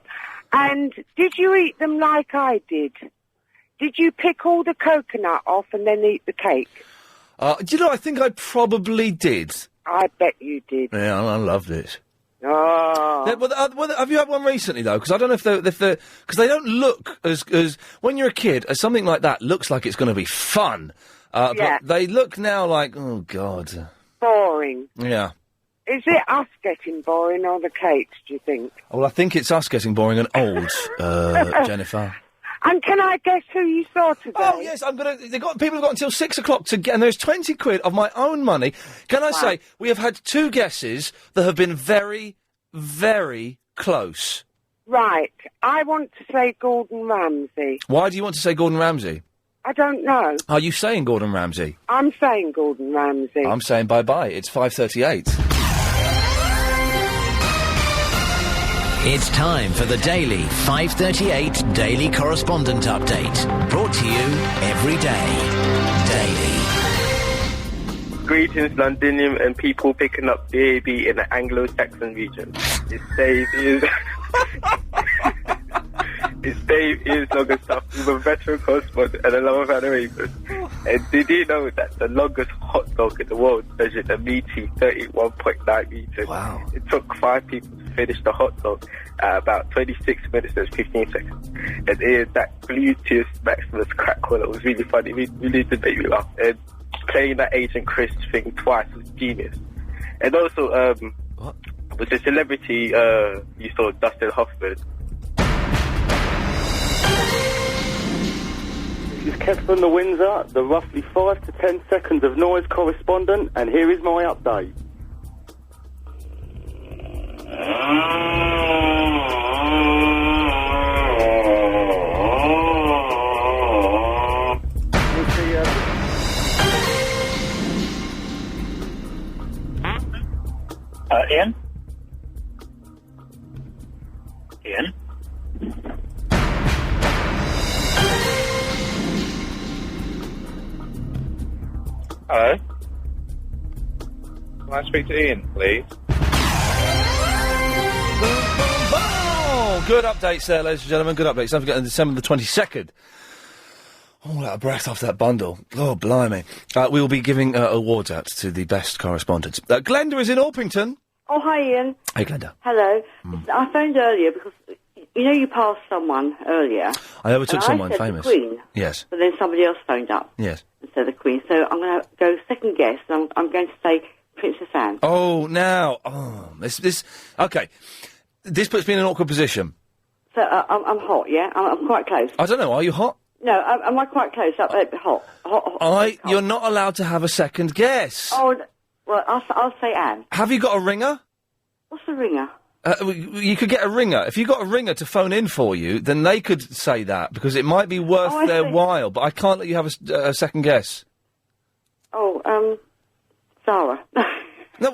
And did you eat them like I did? Did you pick all the coconut off and then eat the cake? Do you know, I think I probably did. I bet you did. Yeah, I loved it. Oh. Have you had one recently, though? Because I don't know if they're... Because they don't look as... When you're a kid, something like that looks like it's going to be fun. Yeah. But they look now like, oh, God. Boring. Yeah. Is it us getting boring or the cakes, do you think? Well, I think it's us getting boring and old, Jennifer. And can I guess who you saw today? Oh, yes, people have got until 6 o'clock to get, and there's 20 quid of my own money. Can I say, we have had 2 guesses that have been very, very close. Right. I want to say Gordon Ramsay. Why do you want to say Gordon Ramsay? I don't know. Are you saying Gordon Ramsay? I'm saying Gordon Ramsay. I'm saying bye-bye. It's 5:38. It's time for the daily 5:38 Daily Correspondent Update. Brought to you every day. Daily. Greetings, Londonian and people picking up baby in the Anglo-Saxon region. It's Dave is... It's Dave is longest stuff. He's a veteran correspondent and a lover of animators. And did you know that the longest hot dog in the world measured a meaty 31.9 meters? Wow. It took 5 people to finish the hot dog at about 26 minutes and 15 seconds. And Ian, that Bluetooth Maximus crack caller was really funny. Really did make me laugh. And playing that Agent Chris thing twice was genius. And also, was a celebrity, you saw Dustin Hoffman. This is Kev from the Windsor, the roughly 5 to 10 seconds of noise correspondent, and here is my update. Ian? Ian? Hello? Can I speak to Ian, please? Oh, good updates there, ladies and gentlemen. Good updates. Don't forget, on December the 22nd. All out of breath after that bundle. Oh, blimey. We will be giving awards out to the best correspondents. Glenda is in Orpington. Oh, hi, Ian. Hey, Glenda. Hello. I phoned earlier because, you know, you passed someone earlier. I overtook someone I said famous. The Queen. Yes. But then somebody else phoned up Yes. and said the Queen. So I'm going to go second guess, and I'm going to say Princess Anne. Oh, now. Oh, this. Okay. This puts me in an awkward position. So I'm hot, yeah? I'm quite close. I don't know. Are you hot? No, am I quite close? Hot. You're not allowed to have a second guess. Oh, well, I'll say Anne. Have you got a ringer? What's a ringer? You could get a ringer. If you got a ringer to phone in for you, then they could say that, because it might be worth their while, but I can't let you have a second guess. Oh, Sarah. No,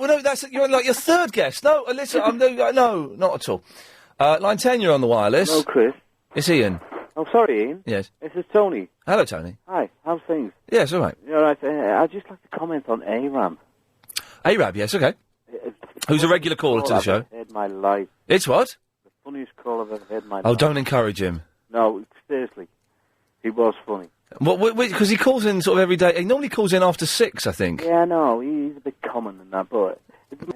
you're like your third guess. No, listen, no, not at all. Line 10, you're on the wireless. Hello, Chris. It's Ian. Oh, sorry, Ian. Yes. This is Tony. Hello, Tony. Hi, how's things? Yes, all right. You're right. I'd just like to comment on Aram. Arab, yes, okay. Who's a regular caller to the show? I've ever heard in my life. It's what? The funniest call I've ever heard in my life. Oh, don't encourage him. No, seriously. He was funny. Because he calls in sort of every day. He normally calls in after 6, I think. Yeah, no, he's a bit common in that, but...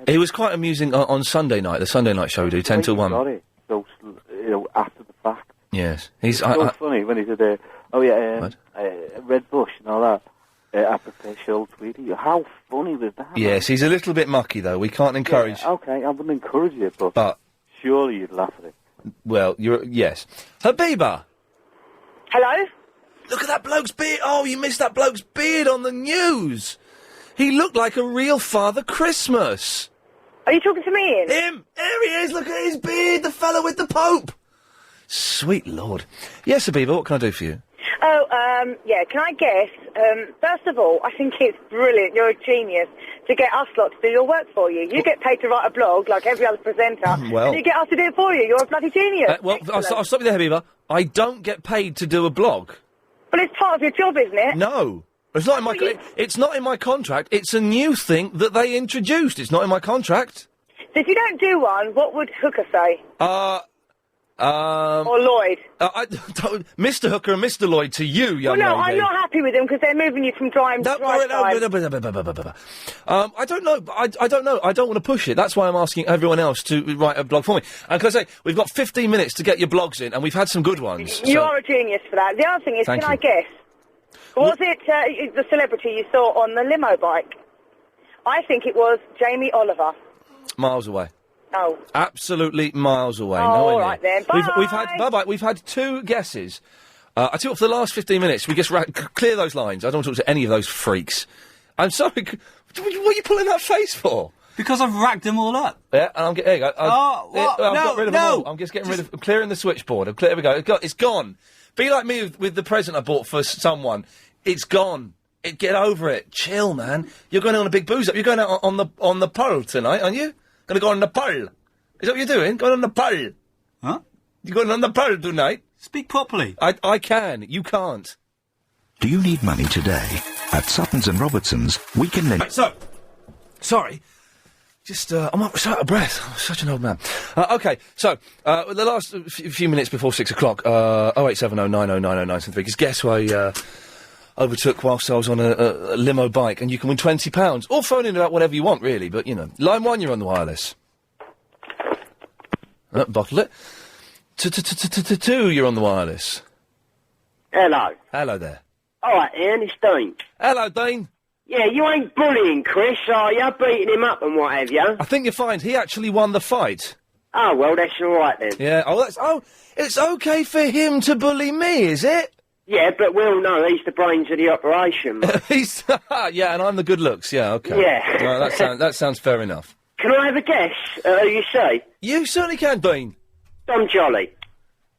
He was quite amusing on Sunday night, the Sunday night show we do, 10 till 1. Got it. So, after the fact. Yes. He's so funny when he said, Red Bush and all that. I prefer Shoal Tweety. How funny was that? Yes, he's a little bit mucky, though. We can't encourage... Yeah, okay, I wouldn't encourage it, but surely you'd laugh at it. Well, yes. Habiba! Hello? Look at that bloke's beard! Oh, you missed that bloke's beard on the news! He looked like a real Father Christmas! Are you talking to me, Ian? Him! There he is! Look at his beard! The fellow with the Pope! Sweet Lord. Yes, Habiba, what can I do for you? Oh, yeah, can I guess? First of all, I think it's brilliant. You're a genius to get us lot to do your work for you. You get paid to write a blog like every other presenter, and you get us to do it for you. You're a bloody genius. I'll stop you there, Habiba. I don't get paid to do a blog. But it's part of your job, isn't it? No. It's not in my it's not in my contract. It's a new thing that they introduced. It's not in my contract. So if you don't do one, what would Hooker say? Or Lloyd? Mr. Hooker and Mr. Lloyd to you, young Well, no, lady. I'm not happy with them because they're moving you from dry time. I don't know. I don't know. I don't want to push it. That's why I'm asking everyone else to write a blog for me. And can I say, we've got 15 minutes to get your blogs in, and we've had some good ones. You are a genius for that. The other thing is, Thank can I you. guess? Was it the celebrity you saw on the limo bike? I think it was Jamie Oliver. Miles away. Oh. Absolutely miles away. Oh, Nowhere all near. right then. We've had two guesses. I tell you what, for the last 15 minutes, we just clear those lines. I don't want to talk to any of those freaks. I'm sorry. What are you pulling that face for? Because I've racked them all up. Yeah, and I'm getting. What? I've got rid of them No. all. I'm just getting rid of. I'm clearing the switchboard. There we go. It's gone. Be like me with the present I bought for someone. It's gone. Get over it. Chill, man. You're going on a big booze up. You're going out on the pole tonight, aren't you? Going to go on the pole. Is that what you're doing? Going on the pole. Huh? You're going on the pole tonight? Speak properly. I can. You can't. Do you need money today? At Suttons and Robertsons, we can lend... Sorry. Just, I'm so out of breath. I'm such an old man. Okay, so, the last few minutes before 6 o'clock, 0870 90 90 because guess who I overtook whilst I was on a limo bike, and you can win £20. Or phone in about whatever you want, really, but, you know. Line 1, you're on the wireless. Bottle it. 2, you're on the wireless. Hello. Hello there. All right, Ian, it's Dean. Hello, Dean. Yeah, you ain't bullying Chris, are you? Beating him up and what have you? I think you'll find he actually won the fight. Oh, well, that's all right then. Yeah, it's okay for him to bully me, is it? Yeah, but we'll know he's the brains of the operation, mate. Yeah, and I'm the good looks, yeah, okay. Yeah. Well, that sounds fair enough. Can I have a guess who you say? You certainly can, Dean. Dom Jolly.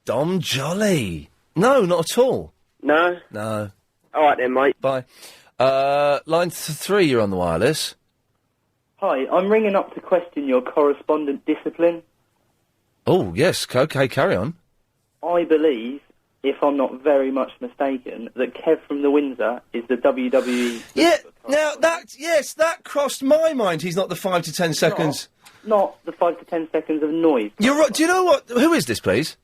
Dom Jolly? No, not at all. No? No. All right then, mate. Bye. Line 3, you're on the wireless. Hi, I'm ringing up to question your correspondent discipline. Oh, yes, okay, carry on. I believe, if I'm not very much mistaken, that Kev from the Windsor is the WWE... Yeah, now, that crossed my mind. He's not the 5 to 10 seconds... Not the 5 to 10 seconds of noise. You're right. Do you know what... Who is this, please?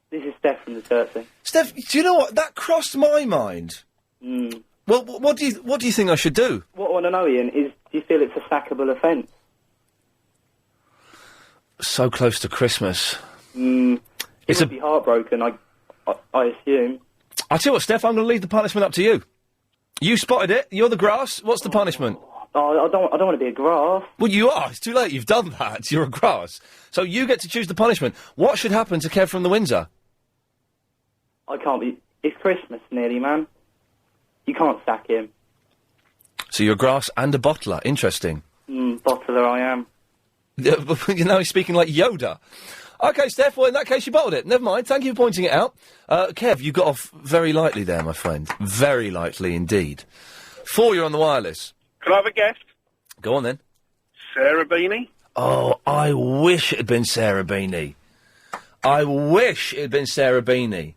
This is Steph from the Churchley. Steph, do you know what? That crossed my mind. Mm. Well, what do you think I should do? What I want to know, Ian, is do you feel it's a sackable offence? So close to Christmas. You would be heartbroken, I assume. I tell you what, Steph, I'm going to leave the punishment up to you. You spotted it. You're the grass. What's the punishment? Oh, I don't want to be a grass. Well, you are. It's too late. You've done that. You're a grass. So you get to choose the punishment. What should happen to Kev from the Windsor? I can't be... It's Christmas nearly, man. You can't sack him. So you're a grass and a bottler. Interesting. Bottler I am. You know, he's speaking like Yoda. OK, Steph, well, in that case, you bottled it. Never mind. Thank you for pointing it out. Kev, you got off very lightly there, my friend. Very lightly indeed. 4, you're on the wireless. Can I have a guess? Go on, then. Sarah Beanie? Oh, I wish it had been Sarah Beanie. I wish it had been Sarah Beanie.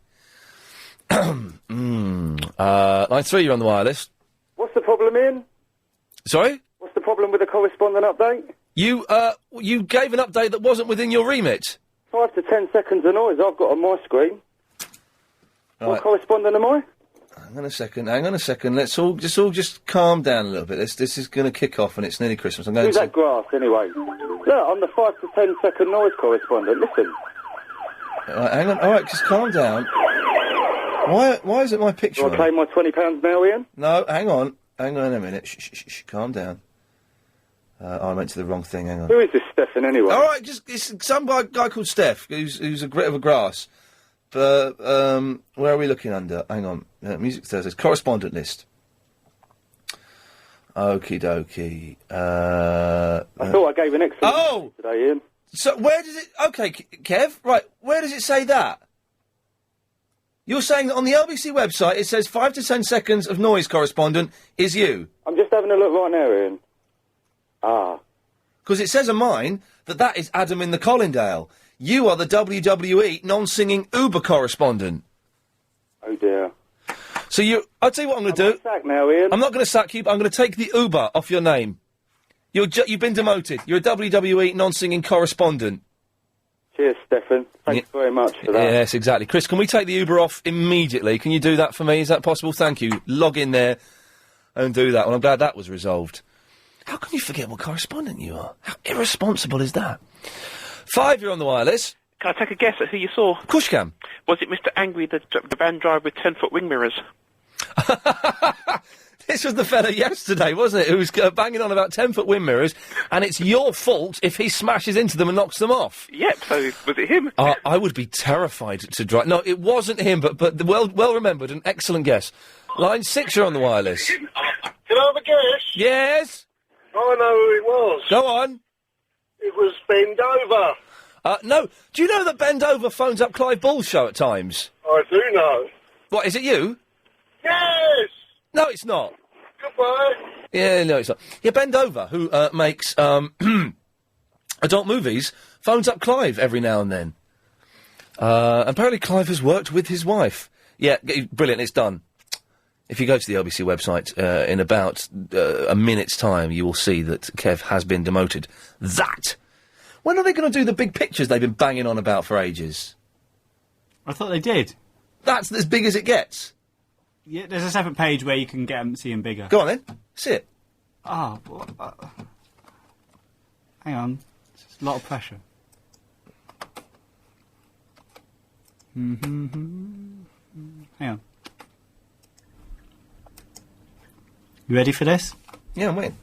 Line 3, you're on the wireless. What's the problem, Ian? Sorry? What's the problem with the correspondent update? You gave an update that wasn't within your remit. 5 to 10 seconds of noise I've got on my screen. What correspondent am I? Hang on a second. Let's all just calm down a little bit. This is going to kick off and it's nearly Christmas. I'm going Who's that grass, anyway? Look, I'm the 5 to 10 second noise correspondent. Listen. Hang on. All right, just calm down. Why is it my picture? Do I claim my £20 now, Ian? No, hang on a minute. Shh, calm down. I went to the wrong thing, hang on. Who is this Stefan, anyway? All right, it's some guy called Steph, who's a bit of a grass. But, where are we looking under? Hang on. Music Thursdays. Correspondent list. Okie dokie. I thought I gave an excellent today, Ian. So where does it... OK, Kev, right, where does it say that? You're saying that on the LBC website it says 5 to 10 seconds of noise correspondent is you? I'm just having a look right now, Ian. Because it says on mine that is Adam in the Collindale. You are the WWE non-singing Uber correspondent. Oh, dear. So I'll tell you what I'm going to do. Sack now, Ian. I'm not going to sack you, but I'm going to take the Uber off your name. You've been demoted. You're a WWE non-singing correspondent. Cheers, Stefan. Thanks very much for that. Yes, exactly. Chris, can we take the Uber off immediately? Can you do that for me? Is that possible? Thank you. Log in there and do that. Well, I'm glad that was resolved. How can you forget what correspondent you are? How irresponsible is that? 5, you're on the wireless. Can I take a guess at who you saw? Of course you can. Was it Mr. Angry, the van driver with 10-foot wing mirrors? This was the fella yesterday, wasn't it, who was banging on about 10-foot wind mirrors, and it's your fault if he smashes into them and knocks them off. Yep, so was it him? I would be terrified to drive... No, it wasn't him, but well remembered, an excellent guess. Line 6, you're on the wireless. Can I have a guess? Yes? I know who it was. Go on. It was Ben Dover. No. Do you know that Ben Dover phones up Clive Bull's show at times? I do know. What, is it you? Yes! No, it's not. Goodbye. Yeah, no, it's not. Yeah, Ben Dover, who makes adult movies, phones up Clive every now and then. Apparently Clive has worked with his wife. Yeah, brilliant, it's done. If you go to the LBC website in about a minute's time, you will see that Kev has been demoted. That! When are they going to do the big pictures they've been banging on about for ages? I thought they did. That's as big as it gets. Yeah, there's a separate page where you can see them bigger. Go on then, see it. Ah, hang on. It's a lot of pressure. Hang on. You ready for this? Yeah, I'm waiting.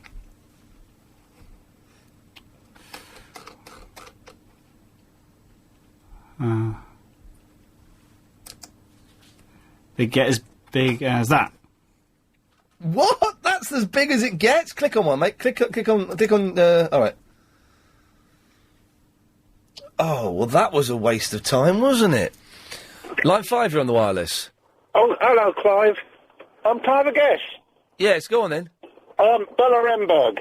They get as big as that. What? That's as big as it gets? Click on one, mate. Click on, alright. Oh, well that was a waste of time, wasn't it? Line 5, you're on the wireless. Oh, hello, Clive. Can I have a guess? Yes, go on then. Bella Remberg.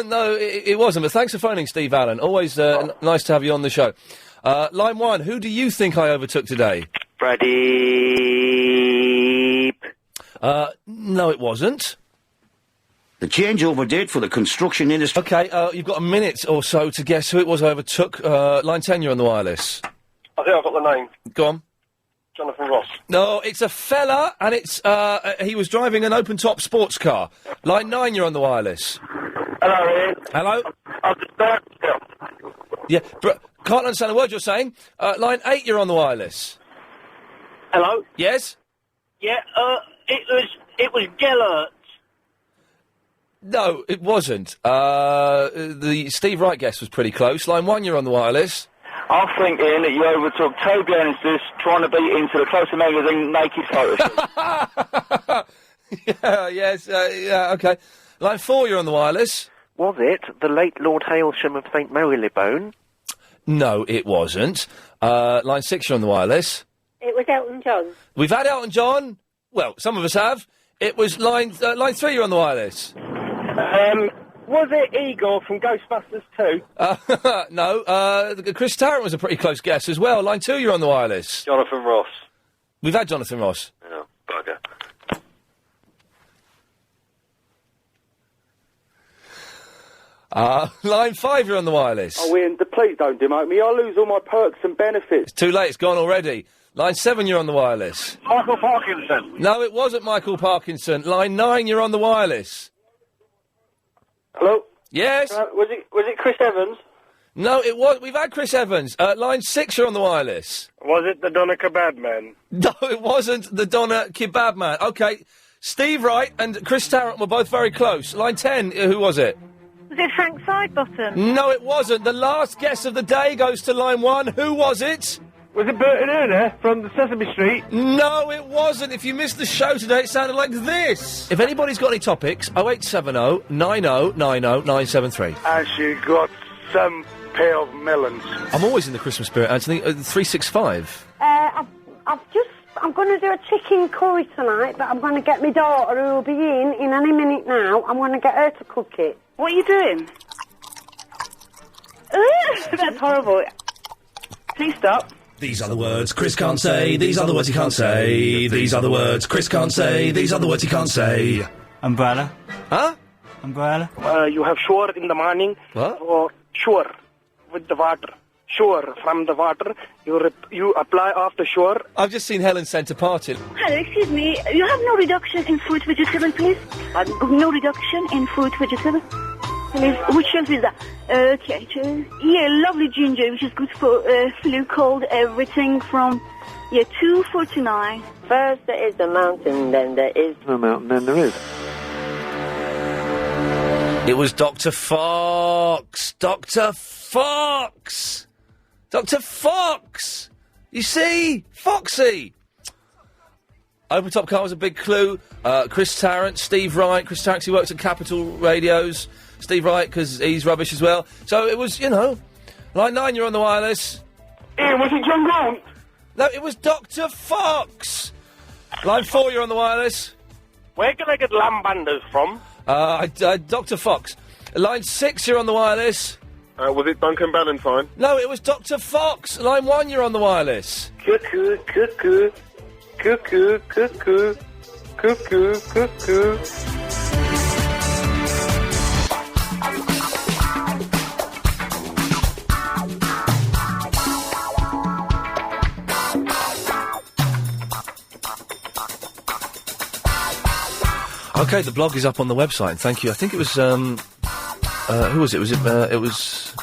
No, it wasn't, but thanks for phoning, Steve Allen. Always nice to have you on the show. Line 1, who do you think I overtook today? Pradeep. No, it wasn't. The changeover date for the construction industry... OK, you've got a minute or so to guess who it was I overtook. Line 10, you're on the wireless. I think I've got the name. Go on. Jonathan Ross. No, it's a fella, and it's, he was driving an open-top sports car. Line 9, you're on the wireless. Hello, Ian. Hello? I've just heard you. Yeah, can't understand a word you're saying. Line 8, you're on the wireless. Hello? Yes? Yeah, it was Gellert. No, it wasn't. The Steve Wright guess was pretty close. Line 1, you're on the wireless. I think, Ian, that you overtook Toby Ernest trying to beat into the Closer magazine naked photo shoot. Yeah, yes, yeah, OK. Line 4, you're on the wireless. Was it the late Lord Hailsham of St Marylebone? No, it wasn't. Line 6, you're on the wireless. It was Elton John. We've had Elton John. Well, some of us have. It was line 3, you're on the wireless. Was it Igor from Ghostbusters 2? No, Chris Tarrant was a pretty close guess as well. Line 2, you're on the wireless. Jonathan Ross. We've had Jonathan Ross. Oh, bugger. Line 5, you're on the wireless. Oh, Ian, please don't demote me. I'll lose all my perks and benefits. It's too late, it's gone already. Line 7, you're on the wireless. Michael Parkinson. No, it wasn't Michael Parkinson. Line 9, you're on the wireless. Hello? Yes? Was it Chris Evans? No, it was. We've had Chris Evans. Line 6, you're on the wireless. Was it the Donna Kebab Man? No, it wasn't the Donna Kebab Man. OK, Steve Wright and Chris Tarrant were both very close. Line 10, who was it? Was it Frank Sidebottom? No, it wasn't. The last guess of the day goes to line 1. Who was it? Was it Bert and Erna from the Sesame Street? No, it wasn't. If you missed the show today, it sounded like this. If anybody's got any topics, 0870 90 90 973. And she got some pair of melons. I'm always in the Christmas spirit, Anthony. 365. I'm going to do a chicken curry tonight, but I'm going to get my daughter, who will be in any minute now. I'm going to get her to cook it. What are you doing? That's horrible. Please stop. These are the words Chris can't say, these are the words he can't say, these are the words Chris can't say, these are the words he can't say. Umbrella. Huh? Umbrella. You have shower in the morning. What? Or shower with the water. Shower from the water. You apply after shower. I've just seen Helen sent a party. Hello, excuse me. You have no reduction in fruit vegetable, please? No reduction in fruit vegetable? Please. Which shelf is that? Okay. Yeah, lovely ginger, which is good for flu, cold, everything from, $2.49. First there is the mountain, then there is... The mountain, then there is. It was Dr. Fox! Dr. Fox! Dr. Fox! You see? Foxy! Open Top Car was a big clue. Chris Tarrant, Steve Wright. Chris Tarrant, he works at Capital Radios. Steve Wright, because he's rubbish as well. So it was, Line 9, you're on the wireless. Hey, was it John Grant? No, it was Dr. Fox! Line 4, you're on the wireless. Where can I get lamb banders from? Dr. Fox. Line 6, you're on the wireless. Was it Duncan Ballantyne? No, it was Dr. Fox. Line 1, you're on the wireless. Cuckoo, cuckoo. Cuckoo, cuckoo. Cuckoo, cuckoo. Okay, the blog is up on the website. Thank you. I think it was, who was it? It was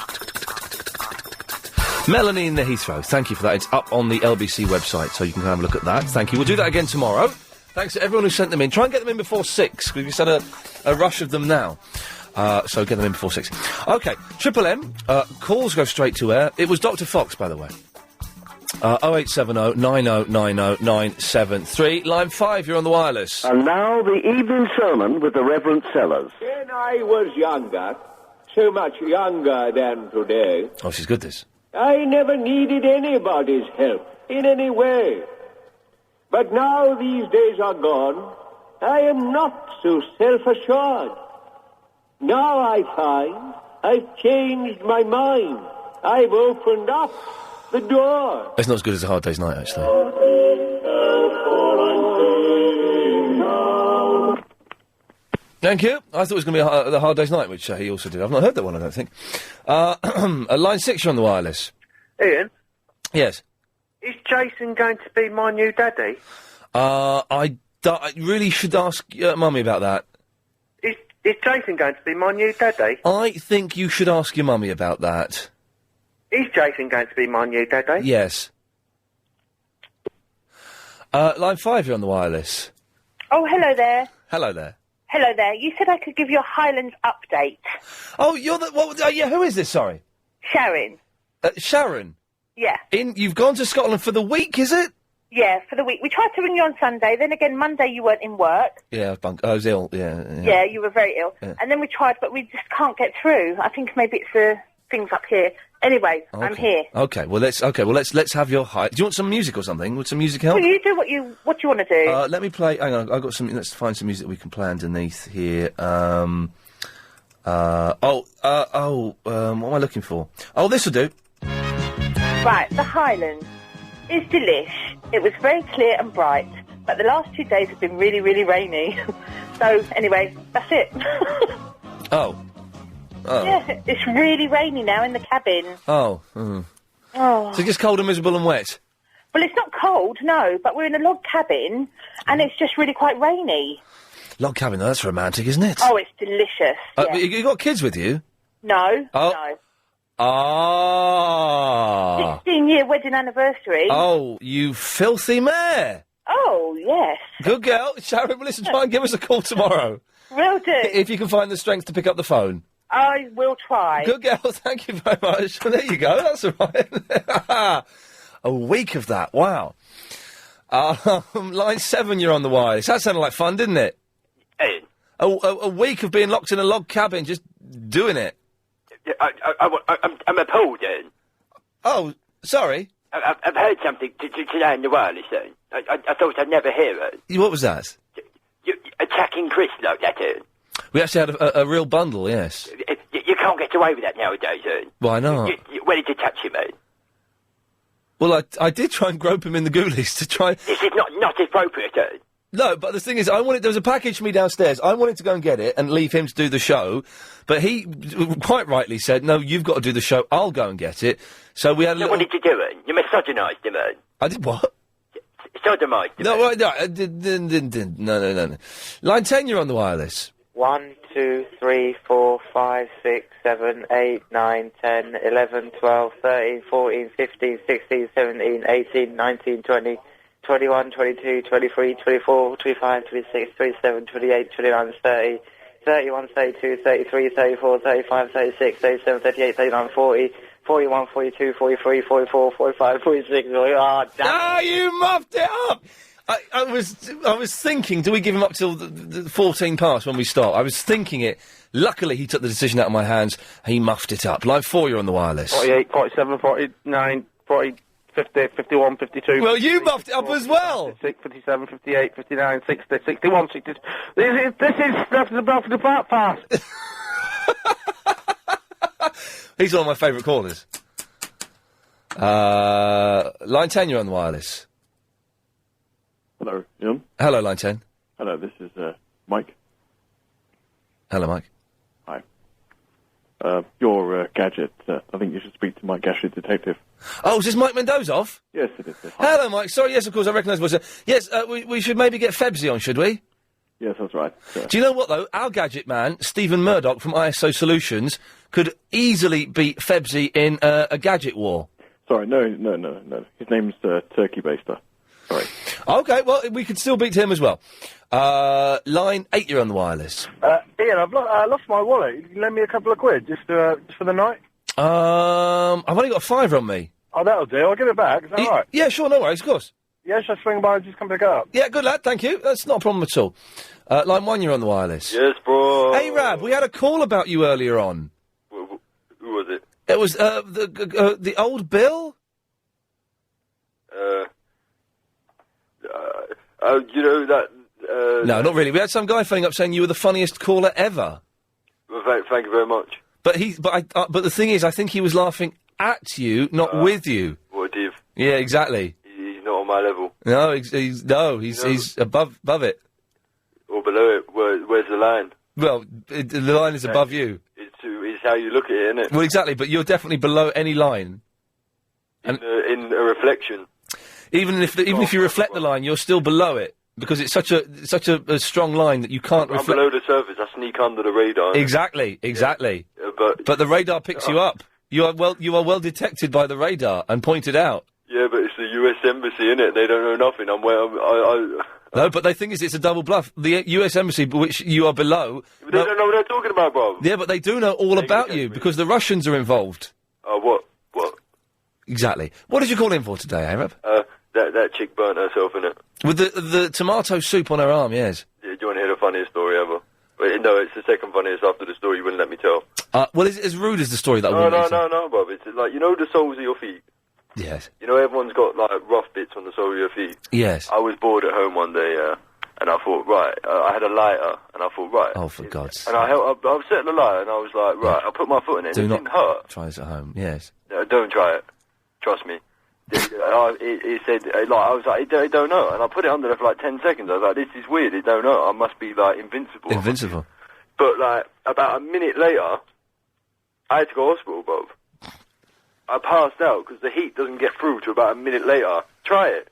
Melanie in the Heathrow. Thank you for that. It's up on the LBC website, so you can have a look at that. Thank you. We'll do that again tomorrow. Thanks to everyone who sent them in. Try and get them in before 6, because we've just had a rush of them now. So get them in before 6. Okay, Triple M, calls go straight to air. It was Dr. Fox, by the way. 0870 9090 973. Line 5, you're on the wireless. And now the evening sermon with the Reverend Sellers. When I was younger, so much younger than today, Oh, she's good, this. I never needed anybody's help in any way. But now these days are gone, I am not so self-assured. Now I find I've changed my mind. I've opened up the door. It's not as good as A Hard Day's Night, actually. Thank you. I thought it was going to be The Hard Day's Night, which he also did. I've not heard that one, I don't think. Line 6, you're on the wireless. Ian? Yes. Is Jason going to be my new daddy? I really should ask Mummy about that. Is Jason going to be my new daddy? I think you should ask your mummy about that. Is Jason going to be my new daddy? Yes. Line 5, you're on the wireless. Oh, hello there. Hello there. Hello there. You said I could give you a Highlands update. Oh, you're the... yeah, who is this, sorry? Sharon. Sharon? Yeah. You've gone to Scotland for the week, is it? Yeah, for the week. We tried to ring you on Sunday, then again Monday you weren't in work. Yeah, I was ill, yeah. Yeah, you were very ill. Yeah. And then we tried, but we just can't get through. I think maybe it's the things up here. Anyway, Okay. I'm here. Okay, well let's have your Do you want some music or something? Would some music help? Well, you do what you want to do. Let me play. Hang on, I've got some. Let's find some music we can play underneath here. What am I looking for? Oh, this will do. Right, the Highlands is delish. It was very clear and bright, but the last 2 days have been really, really rainy. So, anyway, that's it. Oh. Yeah, it's really rainy now in the cabin. Oh. Oh. So just cold and miserable and wet? Well, it's not cold, no, but we're in a log cabin, and it's just really quite rainy. Log cabin, that's romantic, isn't it? Oh, it's delicious. Yeah. You got kids with you? No, Oh. no. Ah. 16-year wedding anniversary. Oh, you filthy mare. Oh, yes. Good girl. Sharon, well, listen, try and give us a call tomorrow. Will do. If you can find the strength to pick up the phone. I will try. Good girl, thank you very much. There you go, that's all right. A week of that, wow. Line 7, you're on the wireless. That sounded like fun, didn't it? Ian. A week of being locked in a log cabin, just doing it. I'm appalled, Ian. Oh, sorry? I've heard something today in the wireless, Ian. I thought I'd never hear it. What was that? You attacking Chris like that, Ian. We actually had a real bundle, yes. You can't get away with that nowadays, Ian. Why not? Where did you touch him, Ian? Well, I did try and grope him in the ghoulies to try... This is not appropriate, Ian. No, but the thing is, there was a package for me downstairs. I wanted to go and get it and leave him to do the show, but he quite rightly said, no, you've got to do the show, I'll go and get it. So we had a little... What did you do, Ian? You misogynised him, Ian. I did what? Sodomised him. No, no. Line 10, you're on the wireless. 1, 2, 3, 4, 5, 6, 7, 8, 9, 10, 11, 12, 13, 14, 15, 16, 17, 18, 19, 20, 21, 22, 23, 24, 25, 26, 27, 28, 29, 30, 31, 32, 33, 34, 35, 36, 37, 38, 39, 40, 41, 42, 43, 44, 45, 46, oh, damn. Ah, you muffed it up! I was thinking, do we give him up till the 14 past when we start? I was thinking it. Luckily, he took the decision out of my hands. He muffed it up. Line 4, you're on the wireless. 48, 47, 49, 40, 50, 51, 52... Well, you muffed it up as well! 56, 57, 58, 59, 60, 61, 60... This is stuff about the part pass! He's one of my favourite callers. Line 10, you're on the wireless. Hello, Ian. Hello, Line 10. Hello, this is Mike. Hello, Mike. Hi. Your gadget, I think you should speak to my gadget detective. Oh, is this Mike Mendoza? Yes, it is. Yes. Hello, Mike. Sorry, yes, of course, I recognise the voice. Yes, we should maybe get Febsy on, should we? Yes, that's right. Do you know what, though? Our gadget man, Stephen Murdoch from ISO Solutions, could easily beat Febsy in a gadget war. Sorry, no. His name's Turkey Baster. Sorry. OK, well, we could still beat him as well. Line 8, you're on the wireless. Ian, I've lost my wallet. You can lend me a couple of quid just for the night? I've only got a £5 on me. Oh, that'll do. I'll give it back. Is that all right? Yeah, sure, no worries, of course. Yeah, shall I swing by and just come pick it up? Yeah, good lad, thank you. That's not a problem at all. Line 1, you're on the wireless. Yes, bro. Hey, Rab, we had a call about you earlier on. Who was it? It was, the old Bill? You know that... No, not really. We had some guy phoning up saying you were the funniest caller ever. Well, thank you very much. But but the thing is, I think he was laughing at you, not with you. What a div. Yeah, exactly. He's not on my level. No, he's above it. Or below it. Where's the line? Well, the line is above you. It's how you look at it, isn't it? Well, exactly, but you're definitely below any line. In a reflection. Even if you reflect the line, you're still below it. Because it's such a strong line that you can't reflect. I'm below the surface. I sneak under the radar. Exactly. Yeah, but the radar picks you up. You are well detected by the radar and pointed out. Yeah, but it's the U.S. Embassy, innit? They don't know nothing. No, but the thing is, it's a double bluff. The U.S. Embassy, which you are below... But they don't know what they're talking about, bro. Yeah, but they do know all about you, because the Russians are involved. What? Exactly. What did you call in for today, Arab? That chick burnt herself, innit? With the tomato soup on her arm, yes. Yeah, do you want to hear the funniest story ever? No, it's the second funniest after the story you wouldn't let me tell. Well, is it as rude as the story that I wouldn't let you tell? No, Bob. It's like, you know the soles of your feet? Yes. You know everyone's got, like, rough bits on the sole of your feet? Yes. I was bored at home one day, and I thought, right, I had a lighter, and I thought, right. Oh, for God's sake. And I was setting the lighter, and I was like, right, I'll put my foot in it, and it didn't hurt. Try this at home, yes. Don't try it. Trust me. It said, I was like, it don't know. And I put it under there for like 10 seconds. I was like, this is weird, it don't know. I must be like invincible. Invincible. But like, about a minute later, I had to go to hospital, Bob. I passed out because the heat doesn't get through to about a minute later. Try it.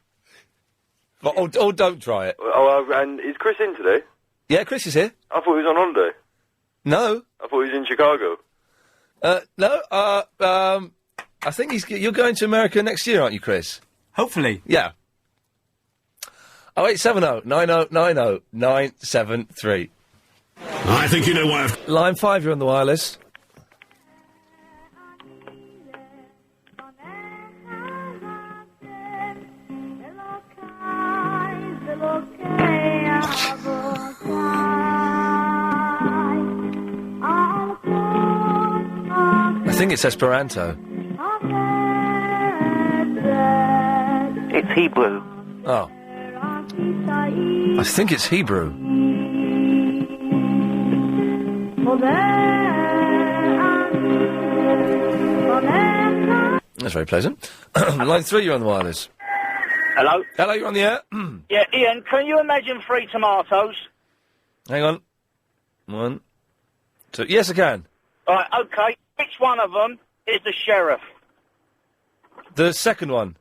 Or don't try it. And is Chris in today? Yeah, Chris is here. I thought he was on holiday. No. I thought he was in Chicago. No, I think you're going to America next year, aren't you, Chris? Hopefully. Yeah. 0870 9090 973. I think you know why I've... Line 5, you're on the wireless. I think it's Esperanto. It's Hebrew. Oh. I think it's Hebrew. That's very pleasant. Line 3, you're on the wireless. Hello? Hello, you're on the air. Yeah, Ian, can you imagine 3 tomatoes? Hang on. 1, 2. Yes, I can. Right, okay. Which one of them is the sheriff? The second one.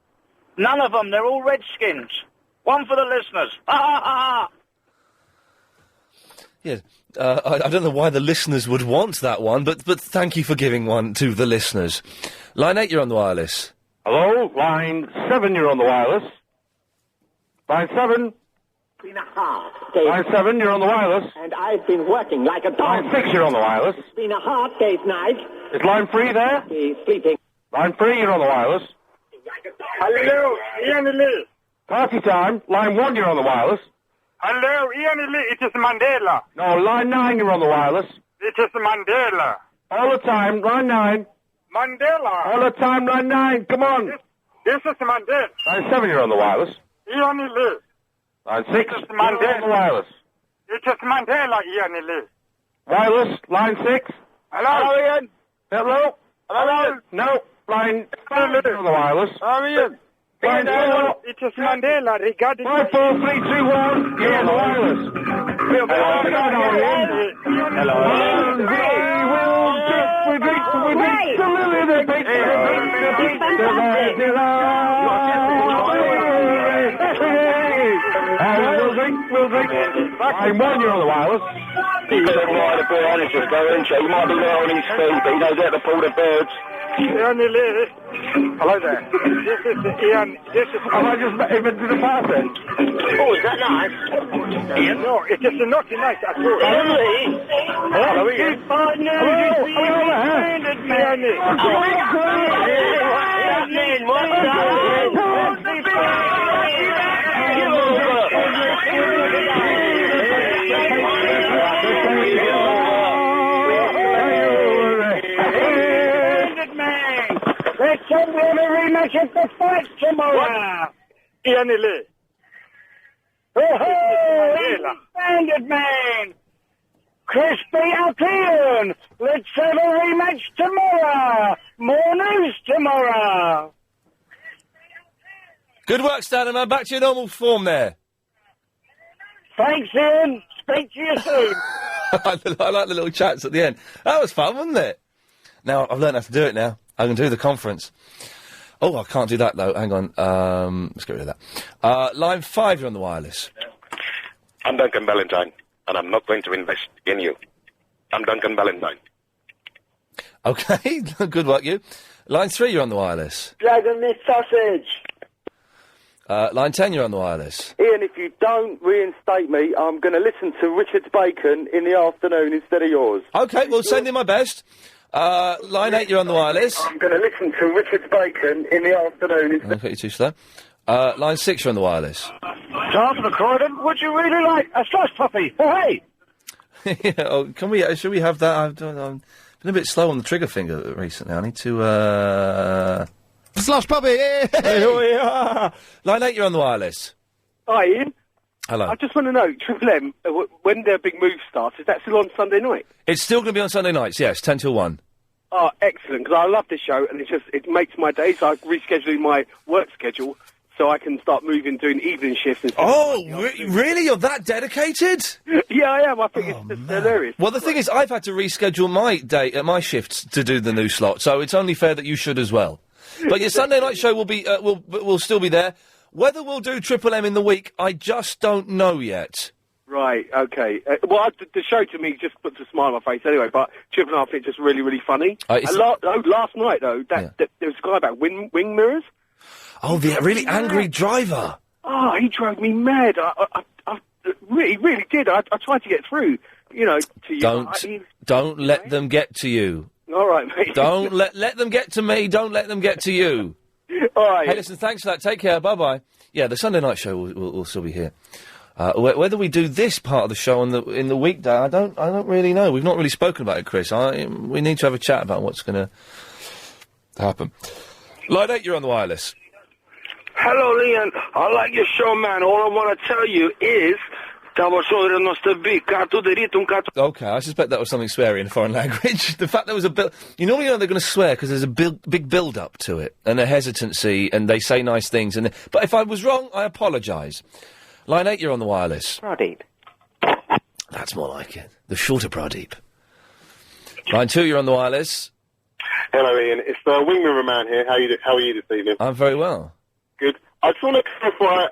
None of them. They're all Redskins. One for the listeners. Ha ha ha ha! Yeah. I don't know why the listeners would want that one, but thank you for giving one to the listeners. Line 8, you're on the wireless. Hello, line 7, you're on the wireless. Line 7. Been a hard day. Line 7, you're on the wireless. And I've been working like a dog. Line 6, you're on the wireless. It's been a hard day's night. Is line 3 there? He's sleeping. Line 3, you're on the wireless. Hello, Ian Lee. Party time. Line 1, you're on the wireless. Hello, Ian Lee. It is Mandela. No, line 9, you're on the wireless. It is Mandela. All the time, line 9. Mandela. All the time, line 9. Come on. This is Mandela. Line 7, you're on the wireless. Ian Lee. Line 6, you're on the wireless. It is Mandela, Ian Lee. Wireless, line 6. Hello, Ian. Hello? Hello. No, line 5, you're on the wireless. Hello, Ian. Line 4. It is Mandela regarding... 5, 4, 3, 2, 1. You're on the wireless. Hello. We'll drink. Line 1, you're on the wireless. He's a right to be honest with you, isn't he? He might be there on his feet, but he knows how to pull the birds. Ian Lee. Hello there. This is Ian. This is... Have I just met him into the party? Oh, is that nice? Ian? No, it is not nice at all. Ian Lee. Hello, Ian. Hello there. Ian Lee. Let's have a rematch at the fight tomorrow. Ian Lee. Oh, Standard Man. Crispy up Ian. Let's have a rematch tomorrow. More news tomorrow. Good work, Standard Man. Back to your normal form there. Thanks, Ian. Speak to you soon. I like the little chats at the end. That was fun, wasn't it? Now, I've learned how to do it now. I can do the conference. Oh, I can't do that, though. Hang on. Let's get rid of that. Line 5, you're on the wireless. I'm Duncan Valentine, and I'm not going to invest in you. I'm Duncan Valentine. Okay, good work, you. Line 3, you're on the wireless. Dragon meat sausage. Line 10, you're on the wireless. Ian, if you don't reinstate me, I'm going to listen to Richard's Bacon in the afternoon instead of yours. Okay, well, send in my best. Line 8, you're on the wireless. I'm going to listen to Richard's Bacon in the afternoon. Okay, you're too slow. Line 6, you're on the wireless. Charles Croydon, would you really like a slush puppy? Oh, hey! Yeah, oh, should we have that? I've been a bit slow on the trigger finger recently. I need to, Slush puppy! Yeah. Line 8, you're on the wireless. Hi, Ian. Hello. I just want to know, Triple M, when their big move starts, is that still on Sunday night? It's still going to be on Sunday nights, yes, 10 till 1. Oh, excellent, because I love this show, and it makes my days. I'm rescheduling my work schedule so I can start doing evening shifts. And Really? You're that dedicated? Yeah, I am. I think it's just hilarious. Well, the thing is, I've had to reschedule my shifts to do the new slot, so it's only fair that you should as well. But your Sunday night show will be will still be there. Whether we'll do Triple M in the week, I just don't know yet. Right, okay. The show to me just puts a smile on my face anyway, but Triple M I think just really, really funny. Last night, though, there was a guy about wing mirrors. Oh, the really angry driver. Oh, he drove me mad. I really, really did. I tried to get through, to you. Don't let them get to you. All right, mate. Don't let them get to me. Don't let them get to you. All right. Hey, listen, thanks for that. Take care. Bye-bye. Yeah, the Sunday night show will still be here. Whether we do this part of the show in the weekday, I don't really know. We've not really spoken about it, Chris. We need to have a chat about what's going to happen. Line 8, you're on the wireless. Hello, Leon. I like your show, man. All I want to tell you is Okay, I suspect that was something sweary in a foreign language. The fact there was a bill... You normally know they're going to swear because there's a big build-up to it, and a hesitancy, and they say nice things. But if I was wrong, I apologise. Line 8, you're on the wireless. Pradeep. That's more like it. The shorter Pradeep. Line 2, you're on the wireless. Hello, Iain. It's the Wing Mirror Man here. How are you this evening? I'm very well. Good. I just want to clarify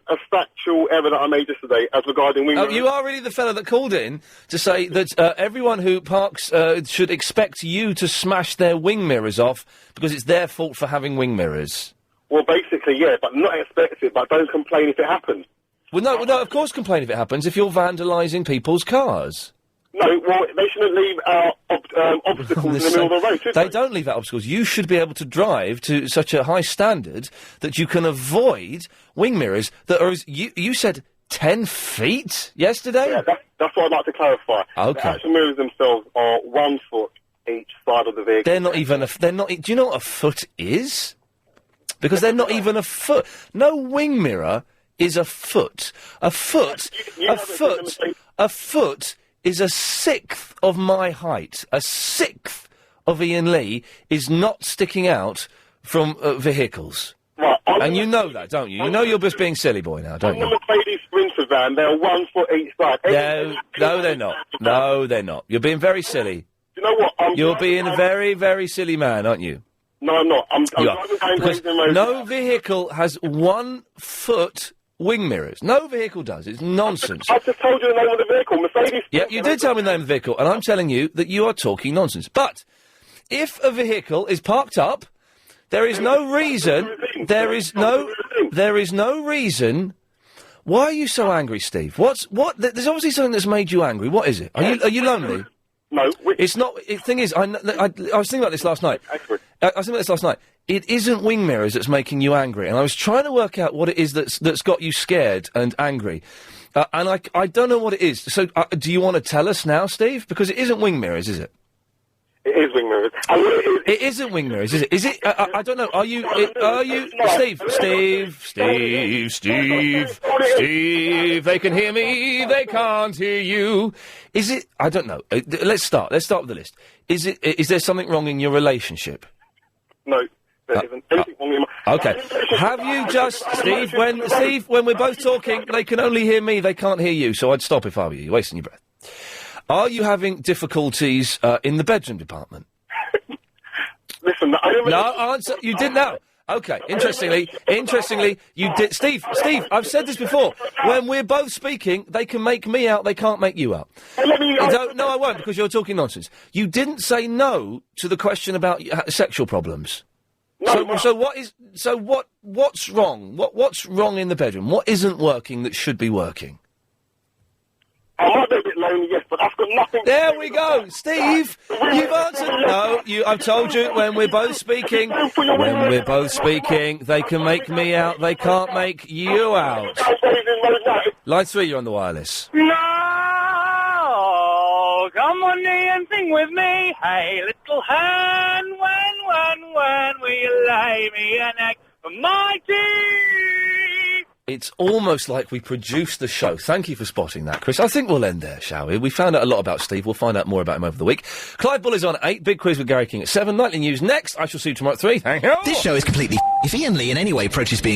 a factual error that I made yesterday as regarding wing mirrors. You are really the fellow that called in to say that everyone who parks should expect you to smash their wing mirrors off because it's their fault for having wing mirrors. Well, basically, yeah, but not expect it, but don't complain if it happens. Well, no, of course complain if it happens if you're vandalising people's cars. No, well, they shouldn't leave obstacles in the middle of the road, should they? They don't leave out obstacles. You should be able to drive to such a high standard that you can avoid wing mirrors that are, you said 10 feet yesterday? Yeah, that's what I'd like to clarify. Okay. The actual mirrors themselves are 1 foot each side of the vehicle. They're not even do you know what a foot is? Because they're not even a foot. No wing mirror is a foot. A foot is a sixth of my height. A sixth of Iain Lee is not sticking out from vehicles. Right, and you know that, don't you? You know you're just being silly boy now, don't you? On the Mercedes Sprinter van, they're 1 foot each side. No, they're not. No, they're not. You're being very silly. You know what? You're being a very, very silly man, aren't you? No, I'm not. I'm because no vehicle has 1 foot wing mirrors. No vehicle does. It's nonsense. I just told you the name of the vehicle, Mercedes. Yeah, you did tell me the name of the vehicle, and I'm telling you that you are talking nonsense. But if a vehicle is parked up, there is no reason. There is no reason. Why are you so angry, Steve? There's obviously something that's made you angry. What is it? Are you lonely? No. It's not. The thing is, I was thinking about this last night. It isn't wing mirrors that's making you angry, and I was trying to work out what it is that's got you scared and angry, and I don't know what it is. So, do you want to tell us now, Steve? Because it isn't wing mirrors, is it? It is wing mirrors. It isn't wing mirrors, is it? Is it? I don't know. Are you, Steve? They can hear me. They can't hear you. Is it? I don't know. Let's start with the list. Is there something wrong in your relationship? No. There isn't anything wrong in my... Okay. Have you just, Steve, when we're both talking, they can only hear me, they can't hear you, so I'd stop if I were you. You're wasting your breath. Are you having difficulties in the bedroom department? Listen, I don't... No, answer. You didn't know. Okay. Interestingly, you did. Steve, I've said this before. When we're both speaking, they can make me out, they can't make you out. No, I won't, because you're talking nonsense. You didn't say no to the question about sexual problems. No, what's wrong? What's wrong in the bedroom? What isn't working that should be working? I might be a bit lonely, yes, but that's got nothing... There we go, Steve! You've answered... No, I've told you, when we're both speaking, they can make me out, they can't make you out. Line 3, you're on the wireless. No, come on and sing with me. Hey, little hen, when will you lay me an egg for my tea? It's almost like we produced the show. Thank you for spotting that, Chris. I think we'll end there, shall we? We found out a lot about Steve. We'll find out more about him over the week. Clive Bull is on at 8. Big quiz with Gary King at 7. Nightly news next. I shall see you tomorrow at 3. Thank you. This show is completely... If Iain Lee in any way approaches being